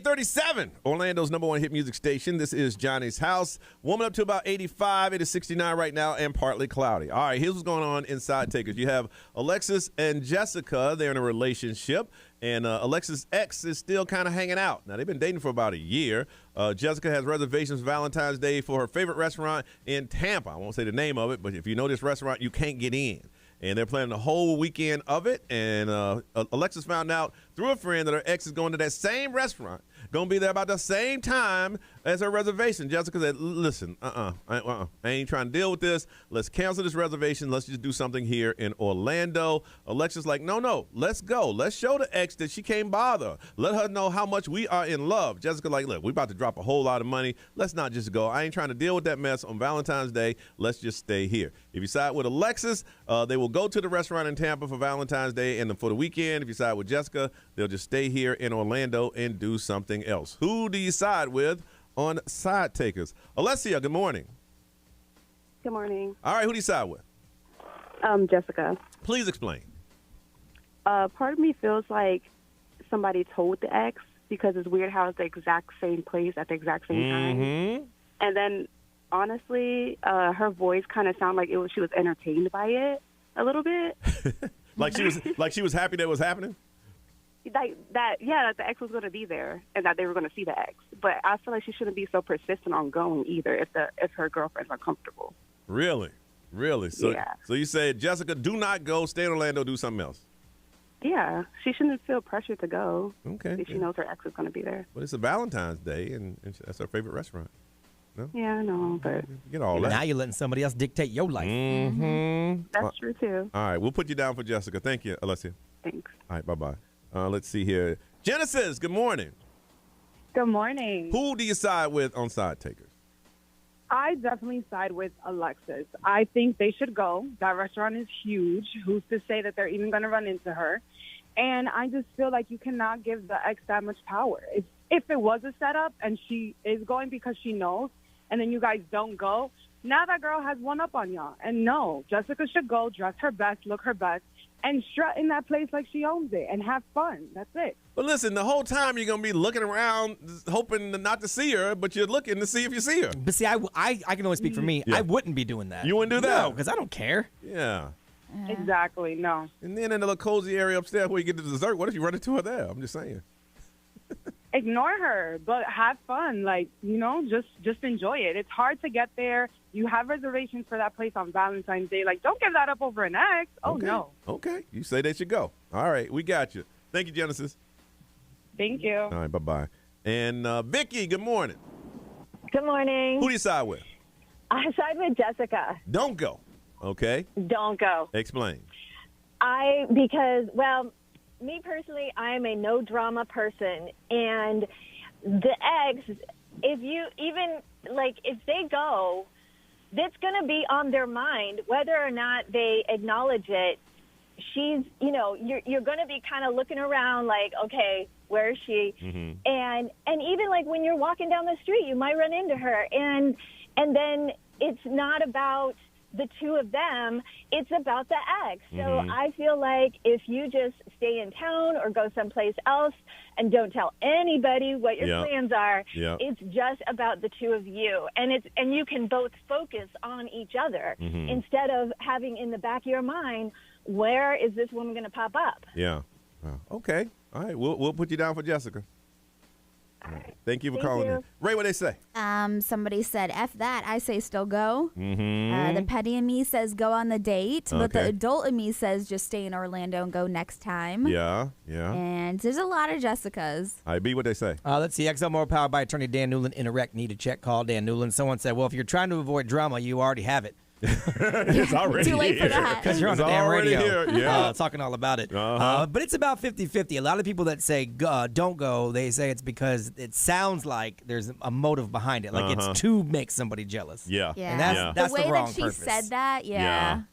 9:37, Orlando's #1 hit music station. This is Johnny's House. Warming up to about 85. It is 69 right now and partly cloudy. All right, here's what's going on in Side Takers. You have Alexis and Jessica. They're in a relationship, and Alexis' ex is still kind of hanging out. Now, they've been dating for about a year. Jessica has reservations Valentine's Day for her favorite restaurant in Tampa. I won't say the name of it, but if you know this restaurant, you can't get in. And they're planning the whole weekend of it. And Alexis found out through a friend that her ex is going to that same restaurant, going to be there about the same time as her reservation. Jessica said, listen, I ain't trying to deal with this. Let's cancel this reservation. Let's just do something here in Orlando. Alexis like, no, let's go. Let's show the ex that she can't bother. Let her know how much we are in love. Jessica like, look, we're about to drop a whole lot of money. Let's not just go. I ain't trying to deal with that mess on Valentine's Day. Let's just stay here. If you side with Alexis, they will go to the restaurant in Tampa for Valentine's Day and for the weekend. If you side with Jessica, they'll just stay here in Orlando and do something else. Who do you side with on Side Takers? Alessia, good morning. Good morning. All right, who do you side with? Jessica. Please explain. Part of me feels like somebody told the ex because it's weird how it's the exact same place at the exact same time. And then, honestly, her voice kind of sounded like she was entertained by it a little bit. like she was happy that it was happening? Like that, yeah, that the ex was going to be there and that they were going to see the ex. But I feel like she shouldn't be so persistent on going either if her girlfriend's uncomfortable. Really? So, yeah. So you said, Jessica, do not go, stay in Orlando, do something else. Yeah, she shouldn't feel pressured to go. Okay. If she knows her ex is going to be there. But it's a Valentine's Day, and that's her favorite restaurant. No? Yeah, I know, but get all that. Now you're letting somebody else dictate your life. That's true too. All right, we'll put you down for Jessica. Thank you, Alessia. Thanks. All right, bye-bye. Let's see here. Genesis, good morning. Good morning. Who do you side with on Side Takers? I definitely side with Alexis. I think they should go. That restaurant is huge. Who's to say that they're even going to run into her? And I just feel like you cannot give the ex that much power. If it was a setup and she is going because she knows, and then you guys don't go, now that girl has one up on y'all. And no, Jessica should go, dress her best, look her best, and strut in that place like she owns it and have fun. That's it. But listen, the whole time you're going to be looking around hoping not to see her, but you're looking to see if you see her. But see, I can only speak for me. Yeah. I wouldn't be doing that. You wouldn't do that? No, because I don't care. Yeah. Exactly, no. And then in the little cozy area upstairs where you get the dessert, what if you run into her there? I'm just saying. Ignore her, but have fun. Like, just enjoy it. It's hard to get there. You have reservations for that place on Valentine's Day. Like, don't give that up over an ex. Oh, okay. no. Okay. You say they should go. All right. We got you. Thank you, Genesis. Thank you. All right. Bye-bye. And Vicky, good morning. Good morning. Who do you side with? I side with Jessica. Don't go. Okay. Don't go. Explain. Because me personally, I'm a no drama person, and the ex, if they go, that's going to be on their mind whether or not they acknowledge it. She's, you're going to be kind of looking around like, okay, where is she? Mm-hmm. And even like when you're walking down the street, you might run into her, and then it's not about the two of them, it's about the ex. So I feel like if you just stay in town or go someplace else and don't tell anybody what your plans are, it's just about the two of you. And you can both focus on each other instead of having in the back of your mind, where is this woman going to pop up? Yeah. Okay. All right. We'll put you down for Jessica. All right. Thank you for calling in. Ray, what they say? Somebody said, F that. I say still go. The petty in me says go on the date. But the adult in me says just stay in Orlando and go next time. Yeah. And there's a lot of Jessicas. All right, B, what they say? Let's see. XL More powered by attorney Dan Newland. Interact. Need a check. Call Dan Newland. Someone said, well, if you're trying to avoid drama, you already have it. It's already too late for that. Because you're on the damn radio. Yeah. Talking all about it. But it's about 50-50. A lot of people that say don't go, they say it's because it sounds like there's a motive behind it. Like it's to make somebody jealous. Yeah. And that's the way the wrong that she purpose. said that,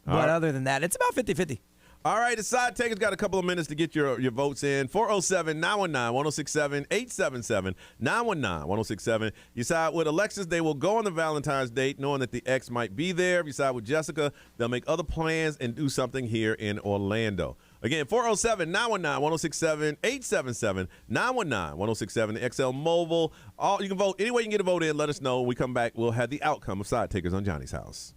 But other than that, it's about 50-50. All right, the Side Takers got a couple of minutes to get your votes in. 407-919-1067, 877-919-1067. You side with Alexis, they will go on the Valentine's date knowing that the ex might be there. If you side with Jessica, they'll make other plans and do something here in Orlando. Again, 407-919-1067, 877-919-1067, the XL Mobile. You can vote. Any way you can get a vote in, let us know. When we come back, we'll have the outcome of Side Takers on Johnny's House.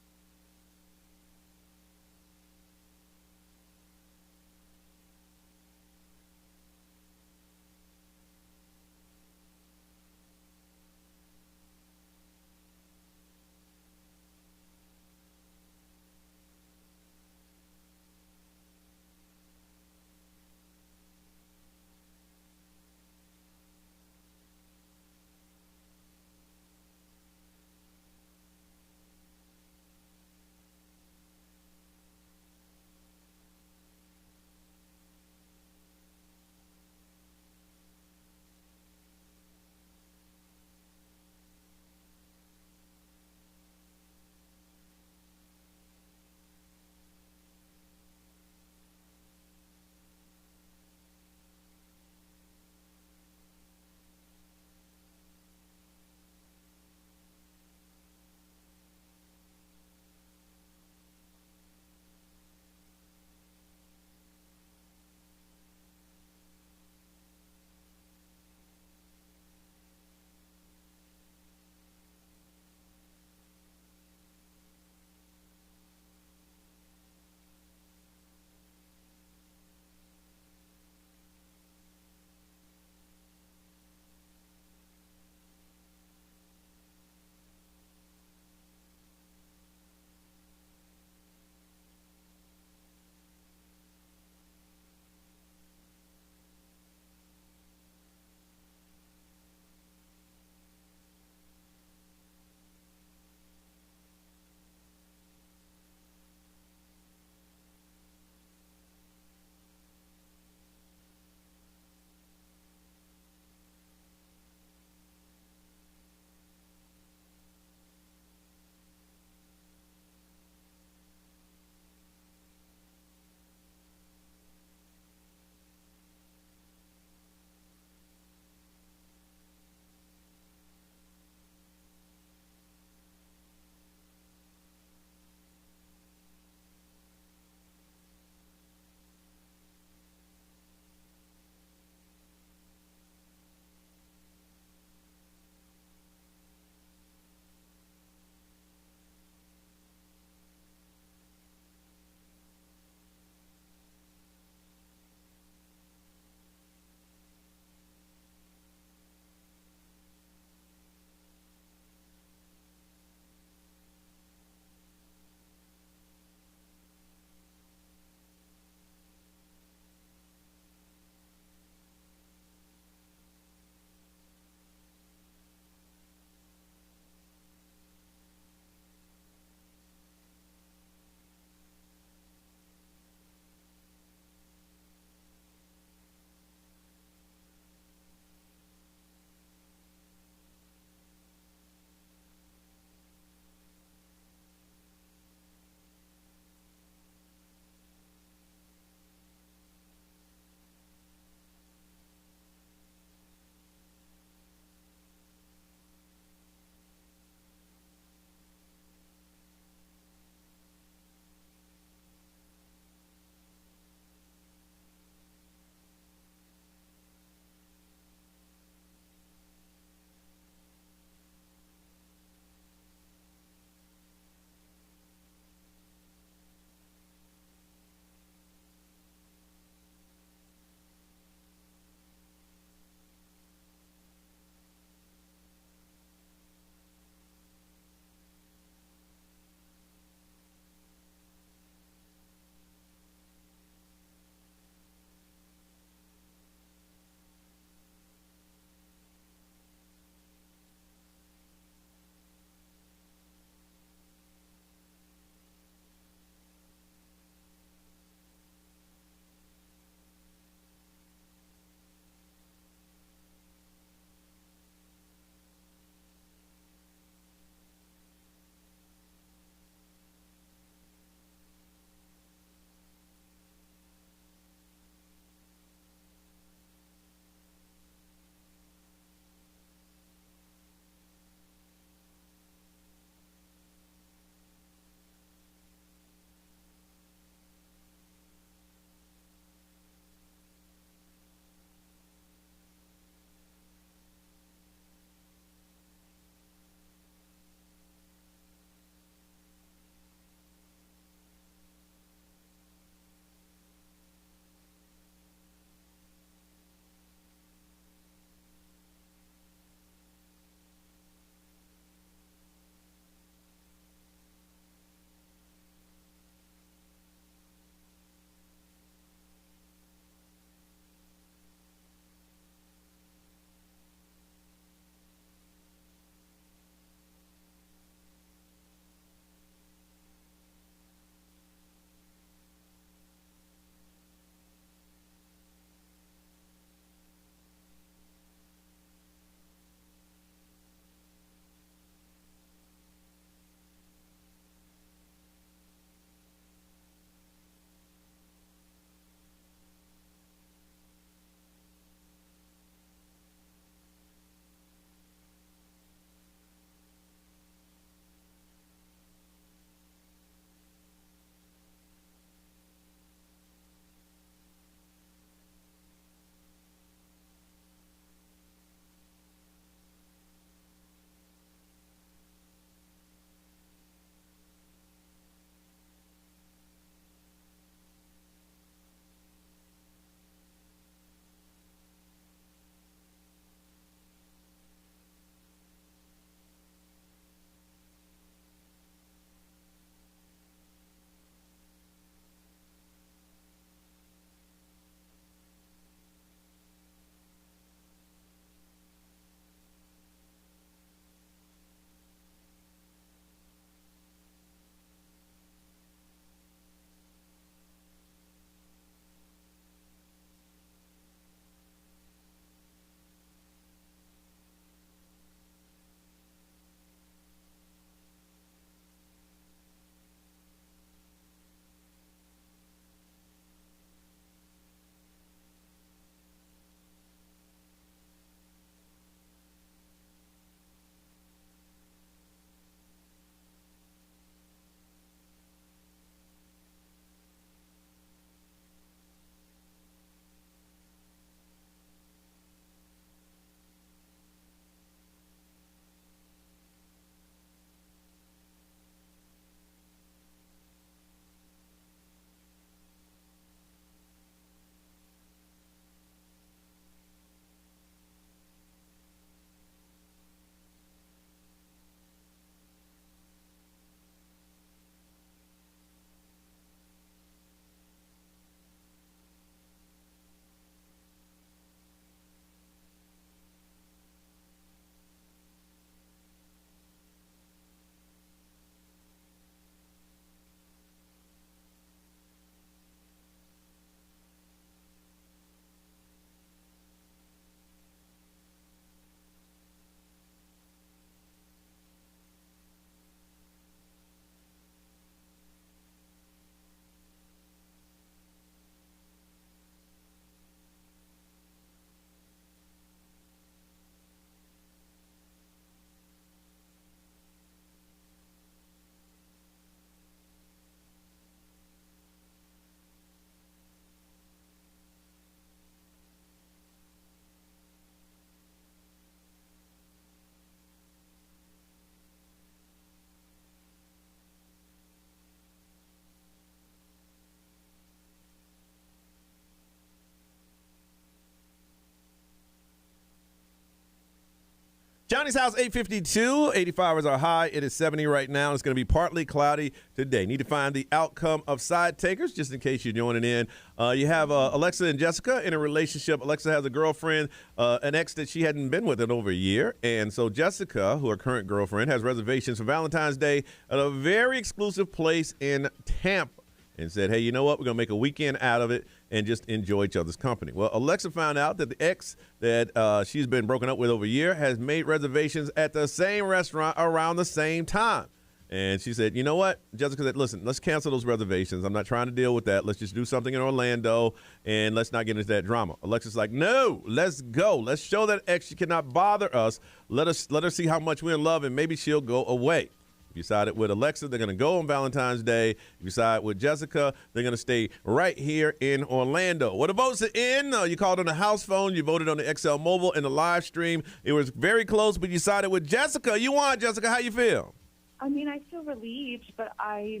Johnny's house, 852. 85 is our high. It is 70 right now. It's going to be partly cloudy today. Need to find the outcome of side takers, just in case you're joining in. You have Alexa and Jessica in a relationship. Alexa has a girlfriend, an ex that she hadn't been with in over a year. And so Jessica, who her current girlfriend, has reservations for Valentine's Day at a very exclusive place in Tampa. And said, hey, you know what? We're going to make a weekend out of it and just enjoy each other's company. Well, Alexa found out that the ex that she's been broken up with over a year has made reservations at the same restaurant around the same time. And she said, you know what? Jessica said, listen, let's cancel those reservations. I'm not trying to deal with that. Let's just do something in Orlando, and let's not get into that drama. Alexa's like, no, let's go. Let's show that ex she cannot bother us. Let her see how much we're in love, and maybe she'll go away. If you sided with Alexa, they're going to go on Valentine's Day. If you side with Jessica, they're going to stay right here in Orlando. Well, the votes are in. You called on the house phone. You voted on the XL Mobile and the live stream. It was very close, but you sided with Jessica. You won, Jessica. How you feel? I mean, I feel relieved, but I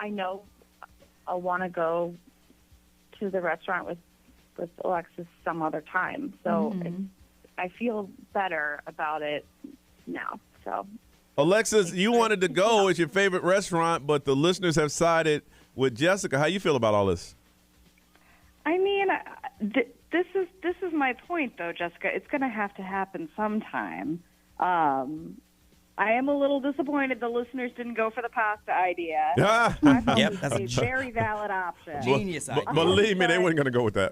know I want to go to the restaurant with Alexis some other time. So I feel better about it now. So. Alexis, you wanted to go. It's your favorite restaurant, but the listeners have sided with Jessica. How you feel about all this? I mean, this is my point, though, Jessica. It's going to have to happen sometime. I am a little disappointed the listeners didn't go for the pasta idea. I thought it was a very valid option. Genius idea. Believe me, they weren't going to go with that.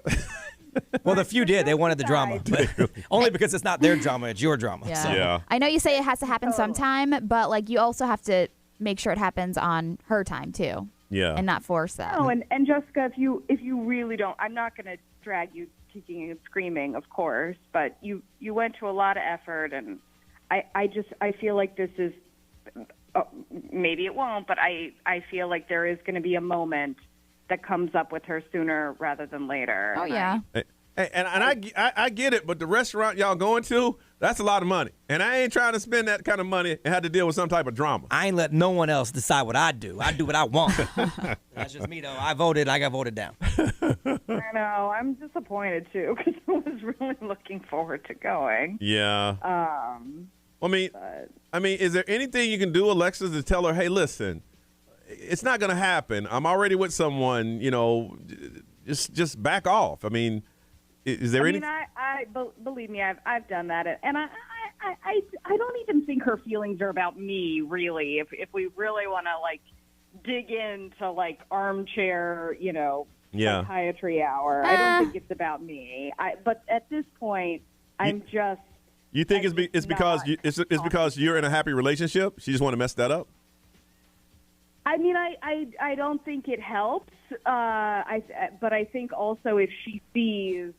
Well, the few did. They wanted the drama. But only because it's not their drama, it's your drama. Yeah. So. Yeah. I know you say it has to happen sometime, but like you also have to make sure it happens on her time too. Yeah. And not force that. Oh, and Jessica, if you really don't, I'm not going to drag you kicking and screaming, of course, but you went to a lot of effort, and I feel like this is maybe it won't, but I feel like there is going to be a moment that comes up with her sooner rather than later. Oh, yeah. And I get it, but the restaurant y'all going to, that's a lot of money. And I ain't trying to spend that kind of money and have to deal with some type of drama. I ain't let no one else decide what I do. I do what I want. That's just me, though. I got voted down. I know. I'm disappointed, too, because I was really looking forward to going. Yeah. I mean, is there anything you can do, Alexis, to tell her, hey, listen, it's not going to happen. I'm already with someone, just back off. I mean, is there any? Believe me, I've done that, and I don't even think her feelings are about me, really. If we really want to like dig into like armchair, psychiatry hour, I don't think it's about me. But at this point, I'm just. You think it's because you're in a happy relationship? She just want to mess that up? I mean, I don't think it helps. But I think also if she sees,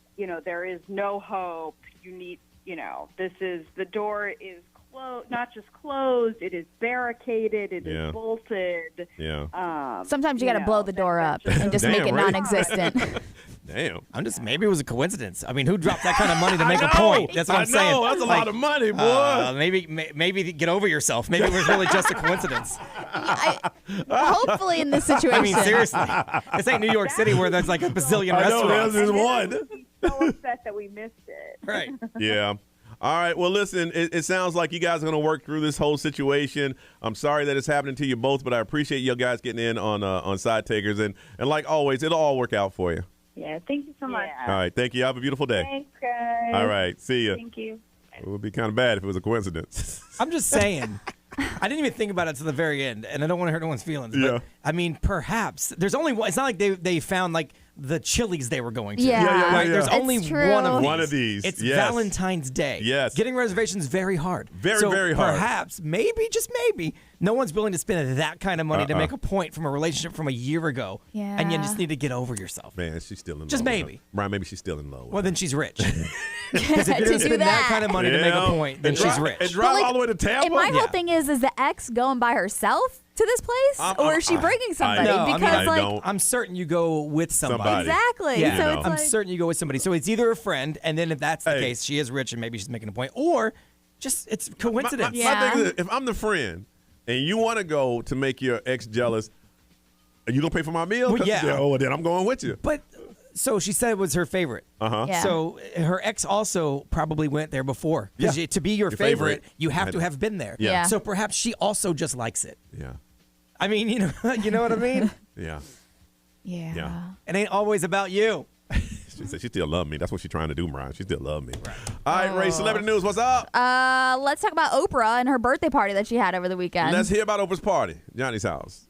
there is no hope. You need, the door is closed, not just closed. It is barricaded. It is bolted. Yeah. Sometimes you got to blow the door up and just make it non-existent. Damn. Maybe it was a coincidence. I mean, who dropped that kind of money to make a point? That's what I'm saying. I know, that's a lot of money, boy. Maybe get over yourself. Maybe it was really just a coincidence. Hopefully in this situation. I mean, seriously. This ain't New York City where there's like a bazillion restaurants. There's one. So upset that we missed it. Right. Yeah. All right. Well, listen, it sounds like you guys are going to work through this whole situation. I'm sorry that it's happening to you both, but I appreciate you guys getting in on Side Takers. And like always, it'll all work out for you. Yeah, thank you so much. All right, thank you. Have a beautiful day. Thanks, guys. All right, see you. Thank you. It would be kind of bad if it was a coincidence. I'm just saying. I didn't even think about it to the very end, and I don't want to hurt anyone's feelings. But, Yeah. I mean, perhaps. There's only one. It's not like they found, like, the Chili's they were going to. Yeah. Right? There's only one of these. It's Yes. Valentine's Day. Yes. Getting reservations very hard. Very, so very hard. Perhaps, maybe, just maybe, no one's willing to spend that kind of money to make a point from a relationship from a year ago. Yeah. And you just need to get over yourself. Man, she's still in love. Just with maybe. him. Brian, maybe she's still in love with Well, him. then she's rich. Because if you didn't spend that kind of money to make a point, then she's rich. And drive all the way to Tampa? And my whole thing is the ex going by herself to this place, or is she bringing somebody? I'm certain you go with somebody. Exactly. Yeah. So it's I'm certain you go with somebody. So it's either a friend, and then if that's the case, she is rich and maybe she's making a point, or just it's coincidence. My thing is, if I'm the friend and you want to go to make your ex jealous, are you gonna pay for my meal? Well, yeah. Oh, well, then I'm going with you. But So she said it was her favorite. Yeah. So her ex also probably went there before. Because to be your favorite, you have to have been there. Yeah. So perhaps she also just likes it. Yeah. I mean, you know what I mean? Yeah. Yeah. It ain't always about you. She said she still love me. That's what she's trying to do, Mariah. She still love me. Right. All right, Ray, celebrity news. What's up? Let's talk about Oprah and her birthday party that she had over the weekend. Let's hear about Oprah's party. Johnny's house.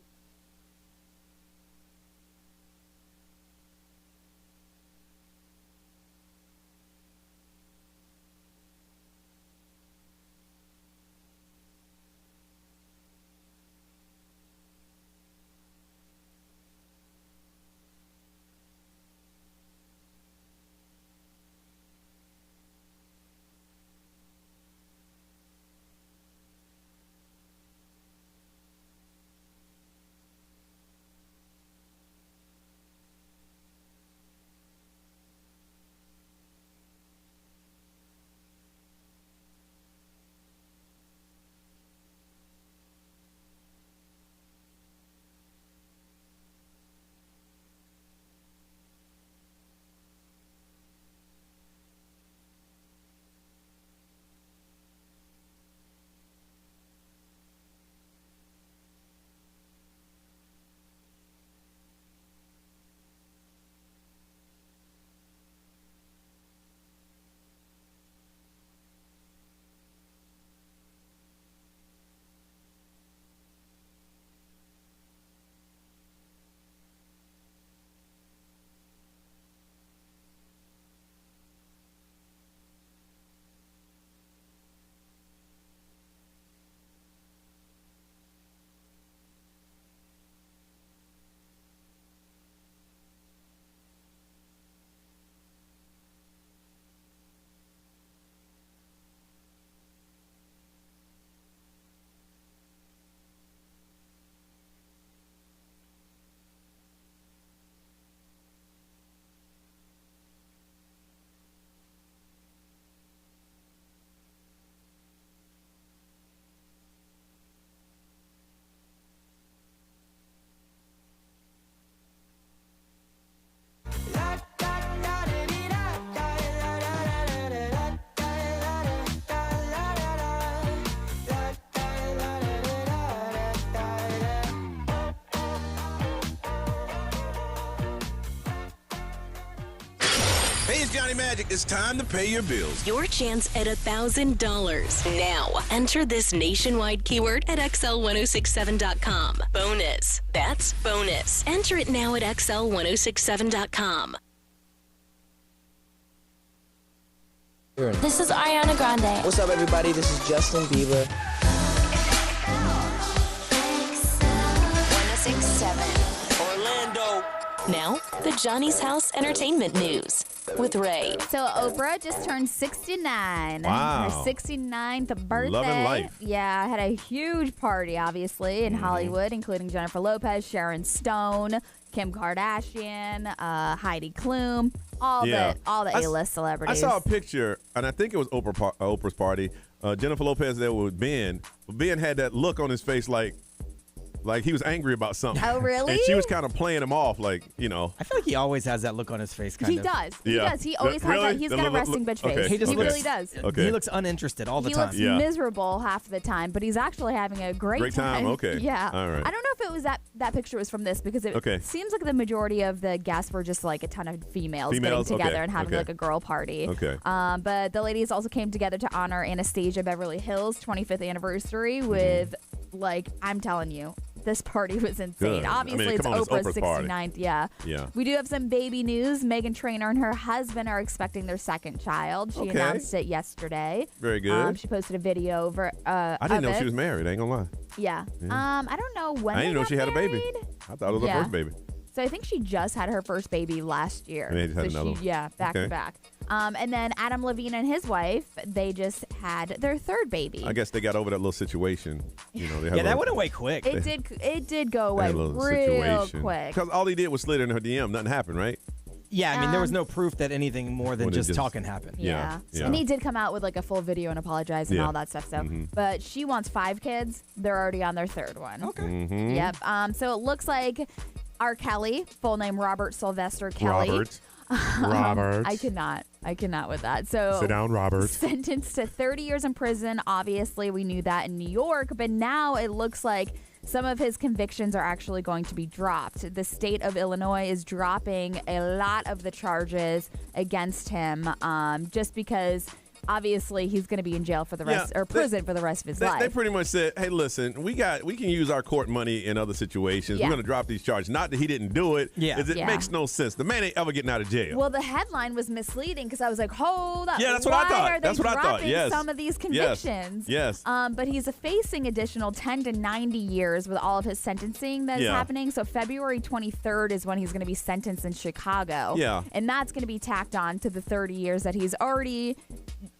Hey, it's Johnny Magic. It's time to pay your bills. Your chance at $1,000. Now, enter this nationwide keyword at XL1067.com. Bonus. That's bonus. Enter it now at XL1067.com. This is Ariana Grande. What's up, everybody? This is Justin Bieber. 1067. Orlando. Now, the Johnny's House Entertainment News with Ray. So Oprah just turned 69. Wow. Her 69th birthday. Loving life. Yeah, had a huge party, obviously, in Hollywood, including Jennifer Lopez, Sharon Stone, Kim Kardashian, Heidi Klum, all the A-list celebrities. I saw a picture, and I think it was Oprah's party. Jennifer Lopez there with Ben. Ben had that look on his face like he was angry about something. Oh, really? And she was kind of playing him off, like, you know. I feel like he always has that look on his face, He does. He does. He always has that. He's got a resting bitch face. He really does. Okay. He looks uninterested all the He time. looks miserable half the time, but he's actually having a great time. Okay. Yeah. All right. I don't know if it was that picture was from this because it seems like the majority of the guests were just like a ton of females getting together and having like a girl party. Okay. But the ladies also came together to honor Anastasia Beverly Hills' 25th anniversary with, like, I'm telling you, this party was insane. Good. Obviously, it's Oprah's 69th. Yeah. We do have some baby news. Meghan Trainor and her husband are expecting their second child. She announced it yesterday. Very good. She posted a video over. I didn't know she was married. I ain't gonna lie. Yeah. I don't know when. I didn't know she had a baby. married. I thought it was her first baby. So I think she just had her first baby last year. And they just had another one. Yeah, back to back. And then Adam Levine and his wife, they just had their third baby. I guess they got over that little situation. You know, they had that went away quick. It did go away real quick. Because all he did was slid in her DM. Nothing happened, right? Yeah, I mean, there was no proof that anything more than just talking happened. Yeah. And he did come out with like a full video and apologize and all that stuff. So, but she wants 5 kids. They're already on their third one. Okay. Mm-hmm. Yep. So it looks like R. Kelly, full name Robert Sylvester Kelly. Robert. I cannot with that. So sit down, Robert. Sentenced to 30 years in prison. Obviously, we knew that in New York, but now it looks like some of his convictions are actually going to be dropped. The state of Illinois is dropping a lot of the charges against him just because obviously he's going to be in jail for the rest or prison for the rest of his life. They pretty much said, hey, listen, we can use our court money in other situations. Yeah. We're going to drop these charges. Not that he didn't do it. It makes no sense. The man ain't ever getting out of jail. Well, the headline was misleading because I was like, hold up. Yeah, that's what I thought. Why are they That's what I thought. dropping Yes. some of these convictions? Yes. But he's facing additional 10 to 90 years with all of his sentencing that's happening. So February 23rd is when he's going to be sentenced in Chicago. Yeah. And that's going to be tacked on to the 30 years that he's already,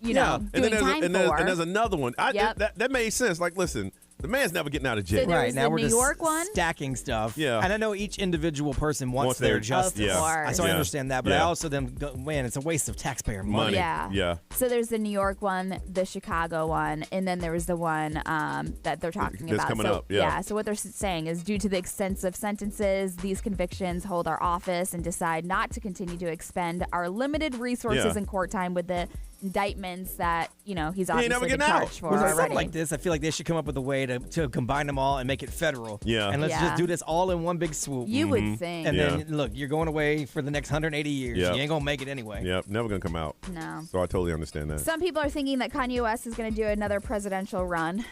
doing time for. And there's another one. That made sense. Like, listen, the man's never getting out of jail. So right now, we're New just York one? stacking stuff. Yeah. And I know each individual person wants their justice. So I understand that, but I also man, it's a waste of taxpayer money. Yeah. So there's the New York one, the Chicago one, and then there was the one that they're talking That's about. coming up, yeah. So what they're saying is due to the extensive sentences, these convictions hold our office and decide not to continue to expend our limited resources and court time with the indictments that, he's obviously been charged for With already. something like this, I feel like they should come up with a way to combine them all and make it federal. Yeah. And let's just do this all in one big swoop. You would think. And then, look, you're going away for the next 180 years. Yeah. You ain't going to make it anyway. Yep, never going to come out. No. So I totally understand that. Some people are thinking that Kanye West is going to do another presidential run.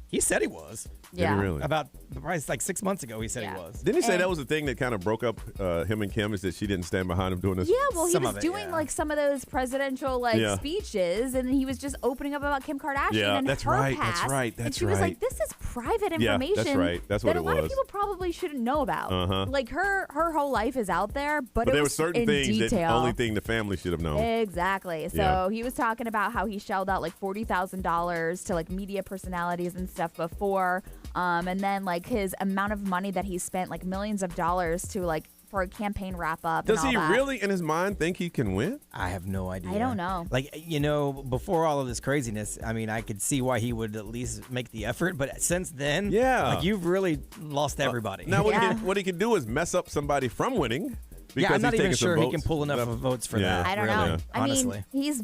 He said he was. Did he really? About probably like 6 months ago, he said he was. Didn't he say that was the thing that kind of broke up him and Kim, is that she didn't stand behind him doing this? Yeah, well, he was doing like some of those presidential speeches, and he was just opening up about Kim Kardashian and that's her right, past. that's right, and that's she was right. like, "This is private Yeah, information." that's right. That's what that it a lot of was. people probably shouldn't know about. Uh-huh. Like her whole life is out there, but it there were was certain in things that detail. only thing the family should have known. Exactly. So Yeah. he was talking about how he shelled out like $40,000 to like media personalities and stuff before, and then like his amount of money that he spent, like millions of dollars to like for a campaign wrap up. Does and all he that. really, in his mind, think he can win? I have no idea. I don't know. Like, before all of this craziness, I mean, I could see why he would at least make the effort. But since then, like, you've really lost everybody. Now, what he can do is mess up somebody from winning. Yeah, I'm not he's even taking some sure he votes. can pull enough votes for that. I don't really, know. Honestly. I mean, he's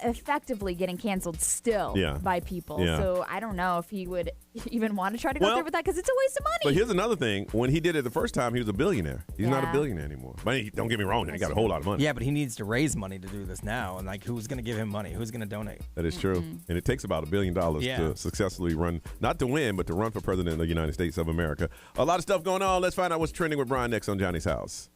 effectively getting canceled still by people. Yeah. So I don't know if he would even want to try to go through with that because it's a waste of money. But here's another thing. When he did it the first time, he was a billionaire. He's not a billionaire anymore. But don't get me wrong, he got a whole lot of money. Yeah, but he needs to raise money to do this now. And, like, who's going to give him money? Who's going to donate? That is true. And it takes about $1 billion to successfully run, not to win, but to run for president of the United States of America. A lot of stuff going on. Let's find out what's trending with Brian next on Johnny's House.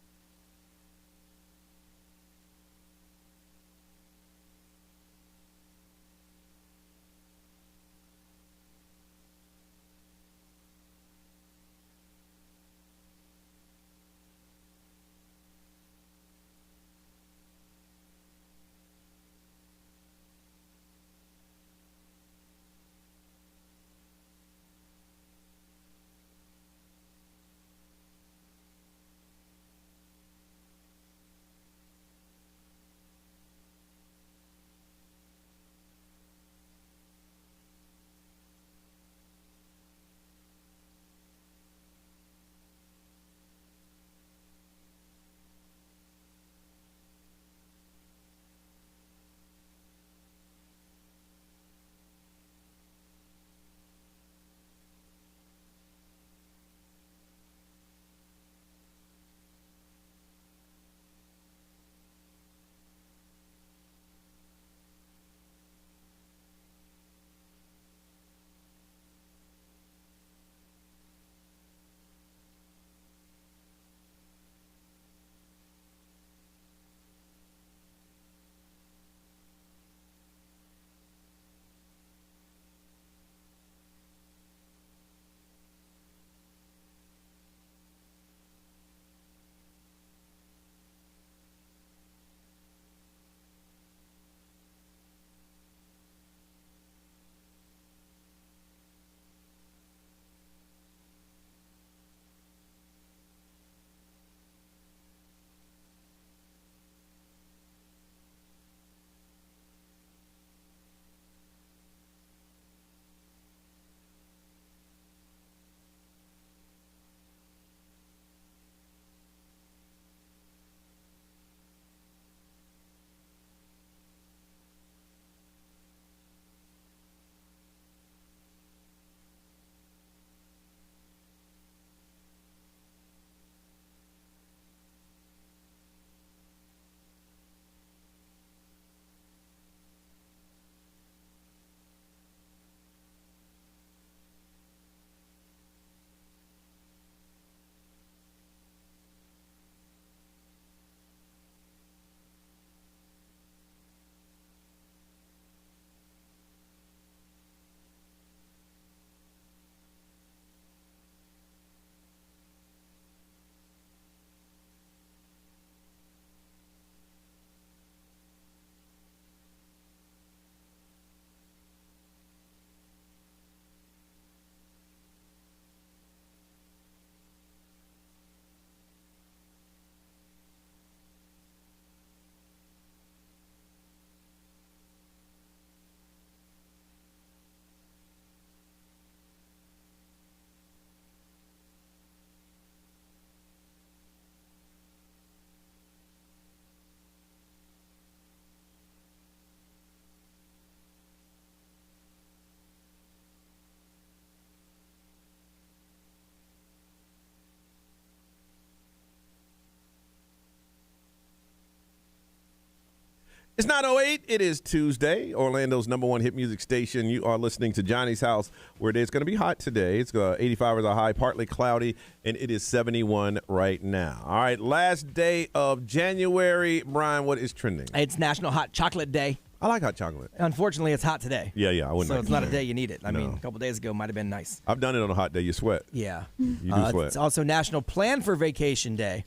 It's 9:08. It is Tuesday, Orlando's #1 hit music station. You are listening to Johnny's House, where it is going to be hot today. It's 85 is a high, partly cloudy, and it is 71 right now. All right, last day of January. Brian, what is trending? It's National Hot Chocolate Day. I like hot chocolate. Unfortunately, it's hot today. Yeah, I wouldn't. So it's not a day you need it. I mean, a couple days ago might have been nice. I've done it on a hot day. You sweat. Yeah. You do sweat. It's also National Plan for Vacation Day.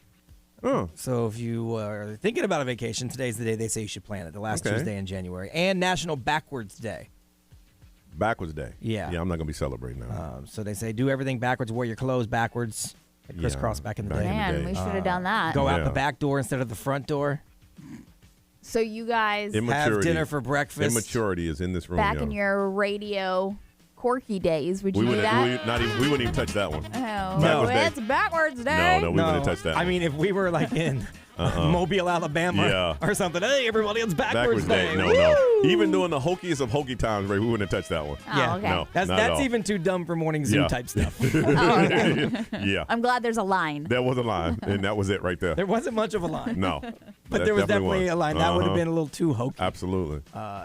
Oh. So if you are thinking about a vacation, today's the day they say you should plan it, the last Tuesday in January. And National Backwards Day. Backwards Day. Yeah. Yeah, I'm not going to be celebrating that. So they say do everything backwards, wear your clothes backwards, like crisscross back in the day. Man, we should have done that. Go out the back door instead of the front door. So you guys have dinner for breakfast. Immaturity is in this room. back in your radio quirky days, would you do that? We wouldn't even touch that one. Oh, No. it's backwards day. No, we wouldn't touch that. I mean, if we were like in Mobile, Alabama or something, hey, everybody, it's backwards day. No. Even doing the hokiest of hokey times, Ray, we wouldn't have touched that one. Oh, okay. No, that's even too dumb for morning Zoo type stuff. Yeah. I'm glad there's a line. There was a line, and that was it right there. There wasn't much of a line. No. But there was definitely a line. That would have been a little too hokey. Absolutely.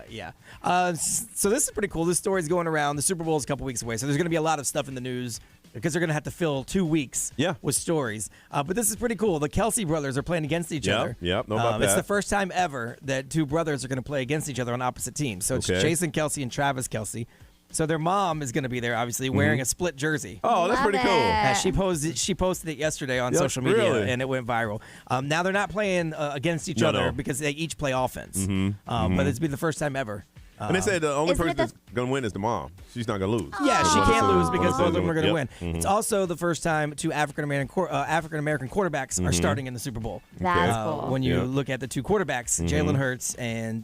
Yeah. So this is pretty cool. This story's going around. The Super Bowl is a couple weeks away, so there's going to be a lot of stuff in the news because they're going to have to fill 2 weeks with stories. But this is pretty cool. The Kelsey brothers are playing against each other. Yep, know about that. It's the first time ever that two brothers are going to play against each other on opposite teams. So it's Jason Kelsey and Travis Kelsey. So their mom is going to be there, obviously, wearing a split jersey. Oh, that's pretty cool. She posted it yesterday on social media, and it went viral. Now they're not playing against each other because they each play offense. But it's been the first time ever. And they said the only person that's going to win is the mom. She's not going to lose. Yeah, she can't lose because both of them are going to win. Mm-hmm. It's also the first time two African American quarterbacks are starting in the Super Bowl. That's cool. When you look at the two quarterbacks, Jalen Hurts and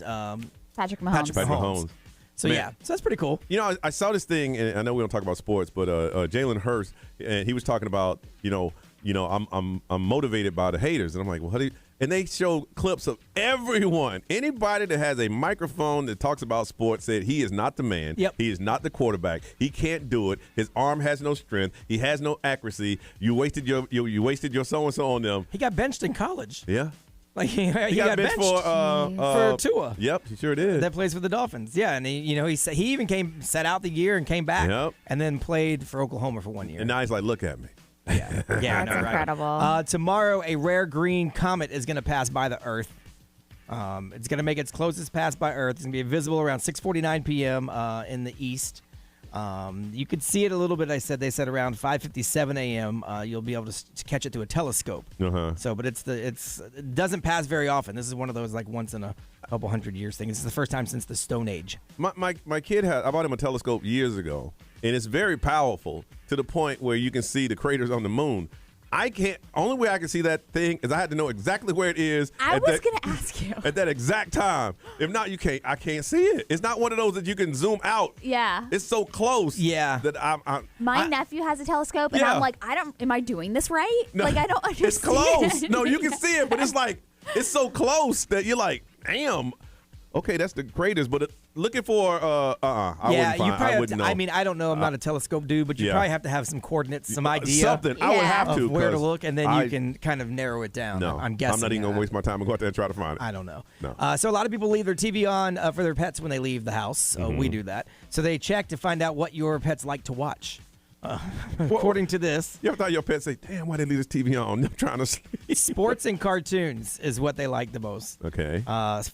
Patrick Mahomes. So so that's pretty cool. You know, I saw this thing, and I know we don't talk about sports, but Jalen Hurts, and he was talking about, I'm motivated by the haters, and I'm like, well, how do you? And they show clips of everyone, anybody that has a microphone that talks about sports said he is not the man. Yep. He is not the quarterback. He can't do it. His arm has no strength. He has no accuracy. You wasted your so and so on them. He got benched in college. Yeah. Like he got benched for Tua. Yep, he sure did. That plays for the Dolphins. Yeah, and he even sat out the year and came back, and then played for Oklahoma for 1 year. And now he's like, look at me. Yeah, that's incredible. Tomorrow, a rare green comet is going to pass by the Earth. It's going to make its closest pass by Earth. It's going to be visible around 6:49 p.m. In the east. You could see it a little bit. They said around 5:57 a.m. You'll be able to catch it through a telescope. So, but it doesn't pass very often. This is one of those like once in a couple 100 years things. This is the first time since the Stone Age. My kid I bought him a telescope years ago, and it's very powerful to the point where you can see the craters on the moon. Only way I can see that thing is I had to know exactly where it is. I was going to ask you. At that exact time. If not, I can't see it. It's not one of those that you can zoom out. Yeah. It's so close. Yeah. That My nephew has a telescope, and I'm like, am I doing this right? No, like, I don't understand. It's close. No, you can see it, but it's like, it's so close that you're like, damn. Okay, that's the craters, but looking for I wouldn't know. I mean, I don't know. I'm not a telescope dude, but you probably have to have some coordinates, some idea, something. I would have to where to look, and then you can kind of narrow it down. No, I'm guessing. I'm not even gonna waste my time and go out there and try to find it. I don't know. No. So a lot of people leave their TV on for their pets when they leave the house. We do that. So they check to find out what your pets like to watch. According to this, you ever thought your pet say, "Damn, why they leave this TV on? I'm trying to sleep." Sports and cartoons is what they like the most. Okay.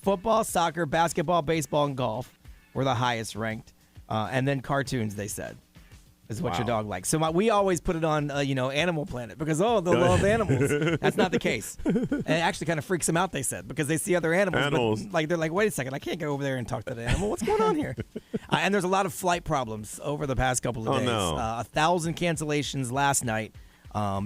Football, soccer, basketball, baseball, and golf were the highest ranked, and then cartoons. They said is what your dog likes. So we always put it on, Animal Planet because they love animals. That's not the case. And it actually kind of freaks them out. They said because they see other animals. But, they're like, wait a second, I can't go over there and talk to the animal. What's going on here? And there's a lot of flight problems over the past couple of days. No. 1,000 cancellations last night.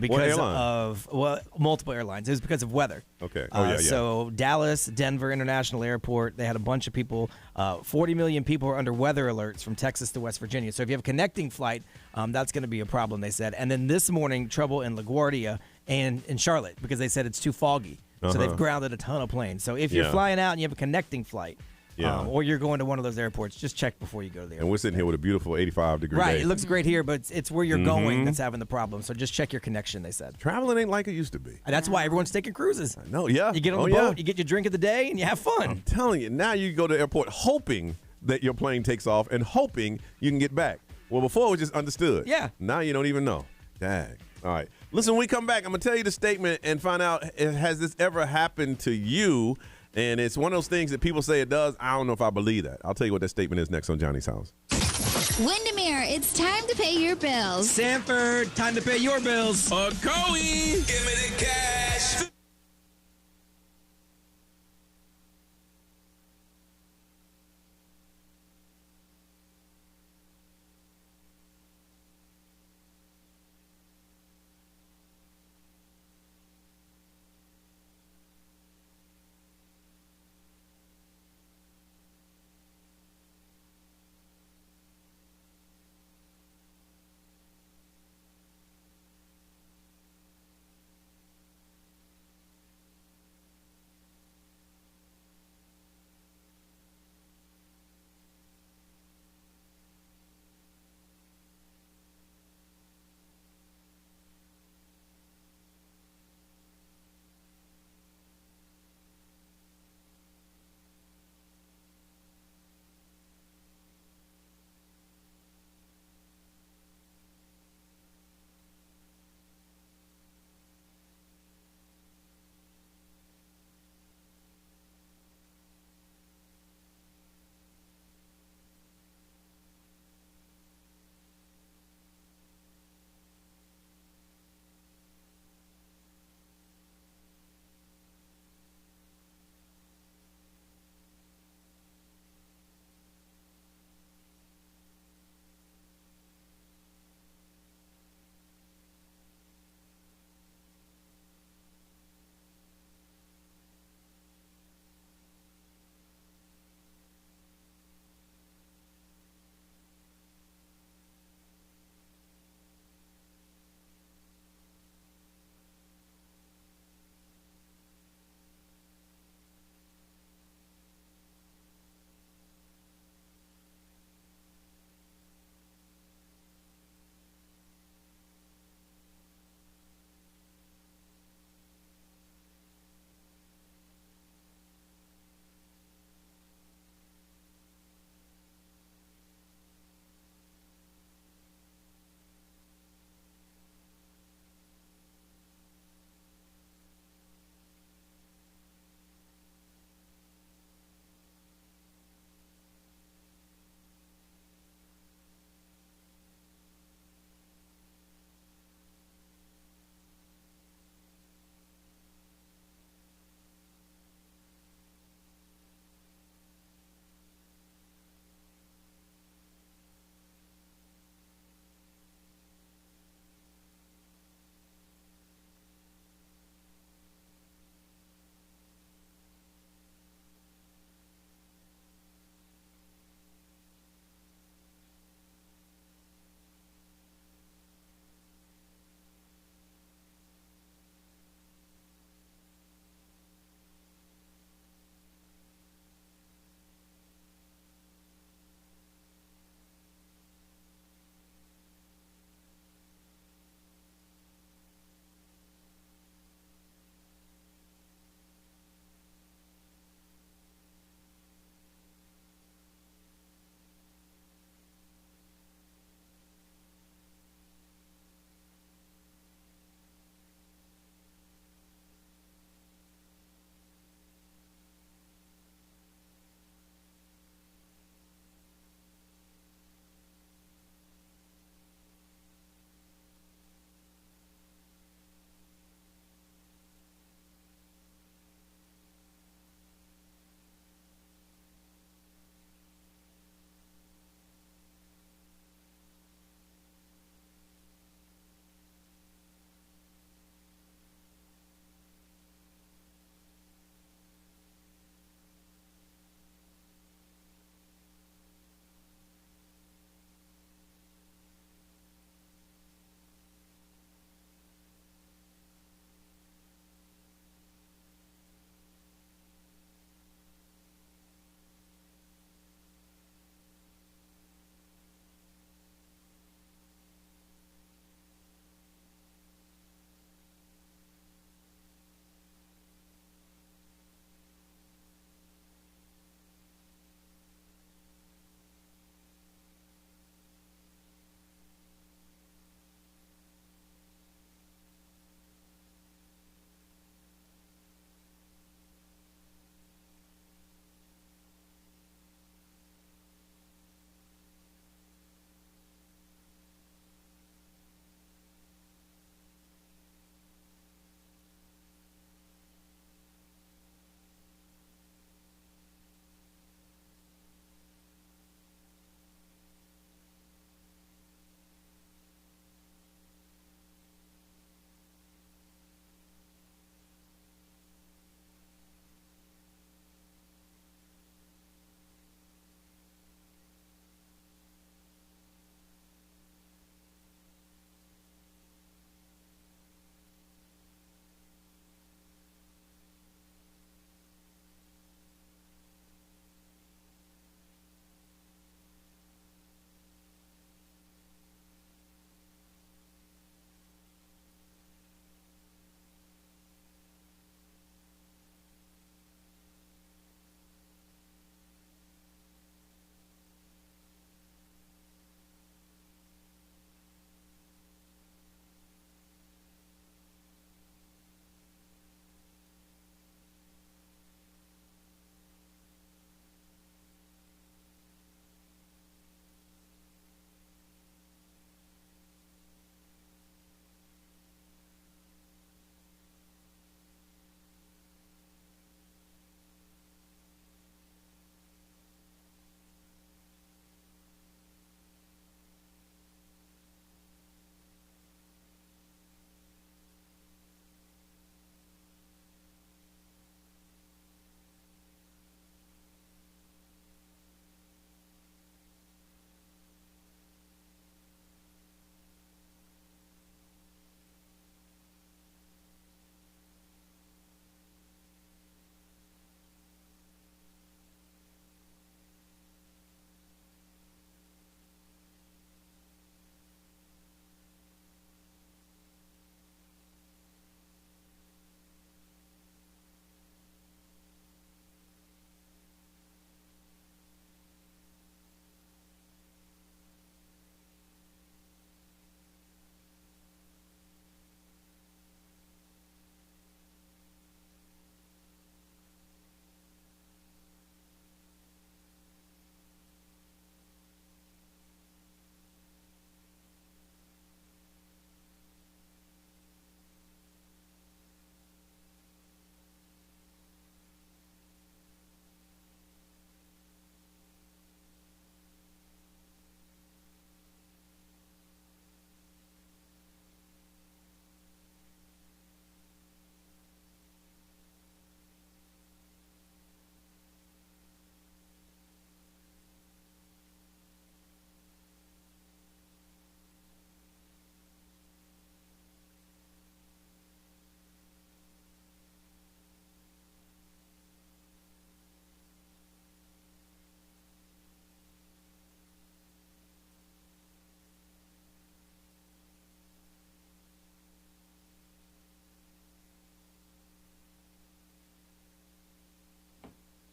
Because of multiple airlines. It was because of weather. Okay. So Dallas, Denver International Airport, they had a bunch of people. 40 million people are under weather alerts from Texas to West Virginia. So if you have a connecting flight, that's going to be a problem, they said. And then this morning, trouble in LaGuardia and in Charlotte because they said it's too foggy. So they've grounded a ton of planes. So if you're flying out and you have a connecting flight, Yeah. or you're going to one of those airports, just check before you go to the airport. And we're sitting here with a beautiful 85-degree Right. day. It looks great here, but it's where you're going that's having the problem. So just check your connection, they said. Traveling ain't like it used to be. And that's why everyone's taking cruises. No, yeah. You get on the boat, you get your drink of the day, and you have fun. I'm telling you, now you go to the airport hoping that your plane takes off and hoping you can get back. Well, before it was just understood. Yeah. Now you don't even know. Dang. All right. Listen, when we come back, I'm going to tell you the statement and find out, has this ever happened to you? And it's one of those things that people say it does. I don't know if I believe that. I'll tell you what that statement is next on Johnny's House. Windermere, it's time to pay your bills. Sanford, time to pay your bills. Coey, give me the cash.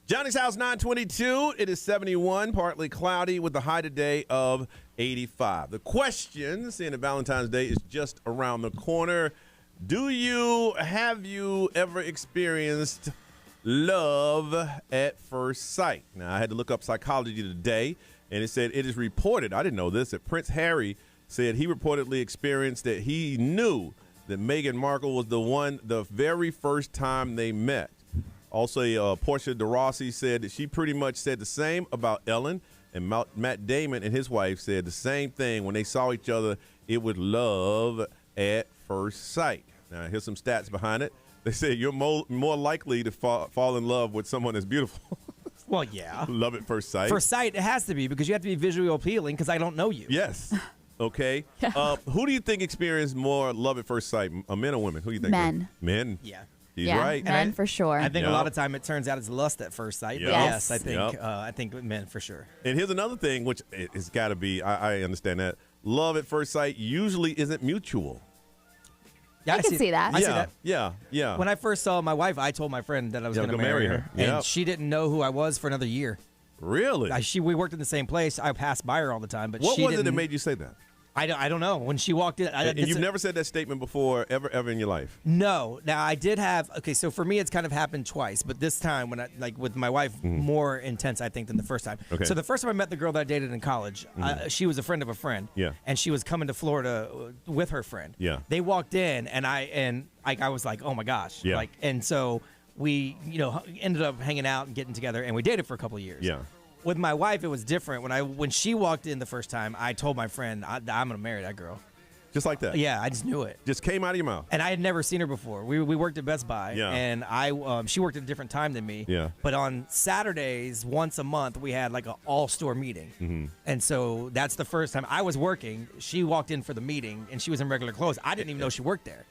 Johnny's House 922. It is 71, partly cloudy with the high today of 85. The question, seeing that Valentine's Day is just around the corner, have you ever experienced love at first sight? Now, I had to look up psychology today, and it said it is reported, I didn't know this, that Prince Harry said he reportedly experienced that he knew that Meghan Markle was the very first time they met. Also, Portia de Rossi said that she pretty much said the same about Ellen, and Matt Damon and his wife said the same thing. When they saw each other, it was love at first sight. Now, here's some stats behind it. They said you're more likely to fall in love with someone that's beautiful. Well, yeah. Love at first sight. First sight, it has to be, because you have to be visually appealing, because I don't know you. Yes. Okay. Who do you think experienced more love at first sight, men or women? Who do you think? Men. Men? Yeah. He's right. Men for sure. I think a lot of time it turns out it's lust at first sight. Yep. But yes, I think Yep. I think men for sure. And here's another thing, which it's got to be, I understand that. Love at first sight usually isn't mutual. Yeah, I can see that. I see that. Yeah. When I first saw my wife, I told my friend that I was going to marry her. Yep. And she didn't know who I was for another year. Really? We worked in the same place. I passed by her all the time, but What she was didn't. it that made you say that? I don't know. When she walked in. And you've never said that statement before, ever in your life? No. Now, I did have, so for me, it's kind of happened twice, but this time, when with my wife, more intense, I think, than the first time. Okay. So the first time I met the girl that I dated in college, she was a friend of a friend. Yeah. And she was coming to Florida with her friend. Yeah. They walked in, and I was like, oh my gosh. Yeah. And so we, ended up hanging out and getting together, and we dated for a couple of years. Yeah. With my wife, it was different. When she walked in the first time, I told my friend, I'm going to marry that girl. Just like that? Yeah, I just knew it. Just came out of your mouth? And I had never seen her before. We worked at Best Buy, and she worked at a different time than me. Yeah. But on Saturdays, once a month, we had like an all-store meeting. Mm-hmm. And so that's the first time I was working. She walked in for the meeting, and she was in regular clothes. I didn't even know she worked there.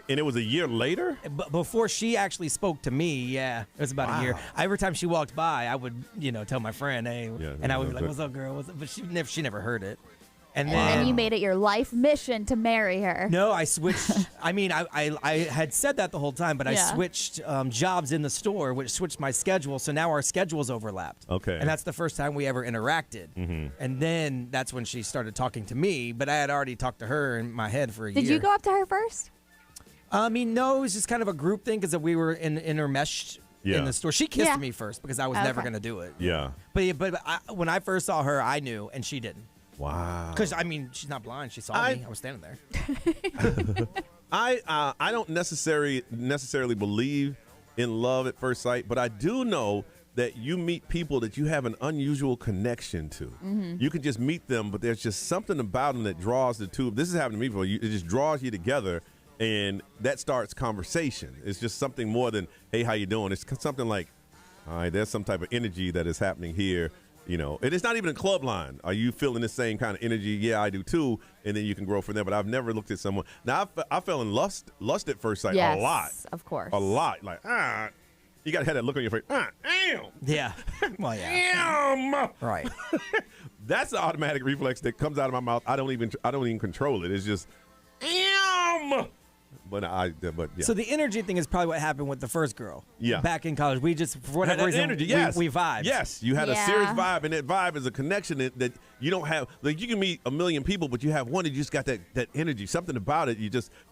And it was a year later? But before she actually spoke to me, it was about a year. Every time she walked by, I would, and I would be like, "What's up, girl?" But she never heard it. And then you made it your life mission to marry her. No, I switched. I mean, I had said that the whole time, but I switched jobs in the store, which switched my schedule. So now our schedules overlapped. Okay. And that's the first time we ever interacted. Mm-hmm. And then that's when she started talking to me, but I had already talked to her in my head for a year. Did you go up to her first? I mean, no, it was just kind of a group thing because we were intermeshed in the store. She kissed me first because I was never going to do it. Yeah. But when I first saw her, I knew, and she didn't. Wow. Because, I mean, she's not blind. She saw me. I was standing there. I don't necessarily believe in love at first sight, but I do know that you meet people that you have an unusual connection to. Mm-hmm. You can just meet them, but there's just something about them that draws the two. This has happened to me before. It just draws you together. And that starts conversation. It's just something more than, hey, how you doing? It's something like, all right, there's some type of energy that is happening here, And it's not even a club line. Are you feeling the same kind of energy? Yeah, I do too. And then you can grow from there. But I've never looked at someone. Now, I fell in lust at first sight a lot. Of course. A lot. Like, you got to have that look on your face. Damn. Yeah. Well, yeah. Damn. Right. That's the automatic reflex that comes out of my mouth. I don't even control it. It's just, damn. But yeah. So the energy thing is probably what happened with the first girl. Yeah. Back in college, we just for whatever reason energy, yes. we vibed. Yes, you had a serious vibe, and that vibe is a connection that you don't have. Like you can meet a million people, but you have one that you just got that energy, something about it. You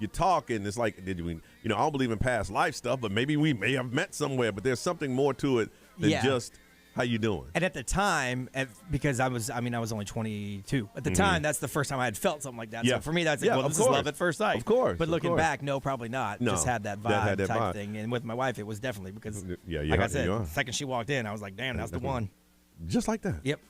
talk, and it's like, I don't believe in past life stuff, but maybe we may have met somewhere. But there's something more to it than just. How you doing? And at the time, because I was only 22. At the time, that's the first time I had felt something like that. Yeah. So for me, that's like, this is love at first sight. Of course. But looking back, no, probably not. No. Just had that vibe type thing. And with my wife, it was definitely because, like I said, the second she walked in, I was like, damn, that's the one. Just like that. Yep.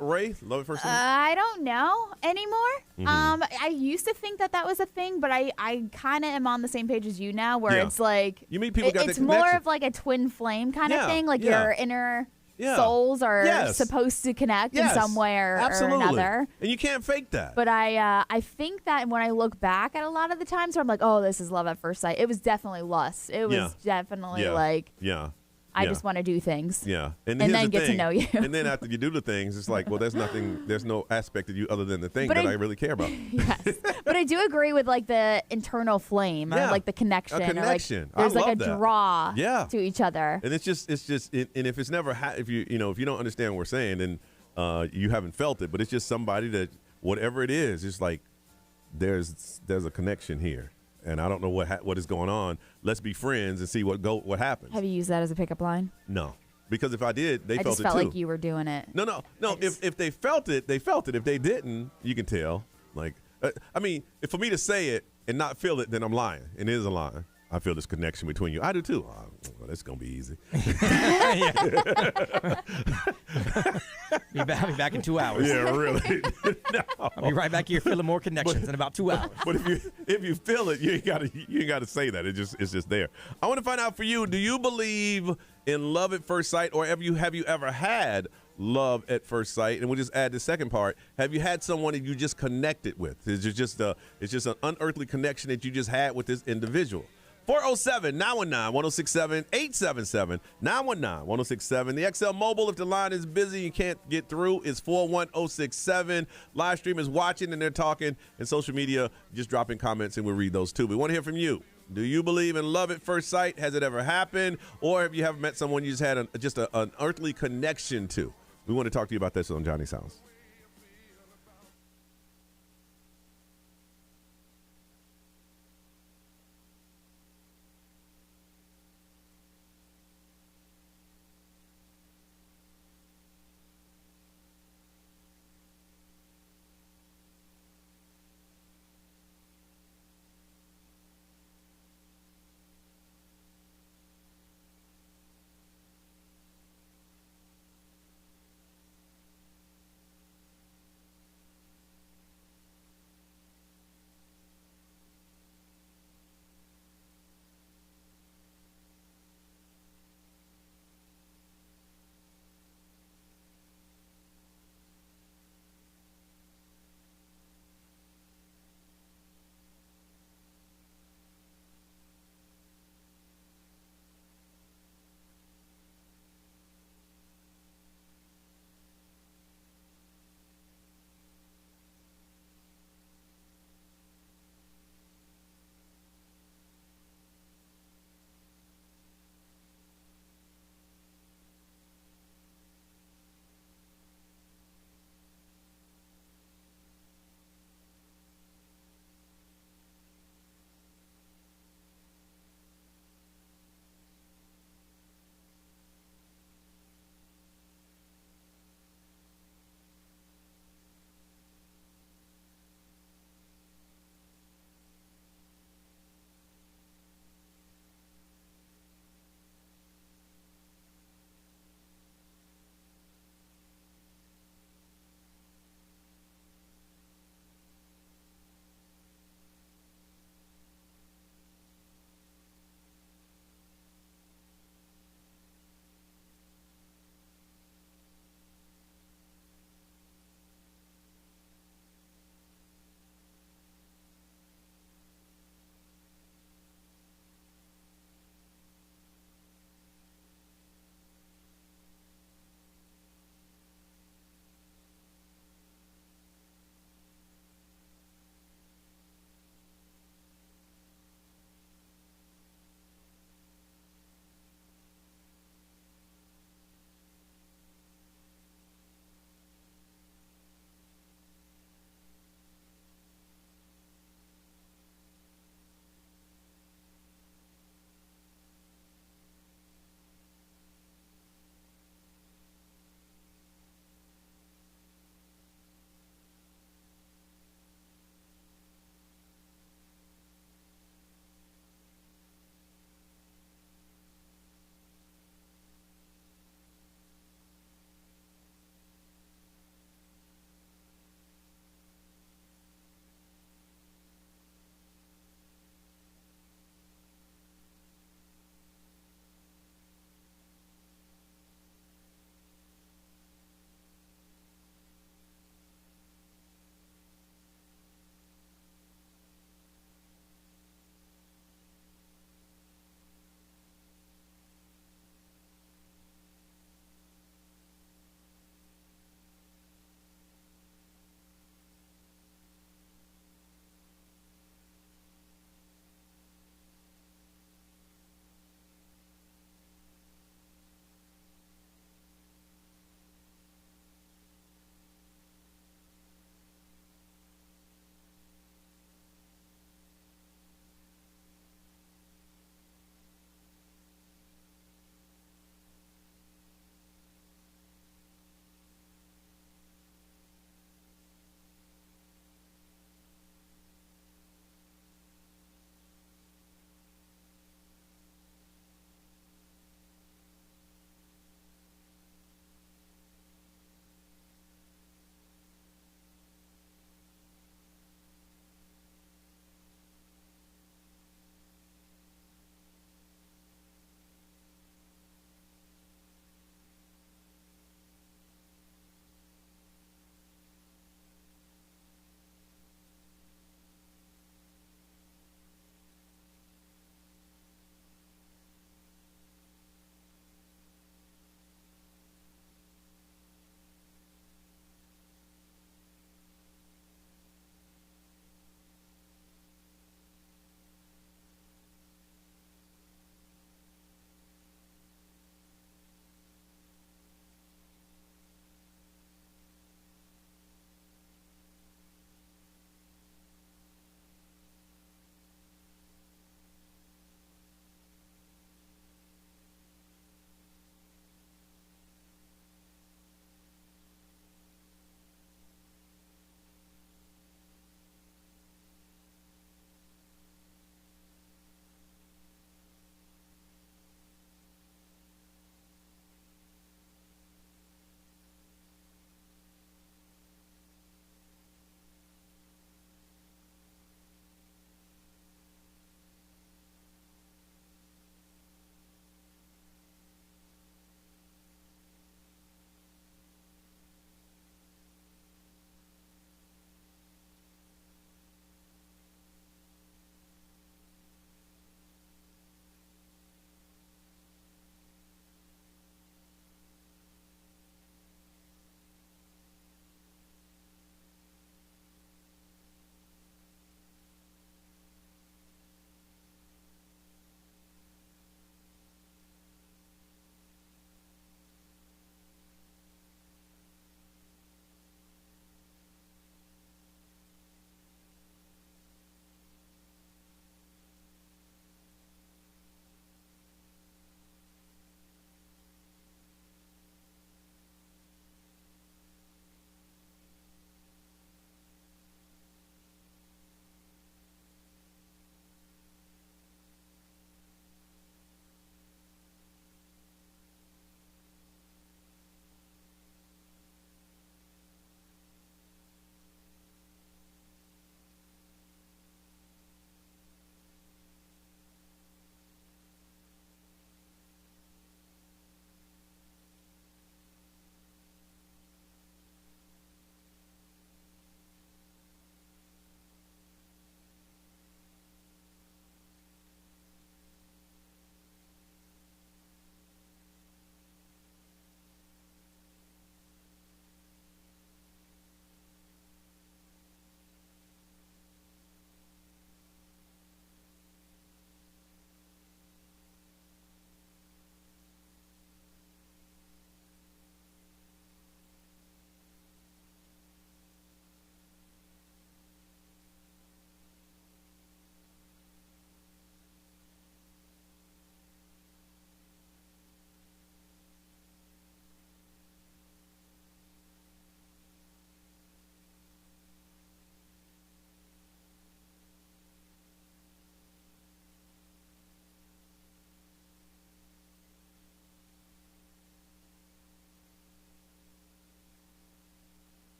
Ray, love at first sight? I don't know anymore. Mm-hmm. I used to think that was a thing, but I kind of am on the same page as you now, where it's like you meet people. It's more of like a twin flame kind of thing, like your inner. Souls are supposed to connect in some way or another. And you can't fake that. But I think that when I look back at a lot of the times where I'm like, oh, this is love at first sight, it was definitely lust. It was definitely like... Yeah. I just want to do things. Yeah. And then get to know you. And then after you do the things, it's like, well, there's no aspect of you other than the thing that I really care about. Yes. But I do agree with like the internal flame or like the connection. A connection. Or, like, there's I like love a that. draw to each other. And it's just, and if it's never, if you don't understand what we're saying, then you haven't felt it. But it's just somebody that, whatever it is, it's like there's a connection here. And I don't know what is going on. Let's be friends and see what happens. Have you used that as a pickup line? No, because if I did, they felt it too. I just felt like you were doing it. No. If they felt it, they felt it. If they didn't, you can tell. Like, I mean, if for me to say it and not feel it, then I'm lying. And it is a lie. I feel this connection between you. I do too. Well, that's gonna be easy. Be back in 2 hours. Yeah, really. No. I'll be right back here feeling more connections in about 2 hours. But if you feel it, you ain't gotta say that. It's just there. I want to find out for you. Do you believe in love at first sight, or have you ever had love at first sight? And we'll just add the second part. Have you had someone that you just connected with? It's just an unearthly connection that you just had with this individual. 407-919-1067, 877-919-1067. The XL Mobile, if the line is busy, you can't get through, is 41067. Live stream is watching and they're talking, and social media, just dropping comments and we'll read those too. We want to hear from you. Do you believe in love at first sight? Has it ever happened? Or have you ever met someone you just had an earthly connection to? We want to talk to you about this on Johnny's House.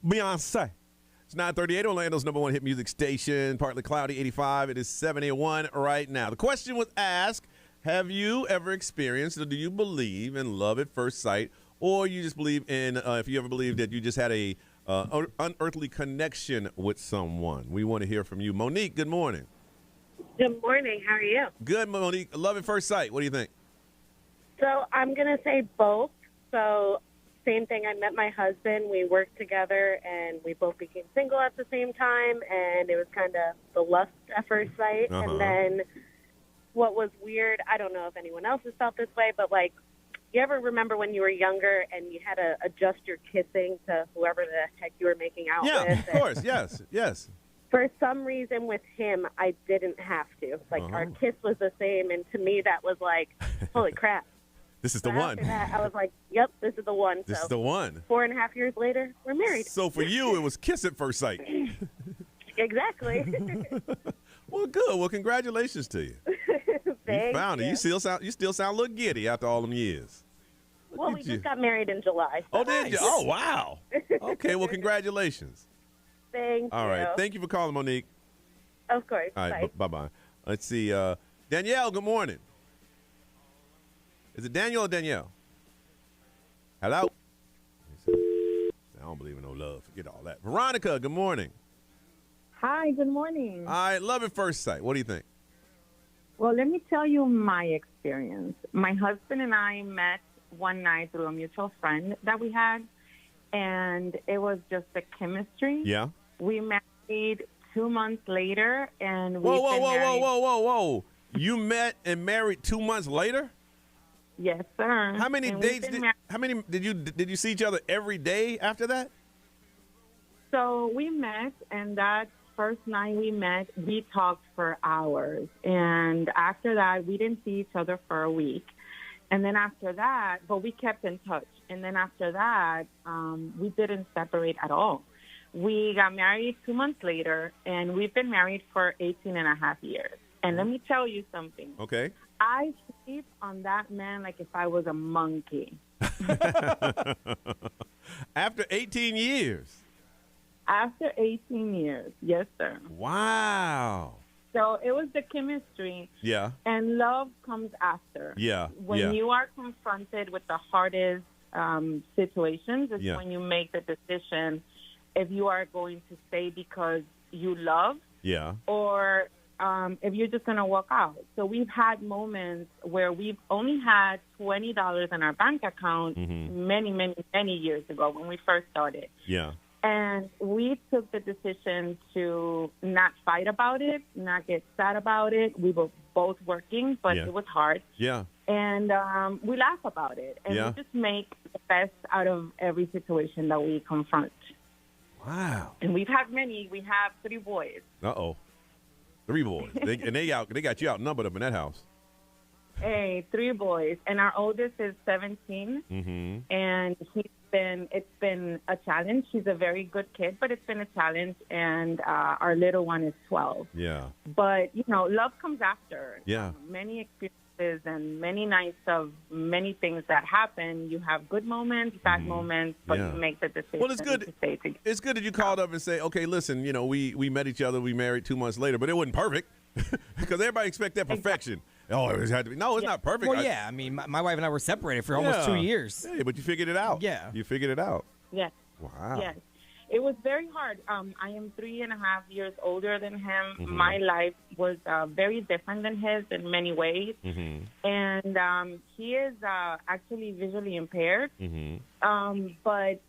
Beyonce. It's 9:38, Orlando's number one hit music station. Partly cloudy, 85. It is 71 right now. The question was asked, have you ever experienced or do you believe in love at first sight? Or you just believe in, if you ever believe that you just had a unearthly connection with someone. We want to hear from you. Monique, good morning. Good morning. How are you? Good, Monique. Love at first sight. What do you think? So I'm going to say both. So same thing. I met my husband. We worked together, and we both became single at the same time, and it was kind of the lust at first sight. Uh-huh. And then what was weird, I don't know if anyone else has felt this way, but, like, you ever remember when you were younger and you had to adjust your kissing to whoever the heck you were making out with? Yeah, of course. Yes, yes. For some reason with him, I didn't have to. Like, our kiss was the same, and to me that was like, holy crap. This is the So one. after that, I was like, yep, this is the one. This so is the one. 4.5 years later, we're married. So for you, it was kiss at first sight. Exactly. Well, good. Well, congratulations to you. Thank You found it. you. You still sound a little giddy after all them years. Well, we just got married in July. So. Oh, did you? Oh, wow. Okay. Well, congratulations. Thank All you. right. Thank you for calling, Monique. Of course. All right. Bye. Bye-bye. Let's see. Danielle, good morning. Is it Daniel or Danielle? Hello? I don't believe in no love. Forget all that. Veronica, good morning. Hi, good morning. All right. Love at first sight. What do you think? Well, let me tell you my experience. My husband and I met one night through a mutual friend that we had, and it was just the chemistry. Yeah. We married 2 months later, and we Whoa. You met and married 2 months later? Yes, sir. How many And dates? we've been How many did you see each other every day after that? So we met, and that first night we met, we talked for hours. And after that, we didn't see each other for a week. And then after that, but we kept in touch. And then after that, we didn't separate at all. We got married 2 months later, and we've been married for 18 and a half years. And let me tell you something. Okay. I sleep on that man like if I was a monkey. After 18 years. After 18 years, yes, sir. Wow. So it was the chemistry. Yeah. And love comes after. Yeah. When you are confronted with the hardest situations, is when you make the decision if you are going to stay because you love Yeah. or if you're just going to walk out. So we've had moments where we've only had $20 in our bank account many, many, many years ago when we first started. Yeah. And we took the decision to not fight about it, not get sad about it. We were both working, but it was hard. Yeah. And we laugh about it. And we just make the best out of every situation that we confront. Wow. And we've had many. We have 3 boys. Uh-oh. 3 boys. They got you outnumbered up in that house. Hey, 3 boys. And our oldest is 17. Mm-hmm. And it's been a challenge. He's a very good kid, but it's been a challenge. And our little one is 12. Yeah. But, love comes after. Yeah. Many experiences and many nights of many things that happen. You have good moments, bad moments, but you make the decision Well, it's good. to stay together. It's good that you called up and say, okay, listen, we met each other, we married 2 months later, but it wasn't perfect because everybody expects that perfection. Oh, it had to be. No, it's not perfect. Well, I mean, my wife and I were separated for almost 2 years. Yeah, but you figured it out. Yeah. You figured it out. Yes. Wow. Yes. It was very hard. I am 3.5 years older than him. Mm-hmm. My life was very different than his in many ways. Mm-hmm. And he is actually visually impaired. Mm-hmm. But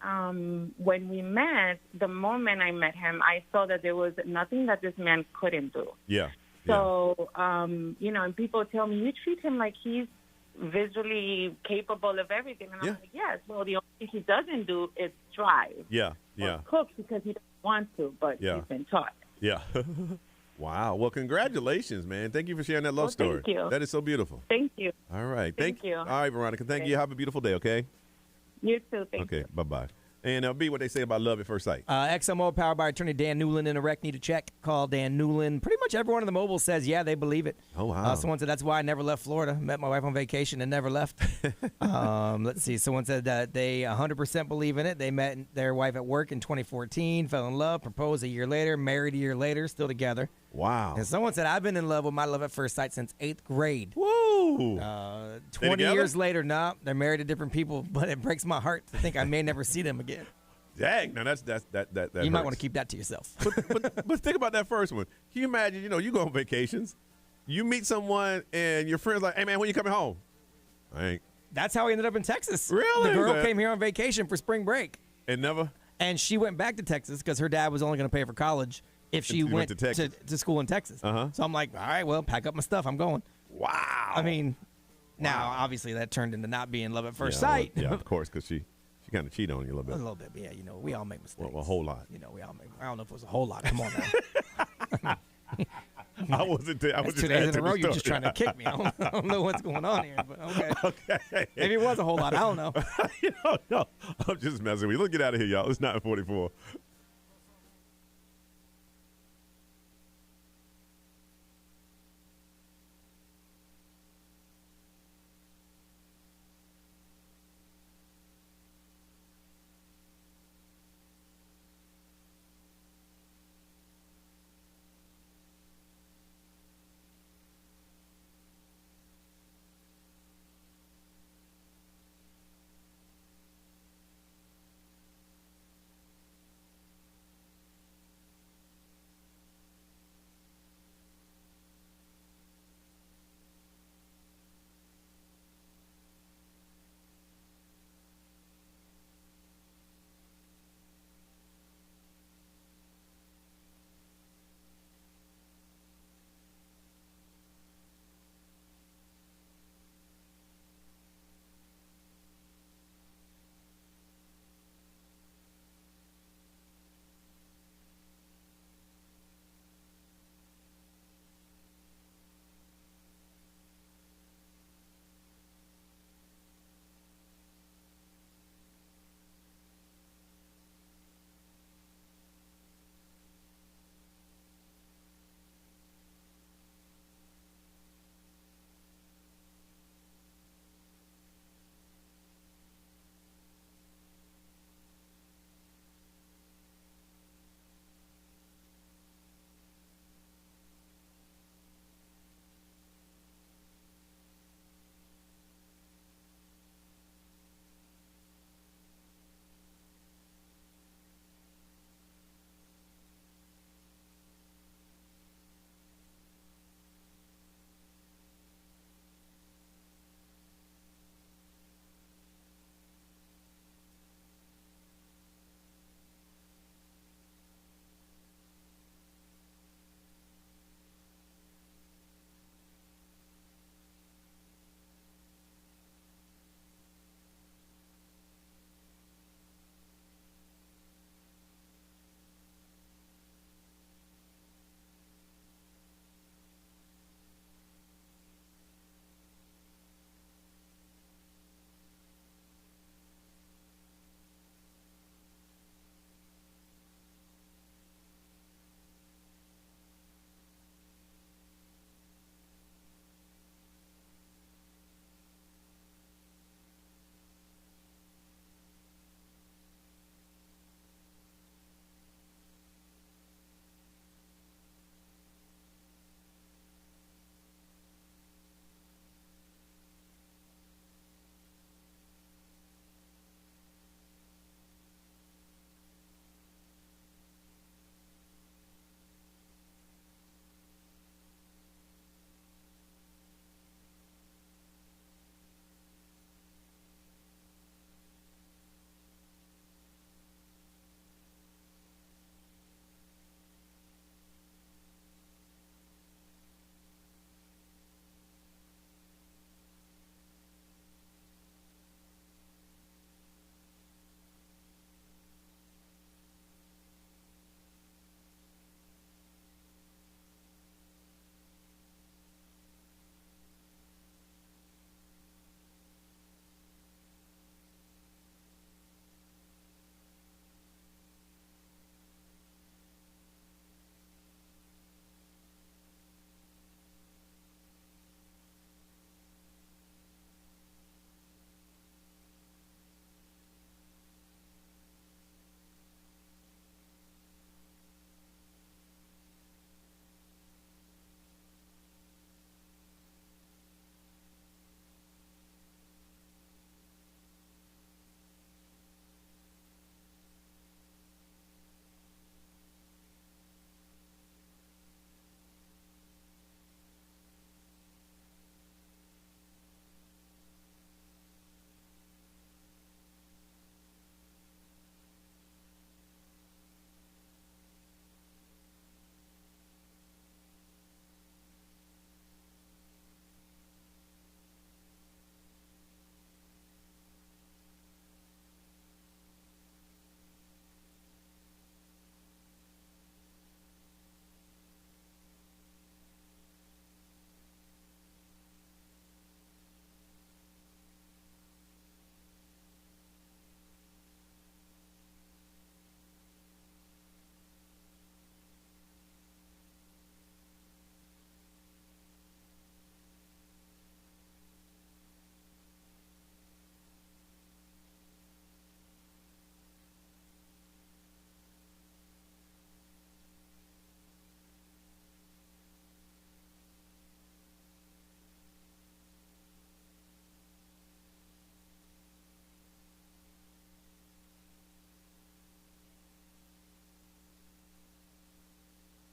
when we met, the moment I met him, I saw that there was nothing that this man couldn't do. Yeah. So, and people tell me, you treat him like he's visually capable of everything. And I'm like, yes, well, the only thing he doesn't do is drive. Yeah, yeah. Or cook because he doesn't want to, but he's been taught. Yeah. Wow. Well, congratulations, man. Thank you for sharing that love story. Thank you. That is so beautiful. Thank you. All right. Thank you. All right, Veronica. Thank you. Have a beautiful day, okay? You too. Thank you. Okay, bye-bye. And B, what they say about love at first sight. XMO powered by attorney Dan Newland in a wreck. Need a check. Call Dan Newland. Pretty much everyone in the mobile says, yeah, they believe it. Oh, wow. Someone said, that's why I never left Florida. Met my wife on vacation and never left. Let's see. Someone said that they 100% believe in it. They met their wife at work in 2014, fell in love, proposed a year later, married a year later, still together. Wow. And someone said, I've been in love with my love at first sight since 8th grade. Woo! 20 years later, they're married to different people, but it breaks my heart to think I may never see them again. Dang, now that you might want to keep that to yourself. But think about that first one. Can you imagine, you go on vacations, you meet someone, and your friend's like, hey, man, when you coming home? I ain't. That's how we ended up in Texas. Really? The girl came here on vacation for spring break. And she went back to Texas because her dad was only going to pay for college if she went to school in Texas. So I'm like, all right, well, pack up my stuff. I'm going. Wow. I mean, now, obviously, that turned into not being love at first sight. Well, yeah, of course, because she kind of cheated on you a little bit. A little bit, but yeah, we all make mistakes. Well, a whole lot. We all make. I don't know if it was a whole lot. Come on now. I wasn't there. I was just 2 days in a row. story. You're just trying to kick me. I don't know what's going on here, but okay. Maybe it was a whole lot. I don't know. No, I'm just messing with you. Let's get out of here, y'all. It's 9:44.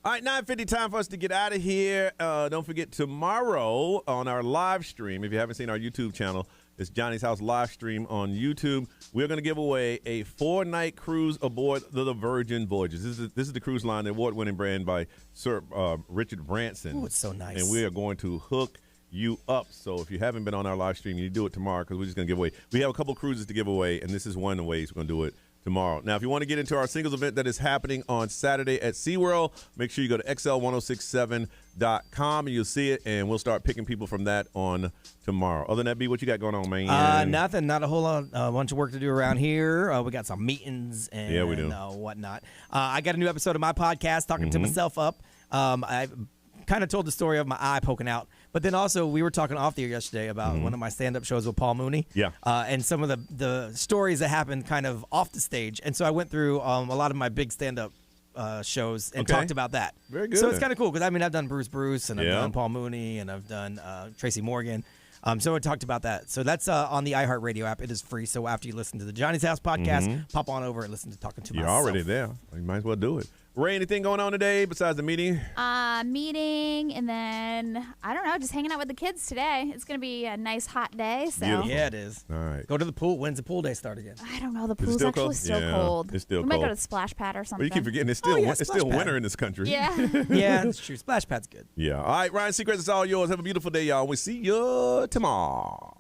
All right, 9:50, time for us to get out of here. Don't forget, tomorrow on our live stream, if you haven't seen our YouTube channel, it's Johnny's House live stream on YouTube. We're going to give away a 4-night cruise aboard the Virgin Voyages. This is the cruise line, the award-winning brand by Sir Richard Branson. Oh, it's so nice. And we are going to hook you up. So if you haven't been on our live stream, you do it tomorrow because we're just going to give away. We have a couple cruises to give away, and this is one of the ways we're going to do it tomorrow. Now, if you want to get into our singles event that is happening on Saturday at SeaWorld, make sure you go to xl1067.com and you'll see it, and we'll start picking people from that on tomorrow. Other than that, B, what you got going on, man? Nothing. Not a whole lot. A bunch of work to do around here. We got some meetings and we do. Whatnot. I got a new episode of my podcast, Talking to Myself Up. I kind of told the story of my eye poking out. But then also we were talking off the air yesterday about one of my stand-up shows with Paul Mooney. Yeah. And some of the stories that happened kind of off the stage. And so I went through a lot of my big stand-up shows and talked about that. Very good. So it's kind of cool because, I mean, I've done Bruce and I've done Paul Mooney and I've done Tracy Morgan. So I talked about that. So that's on the iHeartRadio app. It is free. So after you listen to the Johnny's House podcast, pop on over and listen to Talking to Myself. You're already there. You might as well do it. Ray, anything going on today besides the meeting? Meeting, and then, I don't know, just hanging out with the kids today. It's going to be a nice hot day. So. Beautiful. Yeah, it is. All right. Go to the pool. When's the pool day start again? I don't know. The pool's actually still cold. It's still we cold. might go to the splash pad or something. Well, you keep forgetting it's still winter in this country. Yeah. Yeah, that's true. Splash pad's good. Yeah. All right, Ryan Seacrest, it's all yours. Have a beautiful day, y'all. We'll see you tomorrow.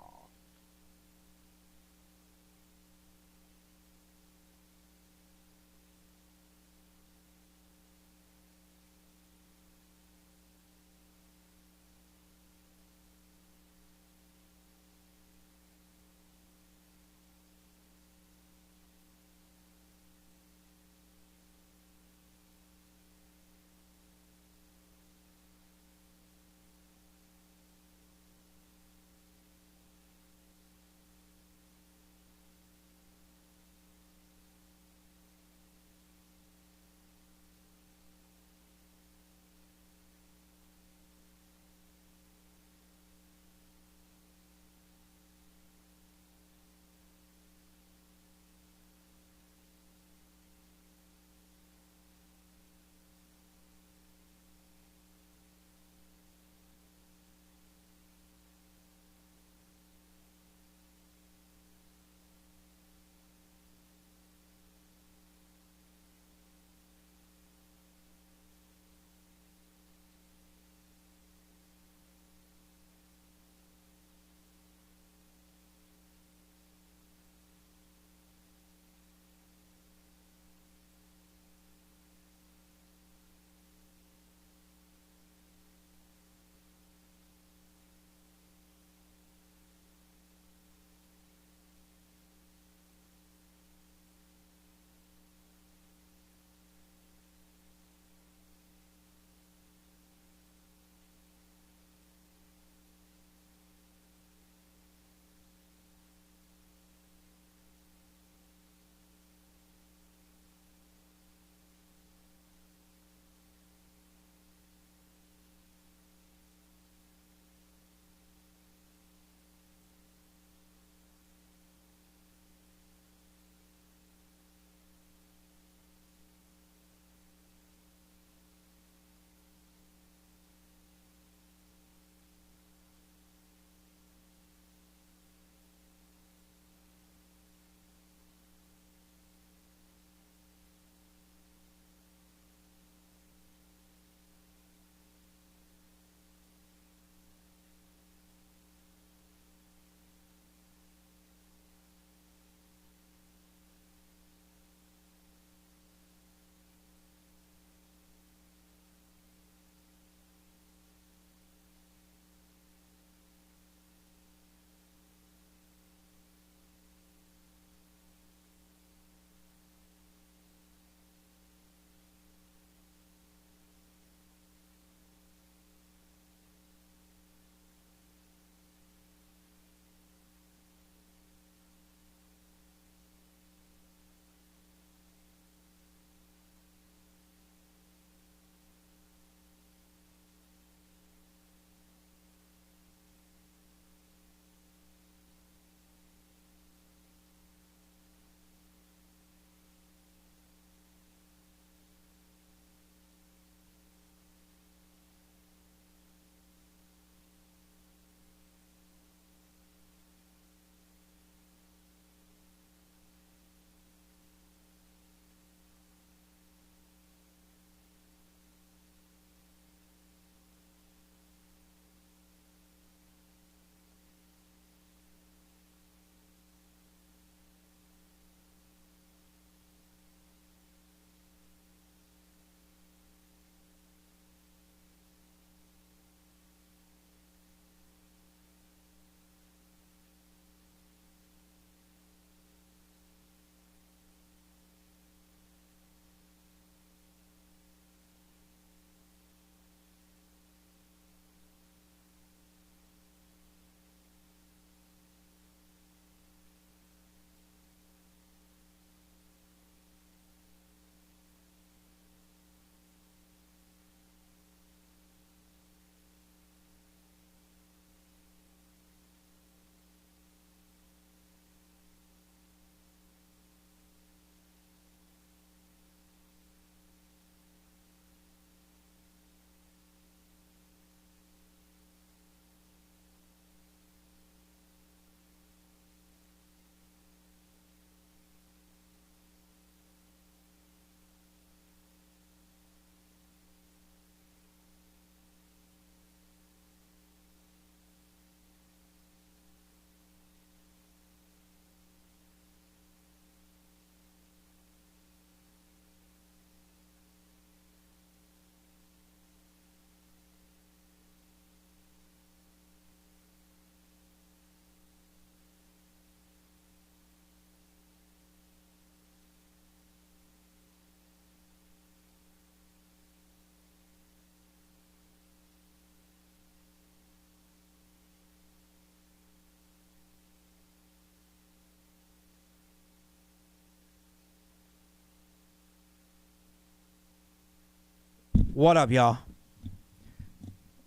What up, y'all?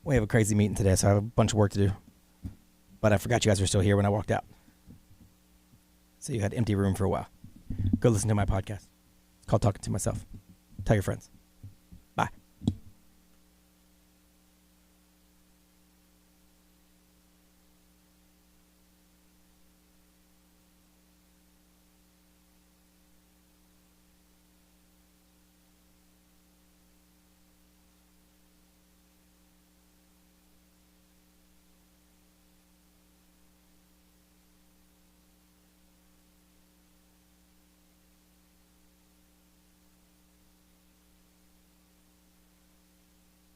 We have a crazy meeting today, so I have a bunch of work to do. But I forgot you guys were still here when I walked out. So you had empty room for a while. Go listen to my podcast. It's called Talking to Myself. Tell your friends.